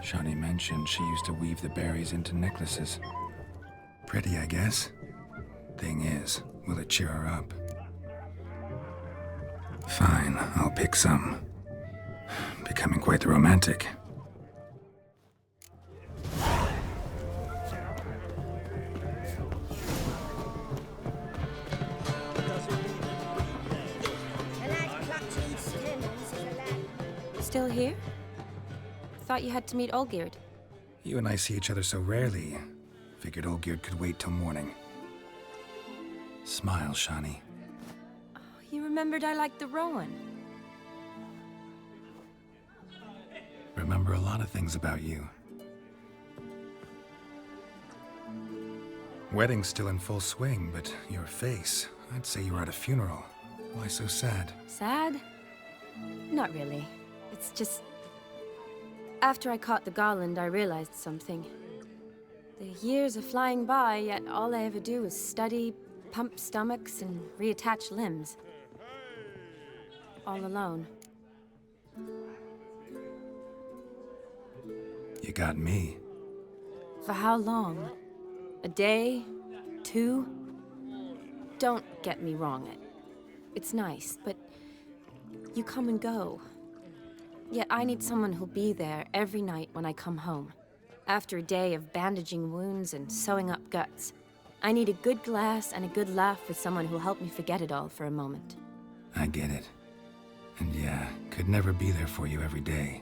Shani mentioned she used to weave the berries into necklaces. Pretty, I guess. Thing is, will it cheer her up? Fine, I'll pick some. Becoming quite the romantic. Still here? Thought you had to meet Olgierd. You and I see each other so rarely. Figured Olgierd could wait till morning. Smile, Shani. Oh, you remembered I liked the Rowan. Remember a lot of things about you. Wedding's still in full swing, but your face, I'd say you were at a funeral. Why so sad? Sad? Not really. It's just... After I caught the garland, I realized something. The years are flying by, yet all I ever do is study, pump stomachs, and reattach limbs. All alone. You got me. For how long? A day? 2? Don't get me wrong. It's nice, but you come and go. Yet I need someone who'll be there every night when I come home. After a day of bandaging wounds and sewing up guts, I need a good glass and a good laugh with someone who'll help me forget it all for a moment. I get it. And yeah, could never be there for you every day.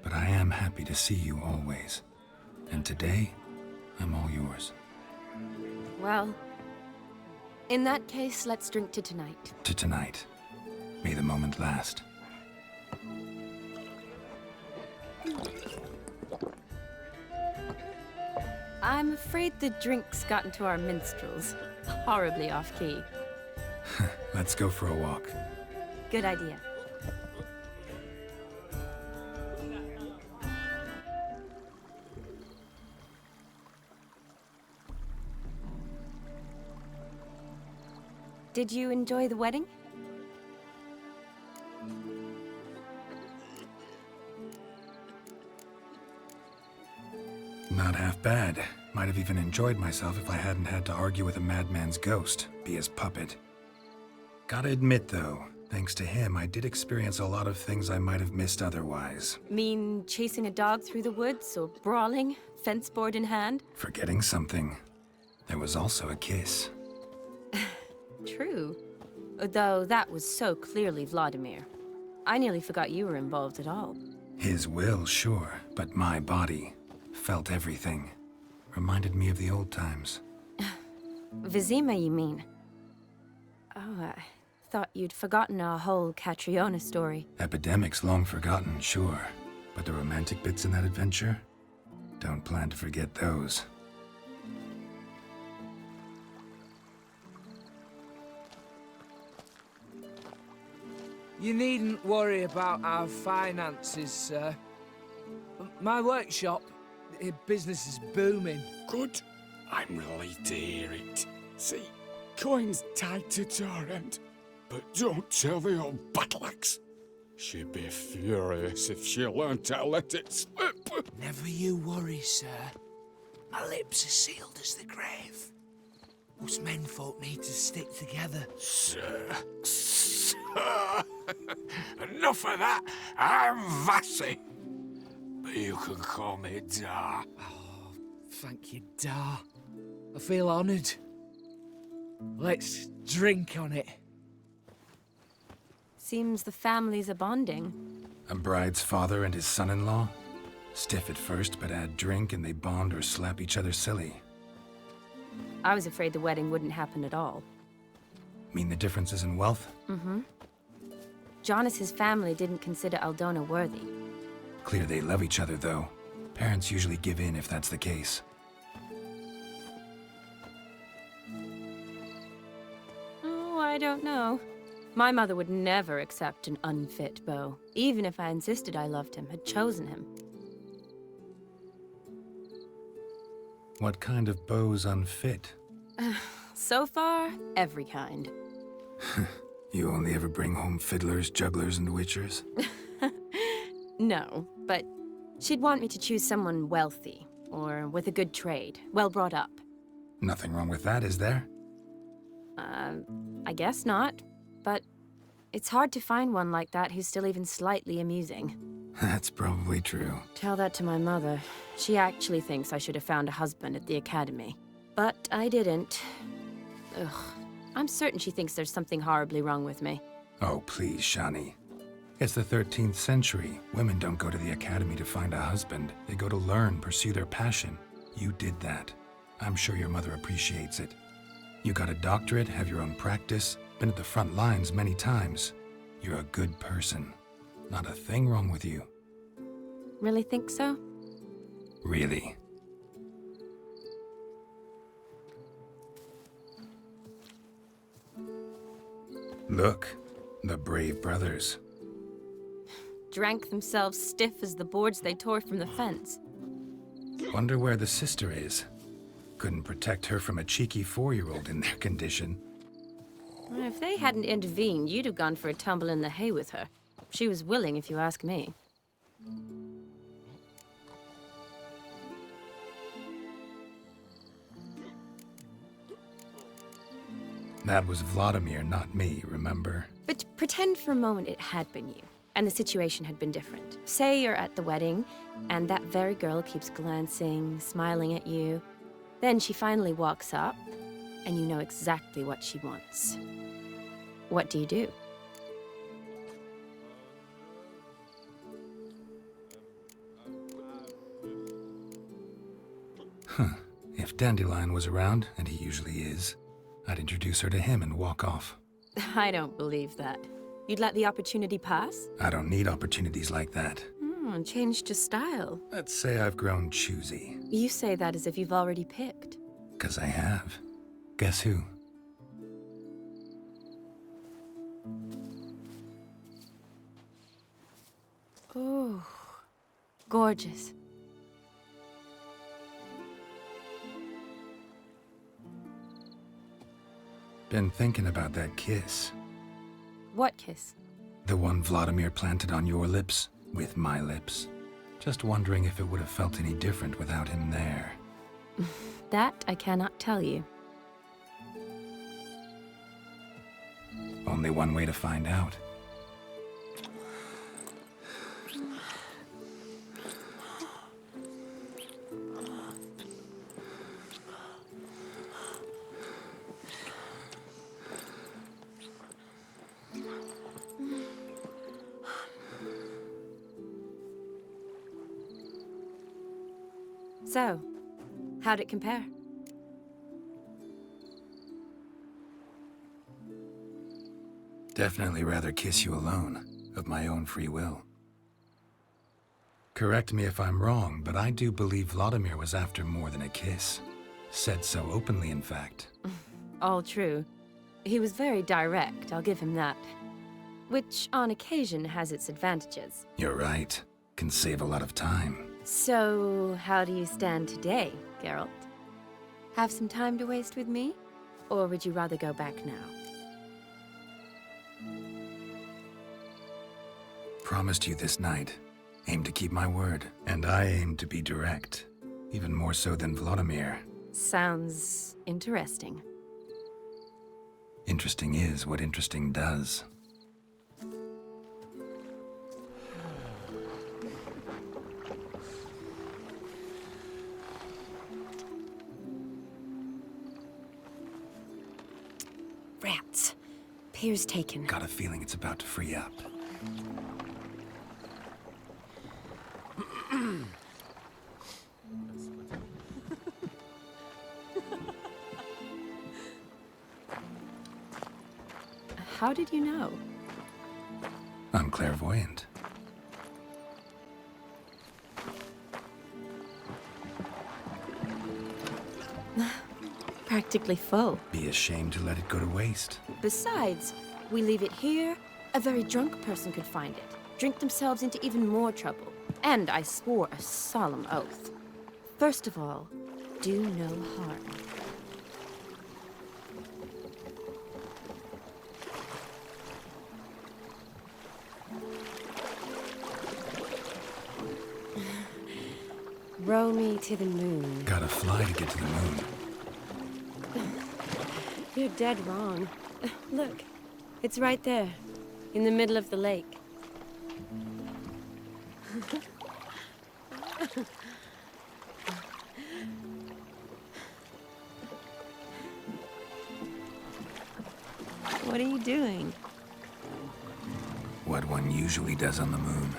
But I am happy to see you always. And today, I'm all yours. Well, in that case, let's drink to tonight. To tonight. May the moment last. I'm afraid the drinks got into our minstrels. Horribly off-key. Let's go for a walk. Good idea. Did you enjoy the wedding? Not half bad. Might have even enjoyed myself if I hadn't had to argue with a madman's ghost, be his puppet. Gotta admit, though, thanks to him, I did experience a lot of things I might have missed otherwise. Mean chasing a dog through the woods, or brawling, fence board in hand? Forgetting something. There was also a kiss. True. Though that was so clearly Vladimir. I nearly forgot you were involved at all. His will, sure, but my body felt everything. Reminded me of the old times. Vizima, you mean? Oh, Thought you'd forgotten our whole Catriona story. Epidemics long forgotten, sure. But the romantic bits in that adventure? Don't plan to forget those. You needn't worry about our finances, sir. My workshop, business is booming. Good. I'm relieved to hear it. See, coin's tied to Torrent. But don't tell the old battleaxe. She'd be furious if she learned to let it slip. Never you worry, sir. My lips are sealed as the grave. Us menfolk need to stick together. Sir. Enough of that. I'm Vassy. But you can call me Dar. Oh, thank you, Dar. I feel honoured. Let's drink on it. Seems the families are bonding. A bride's father and his son-in-law? Stiff at first, but add drink and they bond or slap each other silly. I was afraid the wedding wouldn't happen at all. Mean the differences in wealth? Mm-hmm. Jonas's family didn't consider Aldona worthy. Clear they love each other, though. Parents usually give in if that's the case. Oh, I don't know. My mother would never accept an unfit beau, even if I insisted I loved him, had chosen him. What kind of beau's unfit? So far, every kind. You only ever bring home fiddlers, jugglers, and witchers? No, but she'd want me to choose someone wealthy, or with a good trade, well brought up. Nothing wrong with that, is there? I guess not, but it's hard to find one like that who's still even slightly amusing. That's probably true. Tell that to my mother. She actually thinks I should have found a husband at the academy. But I didn't. Ugh. I'm certain she thinks there's something horribly wrong with me. Oh, please, Shani. It's the 13th century. Women don't go to the academy to find a husband. They go to learn, pursue their passion. You did that. I'm sure your mother appreciates it. You got a doctorate, have your own practice, been at the front lines many times. You're a good person. Not a thing wrong with you. Really think so? Really. Look, the brave brothers. Drank themselves stiff as the boards they tore from the fence. Wonder where the sister is. Couldn't protect her from a cheeky 4-year-old in their condition. If they hadn't intervened, you'd have gone for a tumble in the hay with her. She was willing, if you ask me. That was Vladimir, not me, remember? But pretend for a moment it had been you, and the situation had been different. Say you're at the wedding, and that very girl keeps glancing, smiling at you. Then she finally walks up, and you know exactly what she wants. What do you do? Huh. If Dandelion was around, and he usually is, I'd introduce her to him and walk off. I don't believe that. You'd let the opportunity pass? I don't need opportunities like that. Changed your style. Let's say I've grown choosy. You say that as if you've already picked. 'Cause I have. Guess who? Ooh, gorgeous. Been thinking about that kiss. What kiss? The one Vladimir planted on your lips, with my lips. Just wondering if it would have felt any different without him there. That I cannot tell you. Only one way to find out. So, how'd it compare? Definitely rather kiss you alone, of my own free will. Correct me if I'm wrong, but I do believe Vladimir was after more than a kiss. Said so openly, in fact. All true. He was very direct, I'll give him that. Which, on occasion, has its advantages. You're right. Can save a lot of time. So, how do you stand today, Geralt? Have some time to waste with me? Or would you rather go back now? Promised you this night. Aim to keep my word. And I aim to be direct. Even more so than Vladimir. Sounds interesting. Interesting is what interesting does. Rats. Pier's taken. Got a feeling it's about to free up. How did you know? I'm clairvoyant. Practically full. Be ashamed to let it go to waste. Besides, we leave it here, a very drunk person could find it, drink themselves into even more trouble. And I swore a solemn oath. First of all, do no harm. Row me to the moon. Gotta fly to get to the moon. You're dead wrong. Look, it's right there, in the middle of the lake. What are you doing? What one usually does on the moon.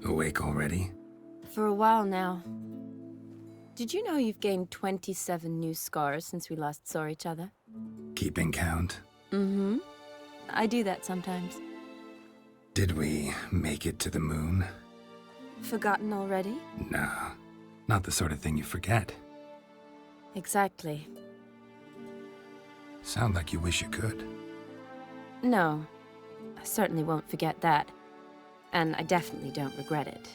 Awake already? For a while now. Did you know you've gained 27 new scars since we last saw each other? Keeping count? Mm-hmm. I do that sometimes. Did we make it to the moon? Forgotten already? Nah, not the sort of thing you forget. Exactly. Sound like you wish you could. No, I certainly won't forget that. And I definitely don't regret it.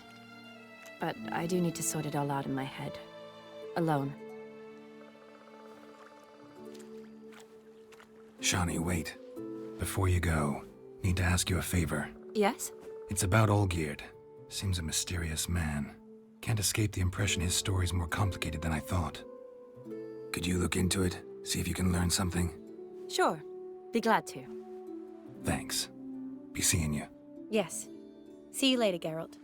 But I do need to sort it all out in my head. Alone. Shani, wait. Before you go, need to ask you a favor. Yes? It's about Olgierd. Seems a mysterious man. Can't escape the impression his story's more complicated than I thought. Could you look into it? See if you can learn something? Sure. Be glad to. Thanks. Be seeing you. Yes. See you later, Geralt.